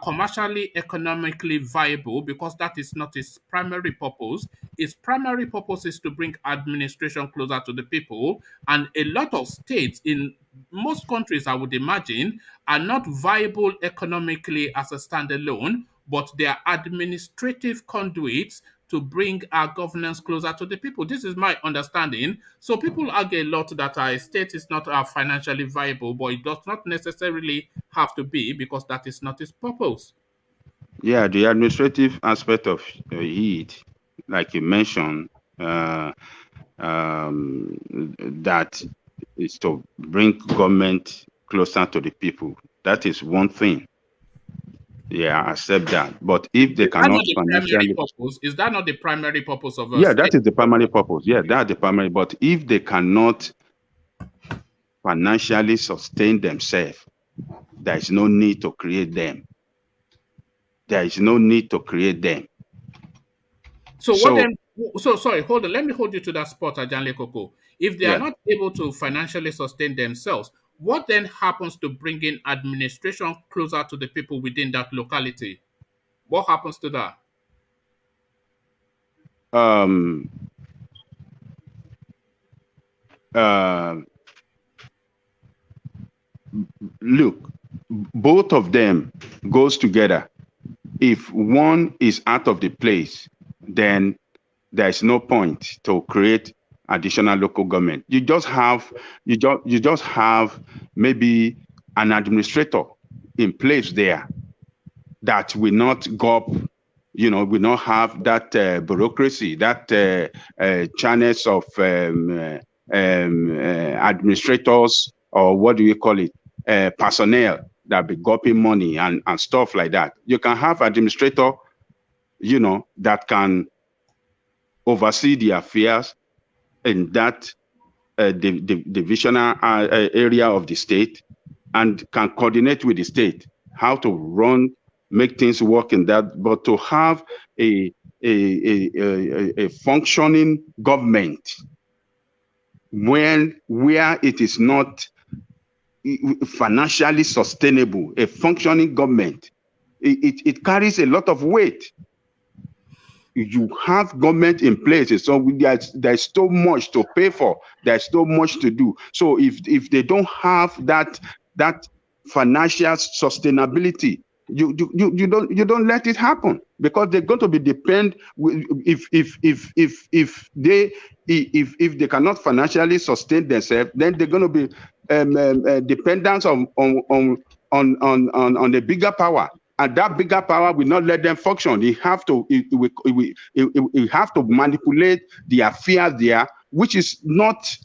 commercially, economically viable, because that is not its primary purpose. Its primary purpose is to bring administration closer to the people. And a lot of states in most countries, I would imagine, are not viable economically as a standalone, but they are administrative conduits to bring our governance closer to the people. This is my understanding. So people argue a lot that our state is not financially viable, but it does not necessarily have to be, because that is not its purpose. Yeah, the administrative aspect of it, like you mentioned, that is to bring government closer to the people. That is one thing. Yeah, I accept that. But if they cannot financially, is that not the primary purpose of a yeah, state? that is the primary purpose. Yeah, that's the primary. But if they cannot financially sustain themselves, there is no need to create them. There is no need to create them. So what then? So sorry, hold on. Let me hold you to that spot, Ajanle Koko. If they are not able to financially sustain themselves, what then happens to bringing administration closer to the people within that locality? What happens to that? Look, both of them goes together. If one is out of the place, then there is no point to create additional local government. You just have maybe an administrator in place there that will not go up, will not have that bureaucracy, that channels of administrators, or what do you call it, personnel that be gulping money and stuff like that. You can have administrator, that can oversee the affairs in that divisional area of the state, and can coordinate with the state how to make things work in that. But to have a functioning government where it is not financially sustainable, a functioning government, it carries a lot of weight. You have government in place, so there's so much to pay for, there's so much to do. So if they don't have that financial sustainability, you don't let it happen, because they're going to be if they cannot financially sustain themselves, then they're going to be dependent on the bigger power. And that bigger power will not let them function. It have to manipulate the affairs there, which is not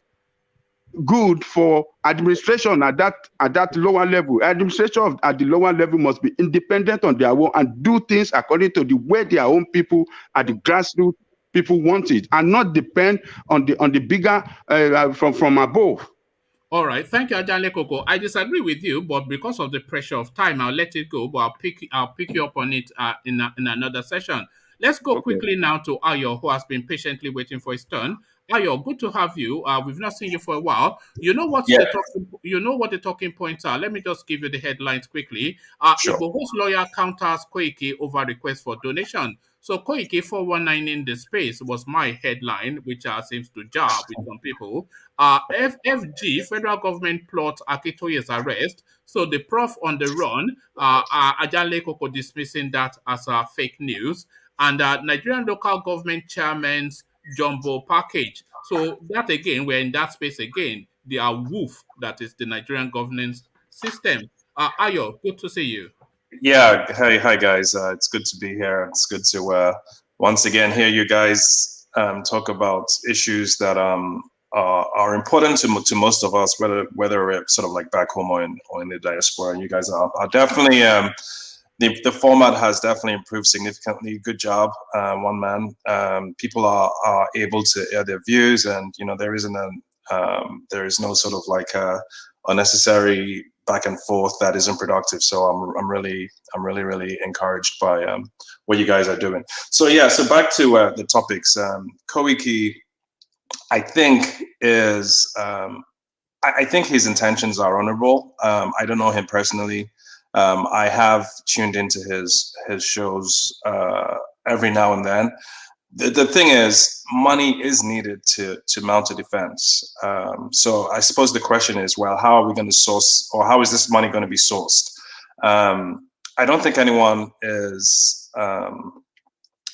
good for administration at that lower level. Administration at the lower level must be independent on their own and do things according to the way their own people at the grassroots people want it, and not depend on the bigger from above. All right, thank you, Ajanle Koko. I disagree with you, but because of the pressure of time, I'll let it go. But I'll pick you up on it in another session. Let's go quickly now to Ayo, who has been patiently waiting for his turn. Ayo, good to have you. We've not seen you for a while. You know what Yeah, the talking points are. Let me just give you the headlines quickly. sure. IGBOHO'S lawyer counters Koiki over request for donation. So Koiki 419 in the space was my headline, which seems to jar with some people. FFG, federal government plot Akintoye's arrest. So the prof on the run, Ajale Koko dismissing that as fake news. And Nigerian local government chairmen's jumbo package. So that again, we're in that space again. The Awuf, that is the Nigerian governance system. Ayo, good to see you. Yeah, hi guys. It's good to be here. It's good to once again hear you guys talk about issues that are important to most of us, whether we're sort of like back home or in the diaspora. And you guys are definitely the format has definitely improved significantly. Good job, one man. People are able to air their views, and there is no sort of like unnecessary back and forth that isn't productive. So I'm really encouraged by what you guys are doing. So yeah, so back to the topics. Koiki, I think I think his intentions are honorable. I don't know him personally. I have tuned into his shows every now and then. The thing is, money is needed to mount a defense. So I suppose the question is, well, how are we going to source, or how is this money going to be sourced? I don't think anyone is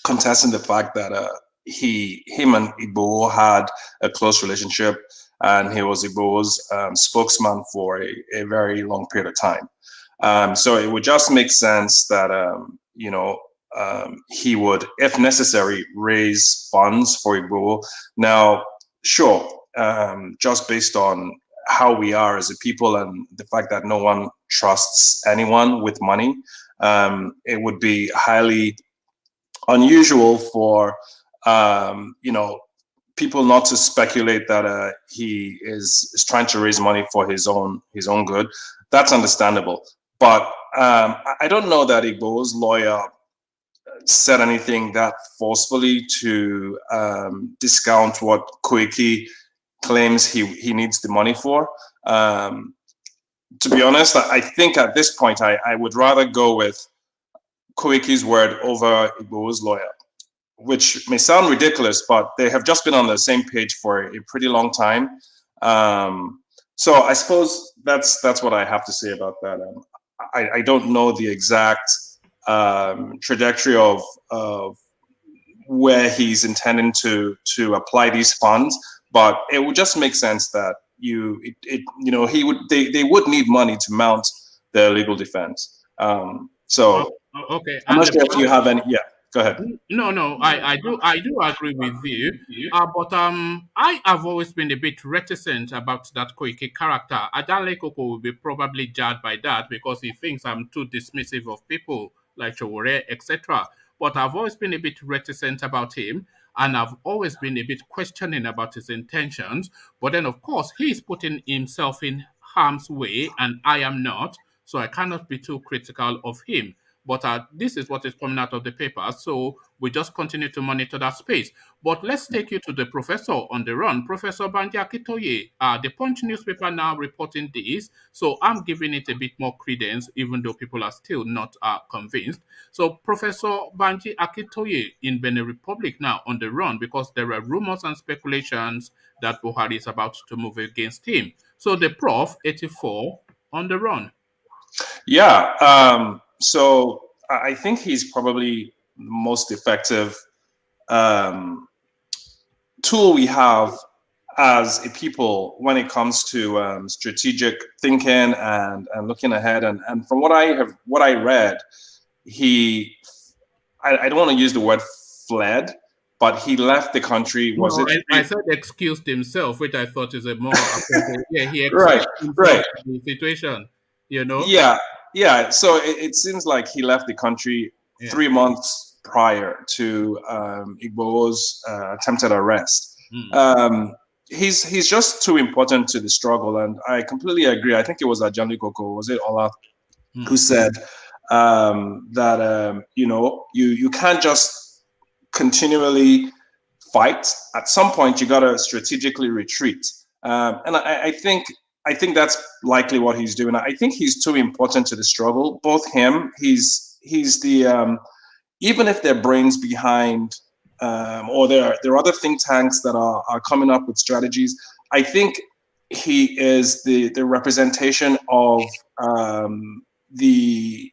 contesting the fact that him and Igboho had a close relationship, and he was Igboho's spokesman for a very long period of time. So it would just make sense that he would, if necessary, raise funds for Igboho. Now, sure, just based on how we are as a people and the fact that no one trusts anyone with money, it would be highly unusual for people not to speculate that he is trying to raise money for his own good. That's understandable. But I don't know that Igboho's lawyer said anything that forcefully to discount what Koiki claims he needs the money for. To be honest, I think at this point I would rather go with Koiki's word over Igboho's lawyer, which may sound ridiculous, but they have just been on the same page for a pretty long time. So I suppose that's what I have to say about that. I don't know the exact trajectory of where he's intending to apply these funds, but it would just make sense that they would need money to mount their legal defense. So Okay, I'm not sure if you have any. Yeah, go ahead. No, I do agree with you. But I have always been a bit reticent about that Koiki character. Adale Koko will be probably jarred by that because he thinks I'm too dismissive of people like Chowore, etc. But I've always been a bit reticent about him, and I've always been a bit questioning about his intentions. But then, of course, he's putting himself in harm's way, and I am not, so I cannot be too critical of him. But this is what is coming out of the paper. So we just continue to monitor that space. But let's take you to the professor on the run, Professor Banji Akintoye. The Punch newspaper now reporting this. So I'm giving it a bit more credence, even though people are still not convinced. So Professor Banji Akintoye in Benin Republic now on the run because there are rumors and speculations that Buhari is about to move against him. So the Prof, 84, on the run. Yeah. So I think he's probably the most effective tool we have as a people when it comes to strategic thinking and looking ahead. And from what I read, I don't want to use the word fled, but he left the country. I said excused himself, which I thought is a more yeah, he excused himself the situation, Yeah. So it seems like he left the country 3 months prior to Igboho's attempted arrest. He's just too important to the struggle, and I completely agree. I think it was Ajani Koko, was it Ola, who said that you can't just continually fight, at some point you got to strategically retreat. And I think that's likely what he's doing. I think he's too important to the struggle. Both him, he's the even if there are brains behind, or there are other think tanks that are coming up with strategies. I think he is the representation of the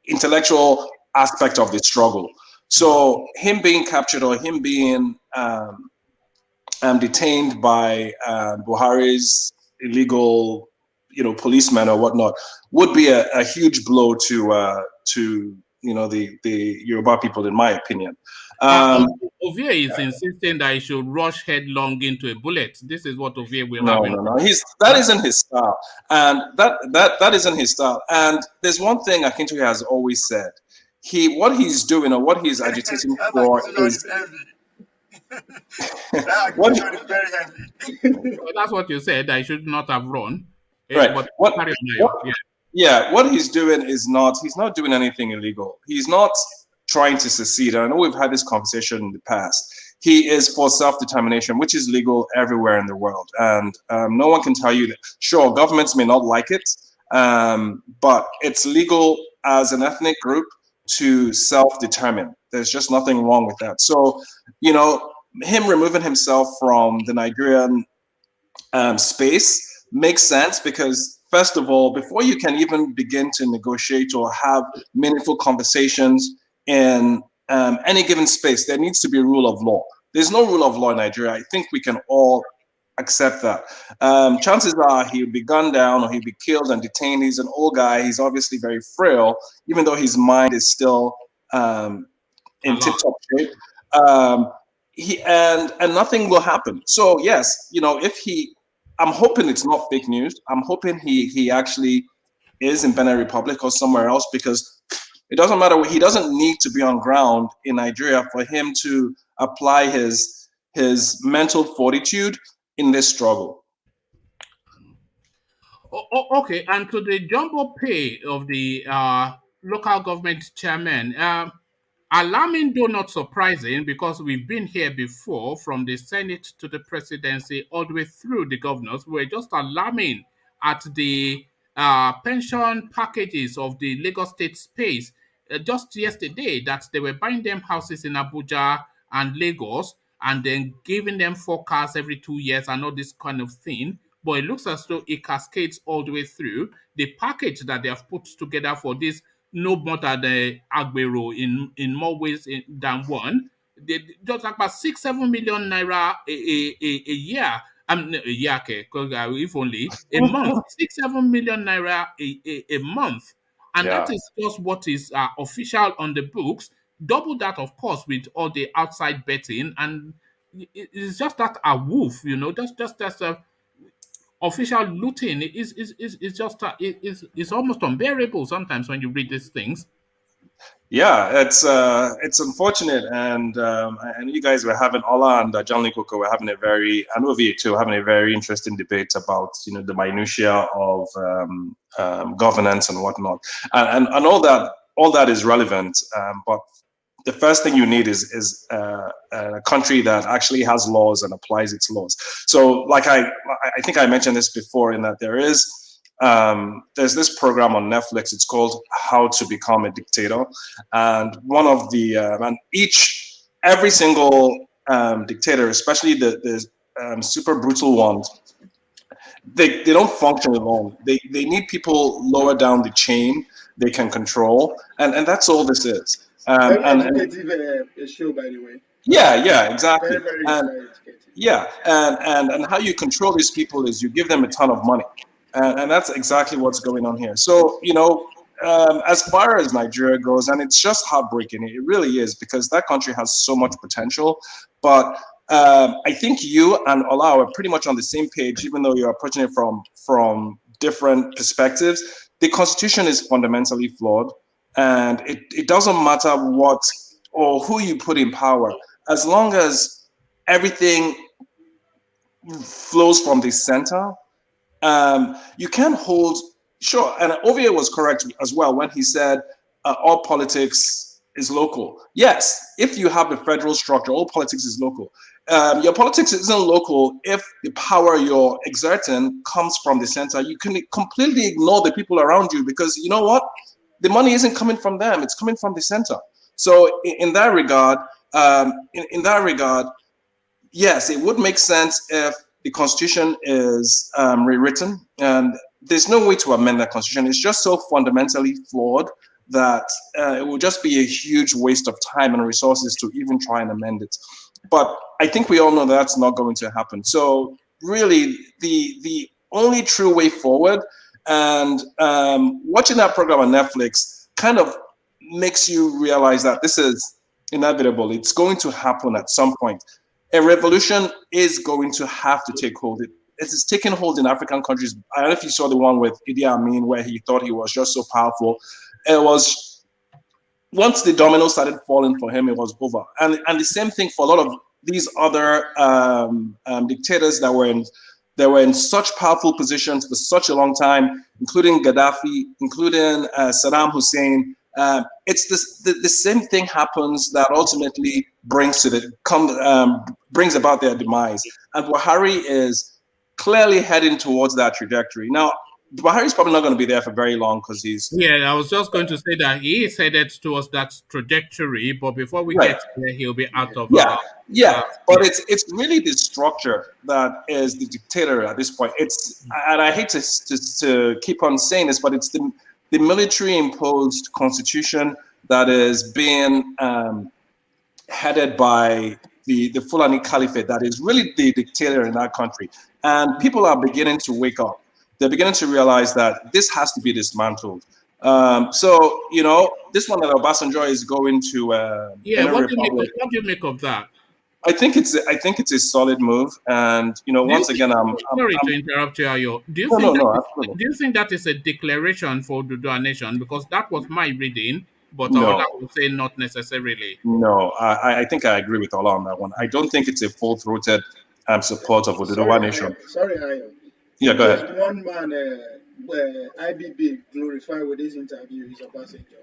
intellectual aspect of the struggle. So him being captured or him being detained by Buhari's illegal, policemen or whatnot would be a huge blow to the Yoruba people, in my opinion. Ovie is insisting that he should rush headlong into a bullet. This is what Ovie will have. No. That isn't his style, and that isn't his style. And there's one thing Akintoye has always said: what he's doing or what he's agitating for is. What is very heavy. Well, that's what you said. I should not have run. Right. But what he's doing is he's not doing anything illegal. He's not trying to secede. I know we've had this conversation in the past. He is for self-determination, which is legal everywhere in the world. And no one can tell you that, sure, governments may not like it, but it's legal as an ethnic group to self-determine. There's just nothing wrong with that. So, him removing himself from the Nigerian space makes sense because, first of all, before you can even begin to negotiate or have meaningful conversations in any given space, there needs to be a rule of law. There's no rule of law in Nigeria. I think we can all accept that. Chances are he'll be gunned down or he'll be killed and detained. He's an old guy. He's obviously very frail, even though his mind is still in tip-top shape. And nothing will happen. So yes, I'm hoping it's not fake news. I'm hoping he actually is in Benin Republic or somewhere else, because it doesn't matter. He doesn't need to be on ground in Nigeria for him to apply his mental fortitude in this struggle. Okay, and to the jumbo pay of the local government chairman, alarming though not surprising, because we've been here before, from the Senate to the presidency, all the way through the governors. We're just alarming at the pension packages of the Lagos State space. Just yesterday, that they were buying them houses in Abuja and Lagos, and then giving them forecasts every 2 years and all this kind of thing. But it looks as though it cascades all the way through. The package that they have put together for this, no more than the Agbero in more ways than one. They just about 6-7 million naira a year. A year, okay, because if only a month, 6-7 million naira a month, and that is just what is official on the books. Double that, of course, with all the outside betting, and it's just that Awuf, just official looting is just it's almost unbearable sometimes when you read these things. Yeah, it's unfortunate, and you guys were having Ola and John Likoko were having a very, and Ovie too, having a very interesting debate about the minutiae of governance and whatnot, and all that is relevant, but the first thing you need is a country that actually has laws and applies its laws. So, like I think I mentioned this before, in that there's this program on Netflix. It's called How to Become a Dictator, and one of the every single dictator, especially the super brutal ones, they don't function alone. They need people lower down the chain they can control, and that's all this is. Very educative show, by the way. Yeah, exactly. Very educative. Yeah, and how you control these people is you give them a ton of money, and that's exactly what's going on here. So as far as Nigeria goes, and it's just heartbreaking. It really is, because that country has so much potential. But I think you and Ola are pretty much on the same page, even though you're approaching it from different perspectives. The Constitution is fundamentally flawed. And it doesn't matter what or who you put in power, as long as everything flows from the center. You can't hold, sure, and Ovie was correct as well when he said all politics is local. Yes, if you have the federal structure, all politics is local. Your politics isn't local if the power you're exerting comes from the center. You can completely ignore the people around you because you know what? The money isn't coming from them; it's coming from the center. So, in that regard, yes, it would make sense if the constitution is rewritten, and there's no way to amend that constitution. It's just so fundamentally flawed that it would just be a huge waste of time and resources to even try and amend it. But I think we all know that's not going to happen. So really, the only true way forward, and watching that program on Netflix kind of makes you realize that this is inevitable. It's going to happen at some point. A revolution is going to have to take hold. It is taking hold in African countries. I don't know if you saw the one with Idi Amin where he thought he was just so powerful. It was, once the dominoes started falling for him, it was over. And the same thing for a lot of these other dictators that were in such powerful positions for such a long time, including Gaddafi, including Saddam Hussein. It's the same thing happens that ultimately brings about their demise. And Buhari is clearly heading towards that trajectory. Now, Buhari's probably not going to be there for very long because he's... Yeah, I was just going to say that he is headed towards that trajectory, but before we get there, he'll be out of... but it's really the structure that is the dictator at this point. It's, and I hate to keep on saying this, but it's the military-imposed constitution that is being headed by the Fulani Caliphate that is really the dictator in that country. And people are beginning to wake up. They're beginning to realize that this has to be dismantled. So, you know, this one that Obasanjo is going to... what do you make of that? I think it's a solid move, and you know, once again, I'm sorry to interrupt you, Ayo. Do you think that is a declaration for the nation? Because that was my reading, but Ola would say not necessarily. No, I think I agree with Ola on that one. I don't think it's a full-throated support of Oduduwa nation. Sorry, Ayo. Yeah, go ahead. One man, IBB glorified with this interview is Obasanjo.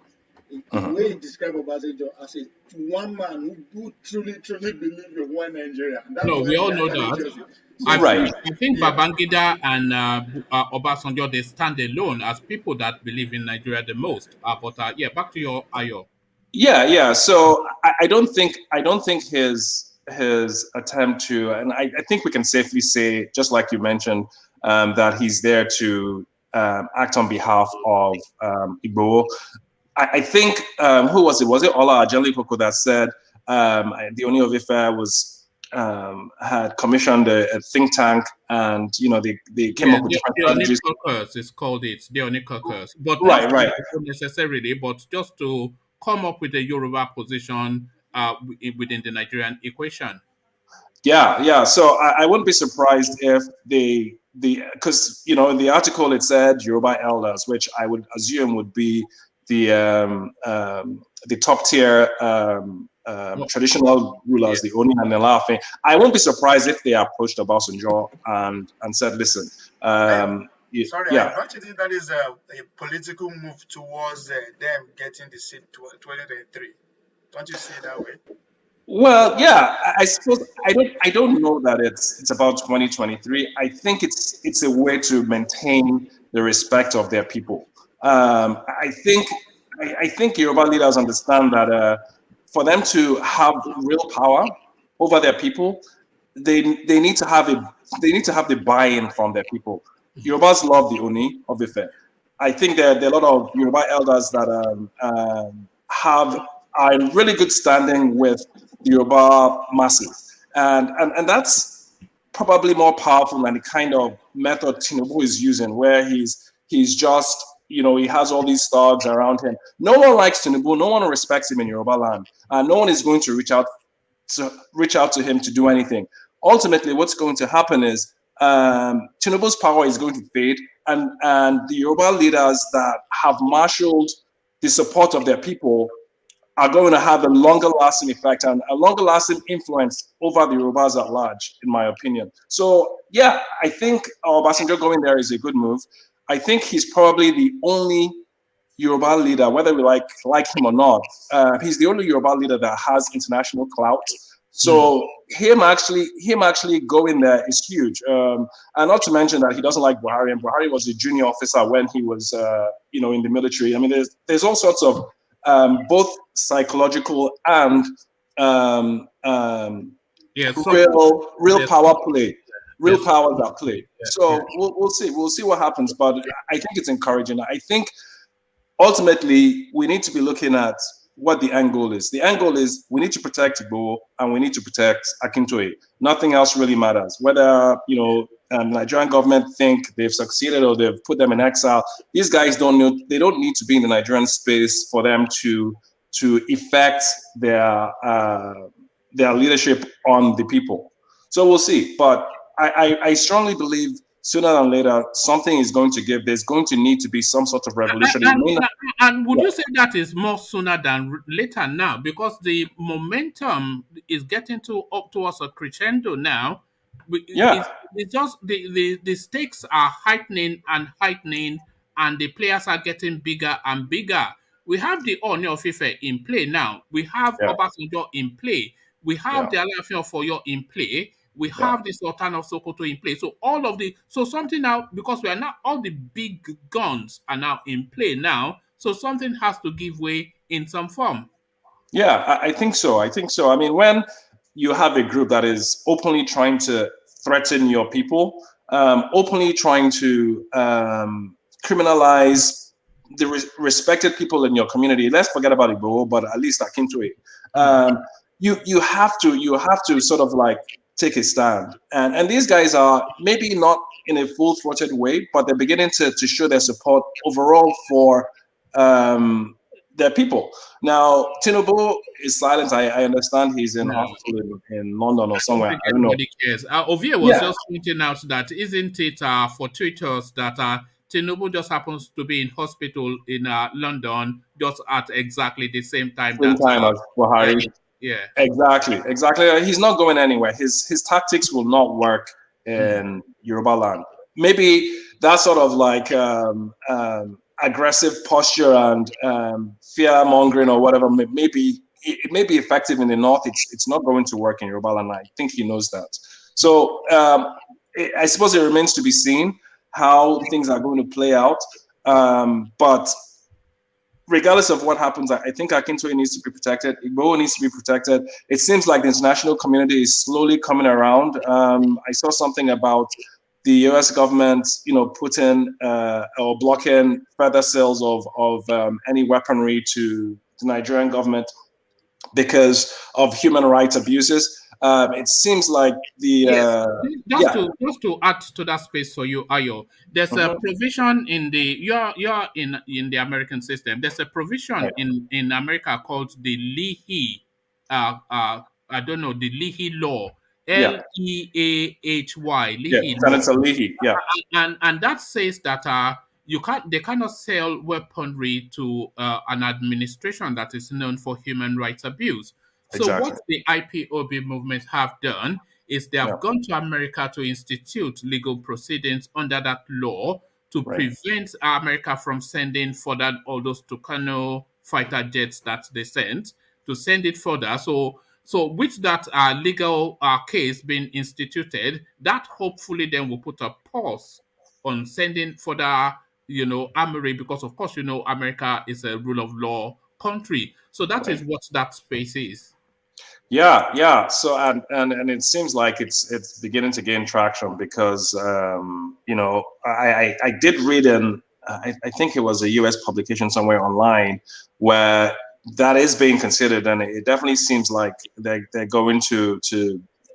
The way he described Obasanjo as a one man who truly believed in one Nigeria. No, we all know that. I think Babangida and Obasanjo, they stand alone as people that believe in Nigeria the most. Back to your Ayo. Yeah. So I don't think his attempt to, and I think we can safely say, just like you mentioned, that he's there to act on behalf of Igboho. I think, who was it? Was it Ola Ajalikoko that said the Oni of Ife had commissioned a think tank, and you know they came up with different strategies. The Oni Caucus is called it, the Oni Caucus, but right, not necessarily, but just to come up with a Yoruba position within the Nigerian equation. Yeah. So I wouldn't be surprised if because you know in the article it said Yoruba elders, which I would assume would be the top tier traditional rulers, the Oni and the Lafe. I won't be surprised if they approached Obasanjo and said, listen, don't you think that is a political move towards them getting the seat to 2023? Don't you see it that way? Well, yeah, I suppose I don't know that it's about 2023. I think it's a way to maintain the respect of their people. I think Yoruba leaders understand that for them to have real power over their people, they need to have the buy-in from their people. Yorubas love the Oni of Ife. I think there are a lot of Yoruba elders that are in really good standing with the Yoruba masses, and that's probably more powerful than the kind of method Tinubu is using, where he's just, you know, he has all these thugs around him. No one likes Tinubu. No one respects him in Yoruba land. And no one is going to reach out to him to do anything. Ultimately, what's going to happen is Tinubu's power is going to fade, and the Yoruba leaders that have marshaled the support of their people are going to have a longer lasting effect and a longer lasting influence over the Yorubas at large, in my opinion. So yeah, I think Obasanjo going there is a good move. I think he's probably the only Yoruba leader, whether we like him or not. He's the only Yoruba leader that has international clout. So him actually going there is huge. And not to mention that he doesn't like Buhari, and Buhari was a junior officer when he was, in the military. I mean, there's all sorts of both psychological and real power play. Real powers at play. So we'll see. We'll see what happens. But I think it's encouraging. I think ultimately we need to be looking at what the end goal is. The end goal is we need to protect Igboho and we need to protect Akintoye. Nothing else really matters. Whether the Nigerian government think they've succeeded or they've put them in exile, these guys don't know. They don't need to be in the Nigerian space for them to effect their leadership on the people. So we'll see. But I strongly believe sooner than later, something is going to give. There's going to need to be some sort of revolution. And would you say that is more sooner than later now? Because the momentum is getting up towards a crescendo now. It's just the stakes are heightening, and the players are getting bigger and bigger. We have the Ooni of Ife in play now. We have Obasanjo in play. We have the Alaafin of Oyo in play. We have the Sultan of Sokoto in play. So something now, because we are now, all the big guns are now in play now. So something has to give way in some form. Yeah, I think so. I mean, when you have a group that is openly trying to threaten your people, openly trying to criminalize the respected people in your community, let's forget about Igboho, but at least Akintoye, you have to sort of like take a stand. And these guys are maybe not in a full-throated way, but they're beginning to show their support overall for their people. Now, Tinubu is silent. I understand he's in hospital in London or somewhere. I don't know. Cares. Ovie was just pointing out that isn't it fortuitous that Tinubu just happens to be in hospital in London just at exactly the same time as Buhari. Yeah, exactly. He's not going anywhere. His tactics will not work in Yoruba land. Maybe that sort of like aggressive posture and fear mongering or whatever. Maybe it may be effective in the north. It's not going to work in Yoruba land. I think he knows that. So I suppose it remains to be seen how things are going to play out. But regardless of what happens, I think Akintoye needs to be protected. Igboho needs to be protected. It seems like the international community is slowly coming around. I saw something about the U.S. government, putting or blocking further sales of any weaponry to the Nigerian government because of human rights abuses. It seems like just to add to that space for you, Ayo, there's a provision in the you're in the American system. There's a provision in America called the Leahy, I don't know, the Leahy law, Leahy. Senator Leahy, and that says that they cannot sell weaponry to an administration that is known for human rights abuse. So what the IPOB movement have done is they have gone to America to institute legal proceedings under that law to prevent America from sending further all those Tucano fighter jets that they sent, to send it further. So with that legal case being instituted, that hopefully then will put a pause on sending further, armory, because of course, America is a rule of law country. So that is what that space is. Yeah. So and it seems like it's beginning to gain traction because I did read I think it was a US publication somewhere online where that is being considered, and it definitely seems like they're going to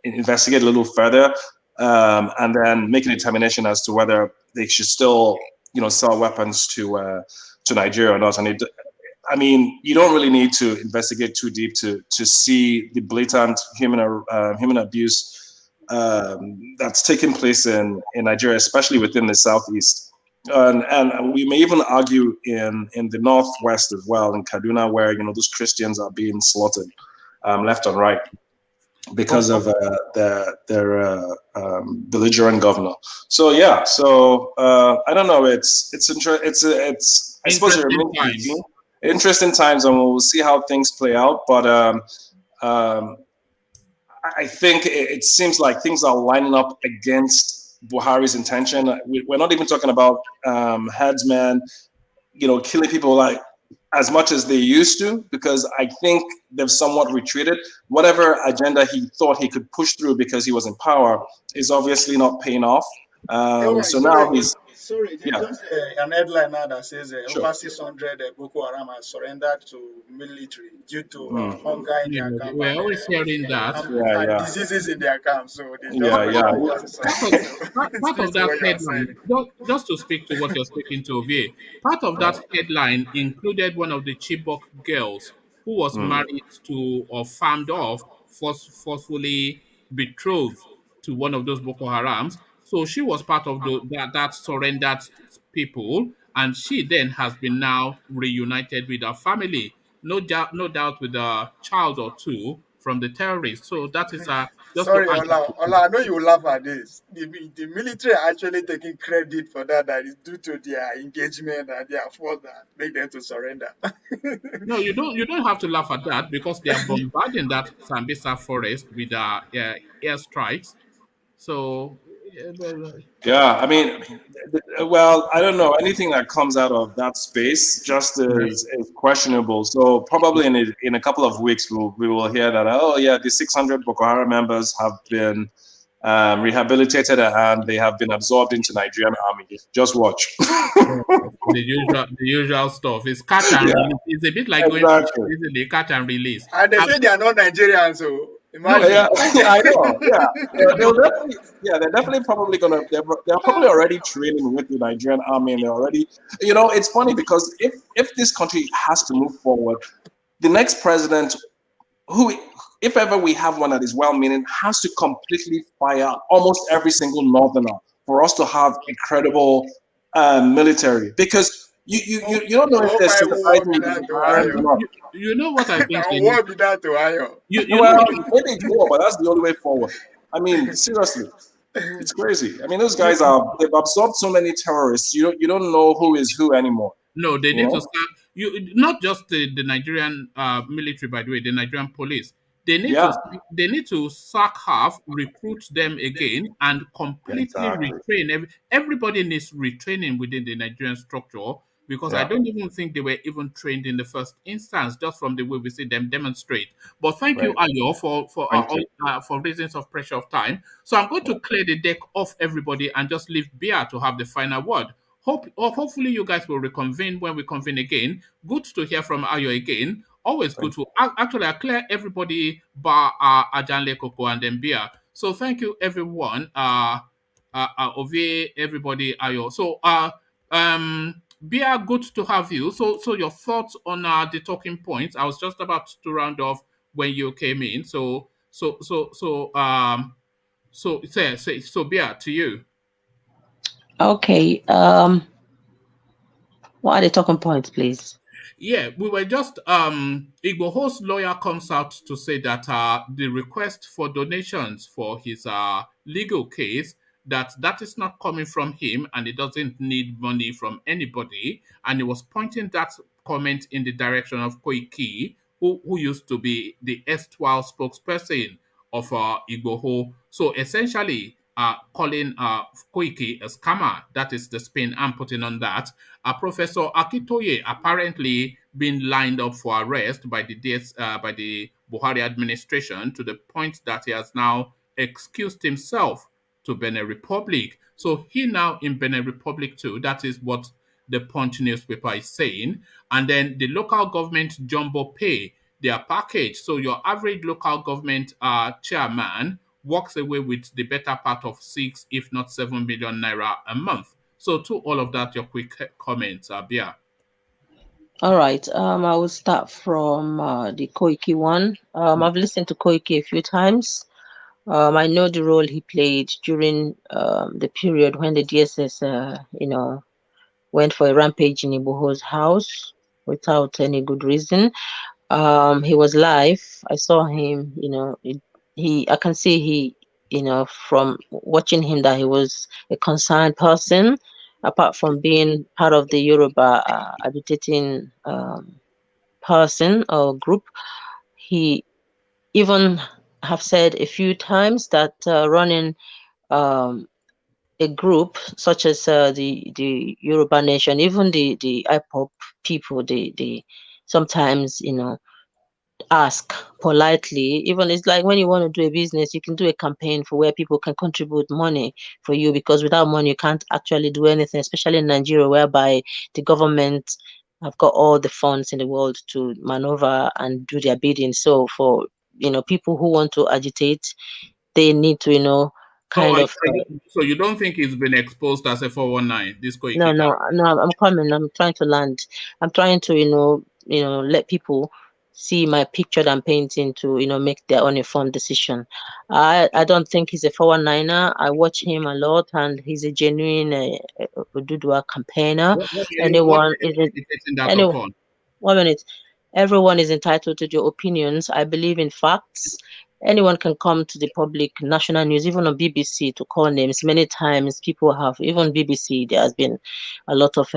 investigate a little further and then make a determination as to whether they should still sell weapons to Nigeria or not. And I mean, you don't really need to investigate too deep to see the blatant human abuse that's taking place in Nigeria, especially within the southeast. And we may even argue in the northwest as well, in Kaduna, where those Christians are being slaughtered left and right because of their belligerent governor. So I don't know. It's I suppose it remains to be seen. Interesting times, and we'll see how things play out. But I think it seems like things are lining up against Buhari's intention. We're not even talking about headsmen, killing people like as much as they used to, because I think they've somewhat retreated. Whatever agenda he thought he could push through because he was in power is obviously not paying off. Now he's... Sorry, there's just an headline now that says over 600 Boko Haram has surrendered to military due to hunger in their camp. We're always hearing that. And diseases in their camp. So they part of that headline, just to speak to what you're speaking to, Vie, part of that headline included one of the Chibok girls who was married to or farmed off, forcefully betrothed to one of those Boko Harams. So she was part of that surrendered people, and she then has been now reunited with her family. No doubt with a child or two from the terrorists. So that is just... Sorry, Ola, I know you will laugh at this. The military are actually taking credit for that is due to their engagement and their force that make them to surrender. No, you don't have to laugh at that, because they are bombarding that Sambisa forest with airstrikes. So yeah, I mean, well, I don't know. Anything that comes out of that space just is questionable. So probably in a couple of weeks, we will hear that, the 600 Boko Haram members have been rehabilitated and they have been absorbed into Nigerian army. Just watch. the usual stuff. It's catch and release. It's a bit like going to the catch and release. And they say they are not Nigerians, so... Imagine. Yeah, I know. Yeah, they're definitely probably gonna. They're probably already training with the Nigerian army, and they're already. It's funny because if this country has to move forward, the next president, if ever we have one that is well-meaning, has to completely fire almost every single northerner for us to have a credible military. Because you don't know if there's you know what I think. What be that to maybe it's war, but that's the only way forward. I mean, seriously, it's crazy. I mean, those guys they've absorbed so many terrorists. You don't know who is who anymore. No, they need to start. Not just the Nigerian military, by the way, the Nigerian police. They need to sack half, recruit them again, and completely retrain. Everybody needs retraining within the Nigerian structure, because I don't even think they were even trained in the first instance, just from the way we see them demonstrate. But thank you, Ayo, for reasons of pressure of time. So I'm going to clear the deck off everybody and just leave Bia to have the final word. Hopefully you guys will reconvene when we convene again. Good to hear from Ayo again. Always good to actually I clear everybody bar Ajanle Koko and then Bia. So thank you everyone. Ovie, everybody, Ayo. So Bia, good to have you. So your thoughts on the talking points. I was just about to round off when you came in. So Bia, to you. Okay. What are the talking points, please? Yeah, we were just IGBOHO'S lawyer comes out to say that the request for donations for his legal case, that is not coming from him, and he doesn't need money from anybody. And he was pointing that comment in the direction of Koiki, who used to be the erstwhile spokesperson of IGBOHO. So essentially, calling Koiki a scammer. That is the spin I'm putting on that. Professor Akintoye apparently been lined up for arrest by the Buhari administration, to the point that he has now excused himself to Benin Republic. So he now in Benin Republic too. That is what the Punch newspaper is saying. And then the local government jumbo pay, their package. So your average local government chairman walks away with the better part of 6, if not 7 million naira a month. So to all of that, your quick comments, Bia. All right. I will start from the Koiki one. I've listened to Koiki a few times. I know the role he played during the period when the DSS, went for a rampage in IGBOHO'S house without any good reason. He was live. I saw him. I can see from watching him that he was a concerned person. apart from being part of the Yoruba agitating person or group. He even have said a few times that running um, a group such as the Yoruba Nation, even the IPOP people, they sometimes ask politely. Even it's like when you want to do a business, you can do a campaign for where people can contribute money for you, because without money you can't actually do anything, especially in Nigeria, whereby the government have got all the funds in the world to maneuver and do their bidding. So for people who want to agitate, they need to So, kind of so you don't think it's been exposed as a 419, this no, Koiki no, no, I'm coming. I'm trying to land. I'm trying to, let people see my picture I'm painting to, make their own informed decision. I don't think he's a 419er. I watch him a lot, and he's a genuine Ududua campaigner. What Anyone are you isn't meditating that any upon? 1 minute. Everyone is entitled to their opinions. I believe in facts. Anyone can come to the public national news, even on BBC, to call names. Many times, people have, even BBC, there has been a lot of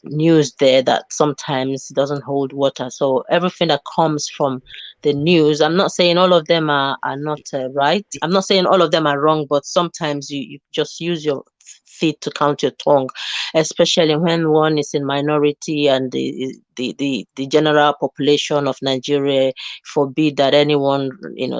news there that sometimes doesn't hold water. So everything that comes from the news, I'm not saying all of them are not right. I'm not saying all of them are wrong, but sometimes you just use your feet to count your tongue, especially when one is in minority and the general population of Nigeria forbid that anyone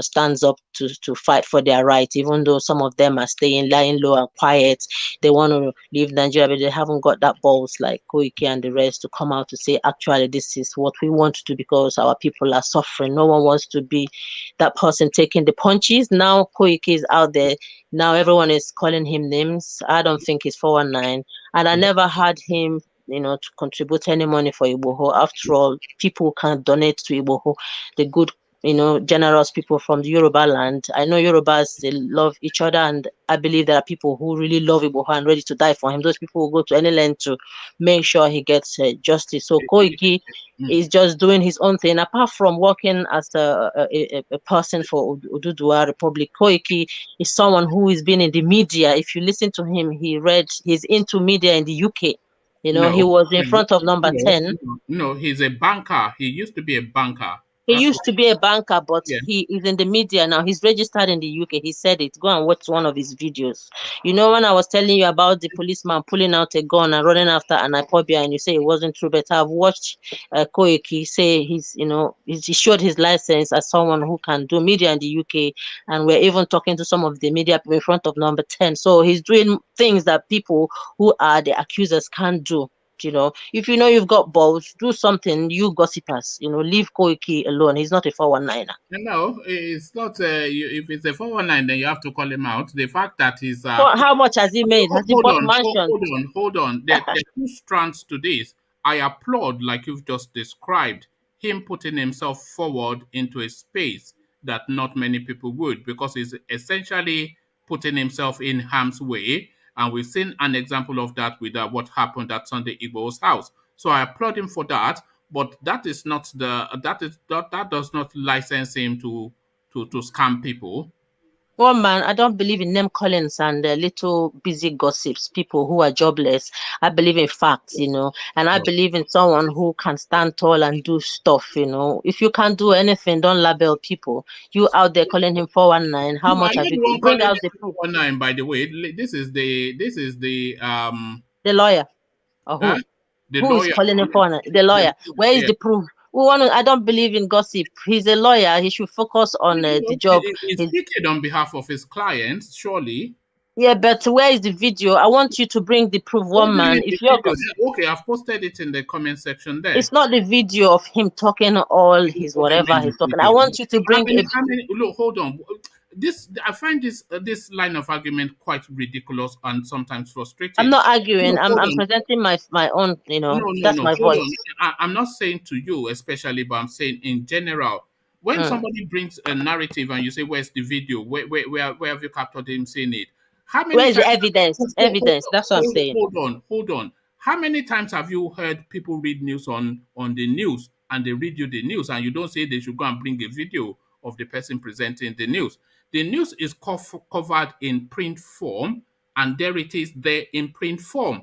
stands up to fight for their rights, even though some of them are staying lying low and quiet. They want to leave Nigeria, but they haven't got that balls like Koiki and the rest to come out to say, actually, this is what we want to do because our people are suffering. No one wants to be that person taking the punches. Now Koiki is out there. Now everyone is calling him names. I don't think he's 419. And I never had him, to contribute any money for Igboho. After all, people can donate to Igboho. The good, generous people from the Yoruba land. I know Yorubas, they love each other, and I believe there are people who really love Igboho and ready to die for him. Those people will go to any length to make sure he gets justice. So Koiki is just doing his own thing. Apart from working as a person for Ududua Republic, Koiki is someone who has been in the media. If you listen to him, he's into media in the UK. He was in front of number 10. No, he's a banker. He used to be a banker. He That's used to be a banker, but yeah. he is in the media now. He's registered in the UK. He said it. Go and watch one of his videos. When I was telling you about the policeman pulling out a gun and running after an Ipobia, and you say it wasn't true, but I've watched Koiki say he showed his license as someone who can do media in the UK, and we're even talking to some of the media people in front of number 10. So he's doing things that people who are the accusers can't do. If you've got balls, do something. You gossipers, leave Koiki alone. He's not a 419er. No, it's not. If it's a 419, then you have to call him out. The fact that he's How much has he made? Has he hold bought on, mansions? hold on. There are two strands to this. I applaud, like you've just described, him putting himself forward into a space that not many people would, because he's essentially putting himself in harm's way. And we've seen an example of that with what happened at Sunday IGBOHO'S house. So I applaud him for that. But that is not that does not license him to scam people. One man, I don't believe in name callings and little busy gossips, people who are jobless. I believe in facts, and I believe in someone who can stand tall and do stuff, If you can't do anything, don't label people. You out there calling him 419, how No, much I'm have not the you one bring calling out him the proof? 419, by the way. This is the The lawyer. Or huh? who? The Who is lawyer. calling him 419? The lawyer. Where is Yeah. the proof? I don't believe in gossip. He's a lawyer. He should focus on the job. He's speaking on behalf of his clients, surely. Yeah, but where is the video? I want you to bring the proof, What one do you man. mean the If you're video? Yeah, okay, I've posted it in the comment section there. it's not the video of him talking all his What do you whatever mean he's the talking. I video? want you to bring a. How many? Look, hold on. This I find this line of argument quite ridiculous and sometimes I'm frustrating. not arguing. No, I'm hold I'm on. presenting my own. No, That's no. my Hold on. voice. I'm not saying to you especially, but I'm saying in general. When Mm. somebody brings a narrative and you say, "Where's the video? Where have you captured him saying it?" How Where many is the times? evidence? Evidence. That's what I'm saying. Hold on. How many times have you heard people read news on the news and they read you the news and you don't say they should go and bring a video of the person presenting the news? The news is covered in print form, and there it is there in print form.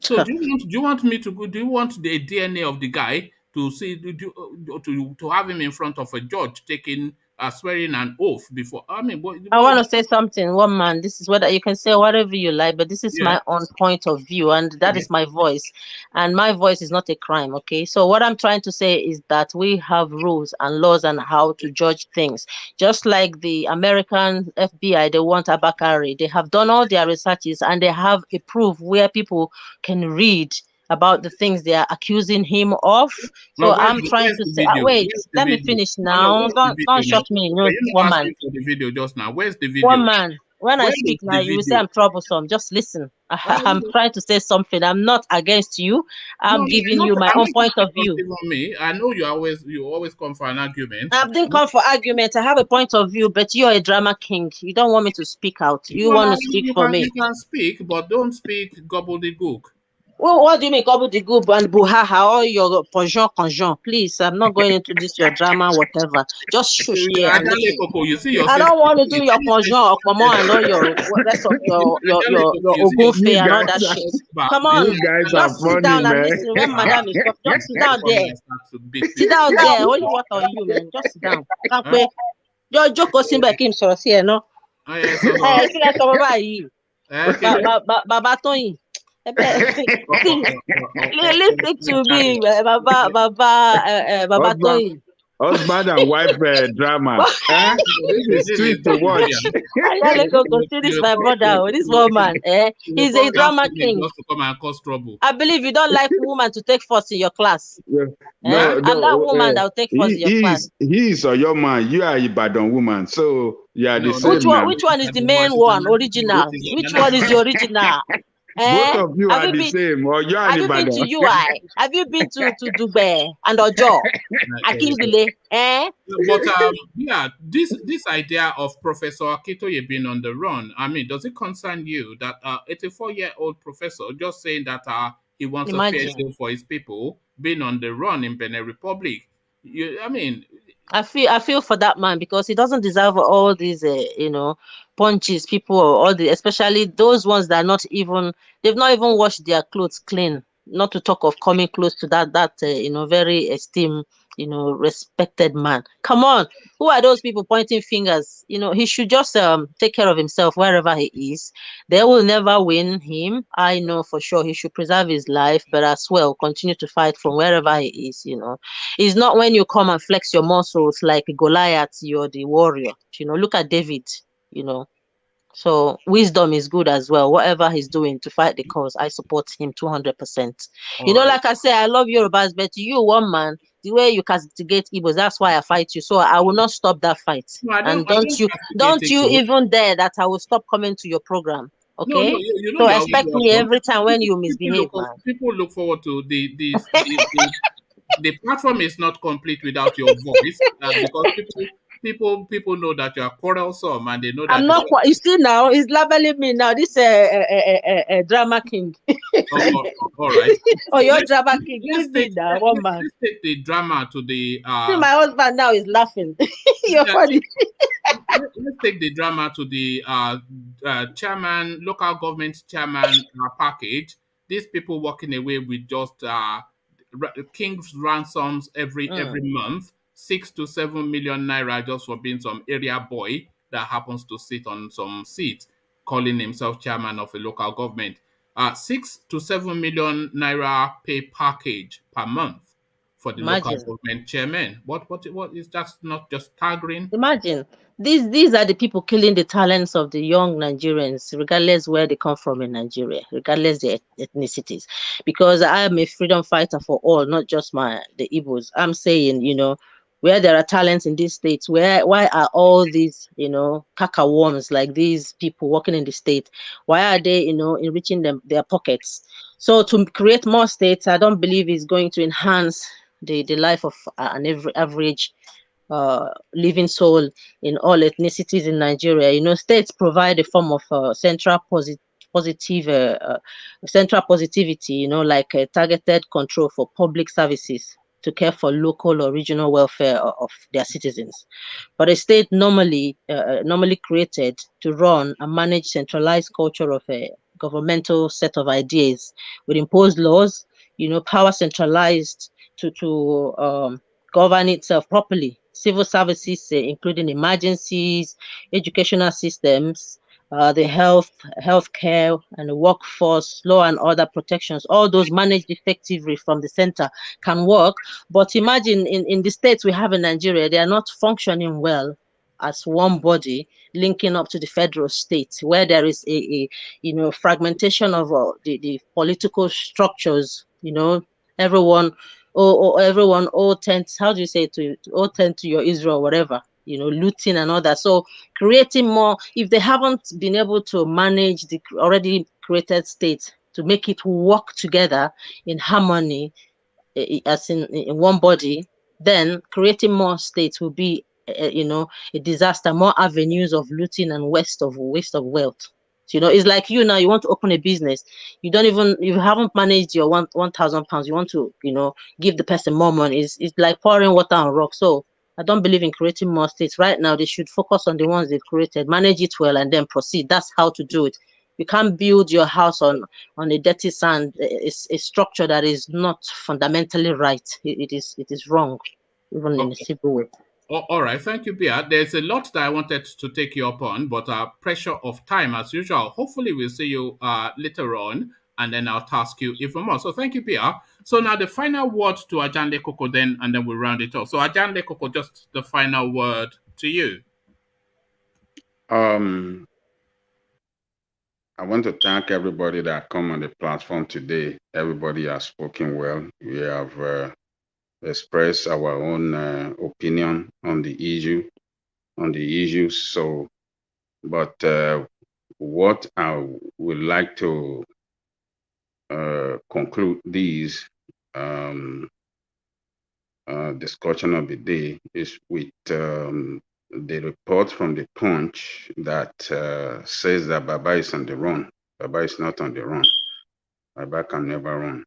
So do you want me to go? Do you want the DNA of the guy to see to have him in front of a judge taking swearing an oath before? I mean, I want to say something, one man. This is whether you can say whatever you like, but this is yeah. my own point of view, and that is my voice. And my voice is not a crime, okay? So what I'm trying to say is that we have rules and laws on how to judge things. Just like the American FBI, they want Abakari. They have done all their researches and they have a proof where people can read about the things they are accusing him of. So No, I'm trying where's to the say, video? wait, Where's the let me video? finish No, now. where's the Don't video shock now? me, Were you you not woman. asking for the video just now? Where's the video? One man, when I Where speak is now, the you will say video? I'm troublesome. Just listen. I'm No, trying to say something. I'm not against you. I'm giving you my I'm own not point of against view. even me. I know you always come for an argument. I didn't come for argument. I have a point of view, but you're a drama king. You don't want me to speak out. You No, want no, to speak for me. you can speak, but don't speak gobbledygook. Well, what do you mean, Gobu the Goob and Buhaha, all your ponjon conjon? Please, I'm not going into this, your drama, whatever. Just shush there and Adale listen. Koko, you see your I sister. don't want to do your conjon, Okpomo, and all your rest of Adale Koko, your you see your Ogunfe You and sister all guys that are, shit. back. Come The on, you next guys time are just you sit funny, down and man. listen. When madam is talking, just sit down come there. and start to beat Sit people. down there. Holy water on you, man. Just sit down. Can't Huh? wait. Your joke was simba Kim so here, no? Oh, yeah, so, Eh, kí lẹ sọ bàbá yìí? okay. Bàbá Tóyìn. Oh, oh, See, oh, listen to me, Baba husband, Tóyìn. husband and wife drama. Eh? This is This sweet is to watch. Ayale Koko, see this my brother, this woman. you He's a call that drama woman king. just to come and cause trouble. I believe you don't like woman to take first in your class. Yeah. Huh? No, I'm that no. woman that will take first in your class. He is a young man. You are Ibadan woman, so you are the No, no, Which same one? now. Which one is the woman, main she's one, this original? is Which another one is the original? Both Eh? of you Have are you the been? same. Or you are Have you been to Ibadan. UI? Have you been to Dubai and Ojo? Akindele? Eh? But yeah, this idea of Professor Akintoye being on the run, I mean, does it concern you that 84-year-old professor just saying that he wants a fair Imagine. deal for his people being on the run in Benin Republic? I mean, I feel for that man because he doesn't deserve all these punches people or all the especially those ones that are not even they've not even washed their clothes clean, not to talk of coming close to that very esteemed respected man. Come on, who are those people pointing fingers? He should just take care of himself wherever he is. They will never win him. I know for sure. He should preserve his life, but as well continue to fight from wherever he is. It's not when you come and flex your muscles like Goliath, you're the warrior. Look at David, you know. So wisdom is good as well. Whatever he's doing to fight the cause, I support him 200%. all right. Like I say, I love Yorubas, but you, one man, the way you castigate Igbos, that's why I fight you. So I will not stop that fight. No, And I don't don't castigate you you. even dare that I will stop coming to your program. No, Okay? you know So you're always expect me welcome. every time when you misbehave, man. People look forward to the platform is not complete without your voice because people know that you are quarrelsome and they know I'm that not quite. You see now, he's labeling me now. This drama king. all right. Oh, you're drama king. Let's Leave me take now, one man. let's take the drama to the See, my husband now is laughing. You're yeah, funny. let's take the drama to the chairman, local government chairman package. These people walking away with just king's ransoms every month, 6 to 7 million naira just for being some area boy that happens to sit on some seat, calling himself chairman of a local government. 6 to 7 million naira pay package per month for the local Imagine. government chairman. What is that not just staggering? Imagine. These are the people killing the talents of the young Nigerians, regardless where they come from in Nigeria, regardless their ethnicities. Because I am a freedom fighter for all, not just the Igbos. I'm saying, where there are talents in these states, why are all these, caca worms like these people working in the state? Why are they, enriching their pockets? So to create more states, I don't believe is going to enhance the life of an average living soul in all ethnicities in Nigeria. States provide a form of central positivity, like targeted control for public services to care for local or regional welfare of their citizens. But a state normally created to run and manage centralized culture of governmental set of ideas, would impose laws, power centralized to govern itself properly. Civil services, including emergencies, educational systems, the healthcare and the workforce, law and order protections, all those managed effectively from the center can work. But imagine in the states we have in Nigeria, they are not functioning well as one body linking up to the federal state, where there is a fragmentation of the political structures. Everyone everyone all tends, how do you say, to all tend to your Israel, whatever, looting and all that. So creating more, if they haven't been able to manage the already created state to make it work together in harmony, as in one body, then creating more states will be a disaster, more avenues of looting and waste of wealth. It's like you now, you want to open a business, you haven't managed your 1,000 pounds, you want to give the person more money. It's like pouring water on rock. So I don't believe in creating more states right now. They should focus on the ones they've created, manage it well, and then proceed. That's how to do it. You can't build your house on a dirty sand. It's a structure that is not fundamentally right. It is wrong, even in a civil way. All right, thank you, Bia. There's a lot that I wanted to take you up on, but pressure of time as usual. Hopefully, we'll see you later on, and then I'll task you even more. So thank you, Bia. So now the final word to Ajanle Koko then, and then we'll round it off. So Ajanle Koko, just the final word to you. I want to thank everybody that come on the platform today. Everybody has spoken well. We have expressed our own opinion on the issues. So, but what I would like to conclude this discussion of the day is with the report from the Punch that says that Baba is on the run. Baba is not on the run. Baba can never run.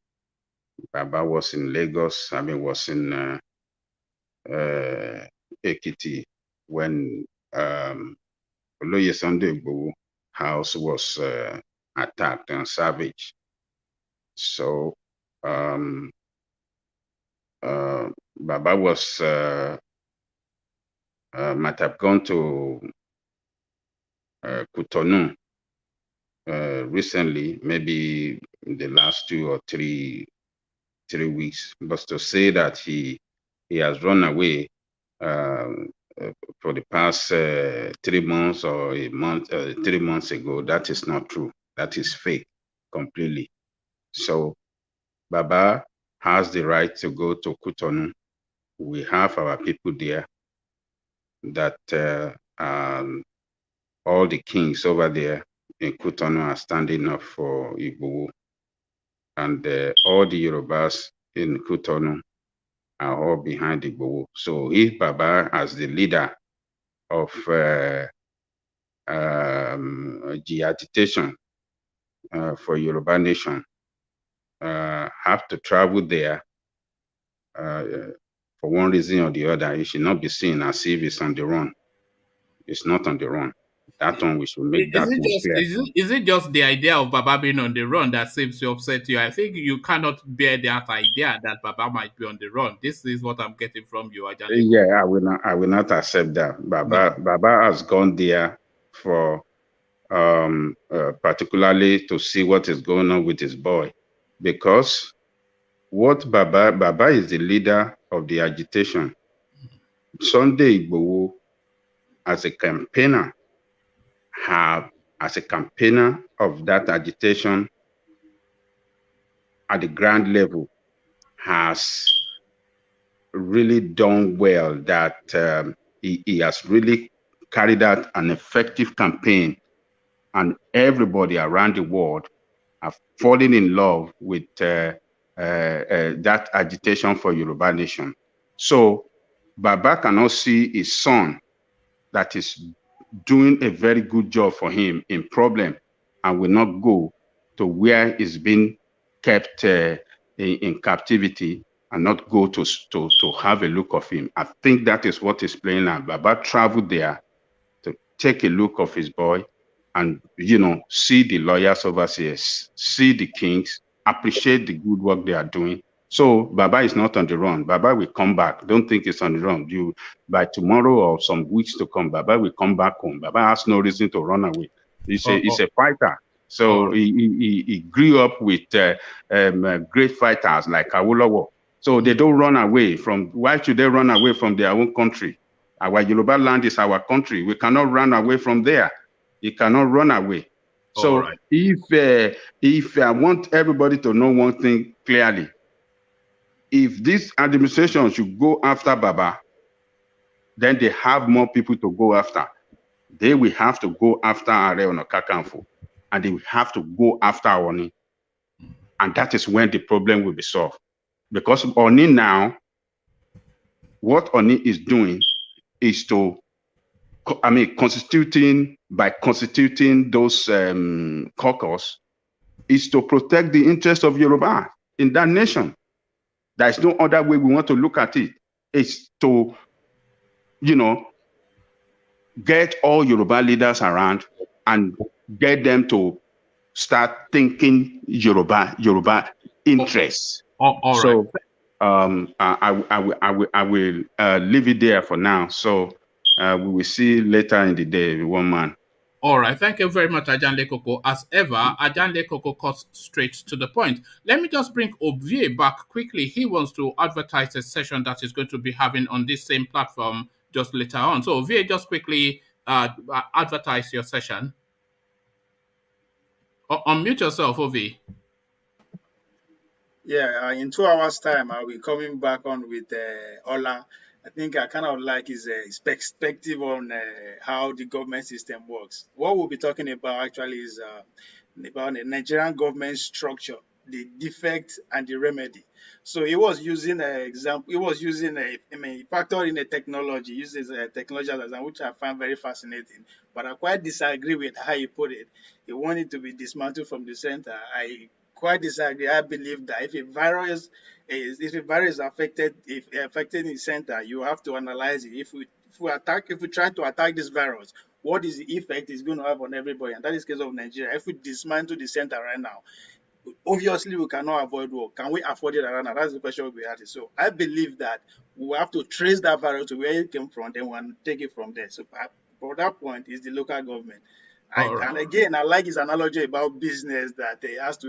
Baba was in Lagos, was in Ekiti when Oloye Sunday Igboho house was attacked and savaged. So Baba was might have gone to Cotonou recently, maybe in the last 2 or 3 weeks, but to say that he has run away for the past 3 months or a month, 3 months ago, that is not true. That is fake completely. So Baba has the right to go to Cotonou. We have our people there that all the kings over there in Cotonou are standing up for Igboho, and all the Yorubas in Cotonou are all behind Igboho. So if Baba, as the leader of agitation for Yoruba nation, have to travel there for one reason or the other, it should not be seen as if it's on the run. It's not on the run. That one, we should make that one clear. Is it just the idea of Baba being on the run that seems to upset you? I think you cannot bear that idea that Baba might be on the run. This is what I'm getting from you, Ajanle. Yeah, I will not accept that. Baba has gone there for particularly to see what is going on with his boy, because what Baba is the leader of the agitation. Sunday Igboho, as a campaigner, as a campaigner of that agitation at the ground level, has really done well. That he has really carried out an effective campaign, and everybody around the world have fallen in love with that agitation for Yoruba nation. So Baba cannot see his son that is doing a very good job for him in problem and will not go to where he's been kept in captivity and not go to have a look of him. I think that is what is playing out. Baba traveled there to take a look of his boy and, you know, see the lawyers overseas, see the kings, appreciate the good work they are doing. So Baba is not on the run. Baba will come back. Don't think it's on the run. By tomorrow or some weeks to come, Baba will come back home. Baba has no reason to run away. He's a fighter. So he grew up with great fighters like Awolowo. So they don't run away from. Why should they run away from their own country? Our Yoruba land is our country. We cannot run away from there. You cannot run away. So if I want everybody to know one thing clearly, if this administration should go after Baba, then they have more people to go after. They will have to go after Are Ona Kakanfo, and they will have to go after Oni. And that is when the problem will be solved. Because Oni now, what Oni is doing is to, constituting those caucus, is to protect the interest of Yoruba in that nation. There is no other way we want to look at it. It's to, get all Yoruba leaders around and get them to start thinking Yoruba interests. So I will leave it there for now. So we will see later in the day, one man. All right, thank you very much, Ajanle Koko. As ever, Ajanle Koko cuts straight to the point. Let me just bring Ovie back quickly. He wants to advertise a session that is going to be having on this same platform just later on. So Ovie, just quickly advertise your session. Unmute yourself, Ovie. Yeah, in 2 hours' time, I'll be coming back on with Ola. I think I kind of like his perspective on how the government system works. What we'll be talking about actually is about the Nigerian government structure, the defect and the remedy. So he was using an example. He was using he factored in a technology, uses a technology as an, which I find very fascinating. But I quite disagree with how he put it. He wanted to be dismantled from the center. I quite disagree. I believe that if a virus is affected the center, you have to analyze it. If we try to attack this virus, what is the effect it's going to have on everybody? And that is the case of Nigeria. If we dismantle the center right now, obviously we cannot avoid war. Can we afford it right now? That's the question we had. So I believe that we have to trace that virus to where it came from, then we'll take it from there. So for that point is the local government. And again, I like his analogy about business that he has to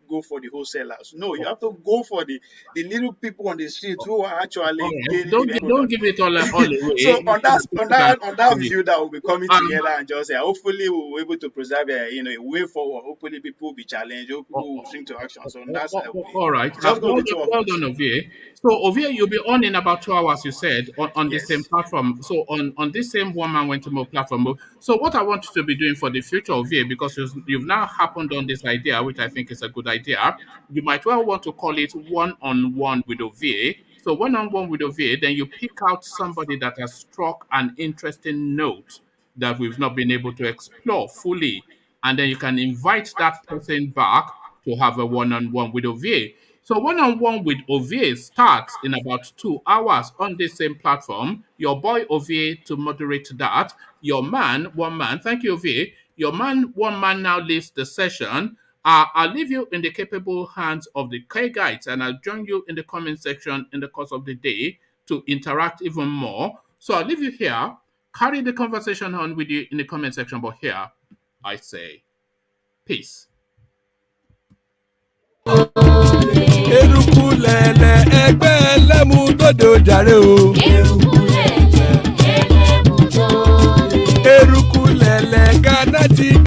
go for the wholesalers. No, you have to go for the little people on the street who are actually don't give it all away. So on that view, that will be coming together and just say, hopefully we'll be able to preserve a way forward. Hopefully people will be challenged. Hopefully will swing to action. So that's all right. Well done, Ovie. So Ovie, you'll be on in about 2 hours, you said, on the same platform. So on this same One Man Went to More platform. So what I want you to be doing for the future of VA, because you've now happened on this idea, which I think is a good idea, you might well want to call it one-on-one with OVA. So one-on-one with OVA, then you pick out somebody that has struck an interesting note that we've not been able to explore fully, and then you can invite that person back to have a one-on-one with OVA. So one-on-one with OVA starts in about 2 hours on this same platform. Your boy OVA to moderate that. Your man, one man, thank you, OVA. Your man, one man now leads the session. I'll leave you in the capable hands of the K guides, and I'll join you in the comment section in the course of the day to interact even more. So I'll leave you here. Carry the conversation on with you in the comment section, but here I say peace.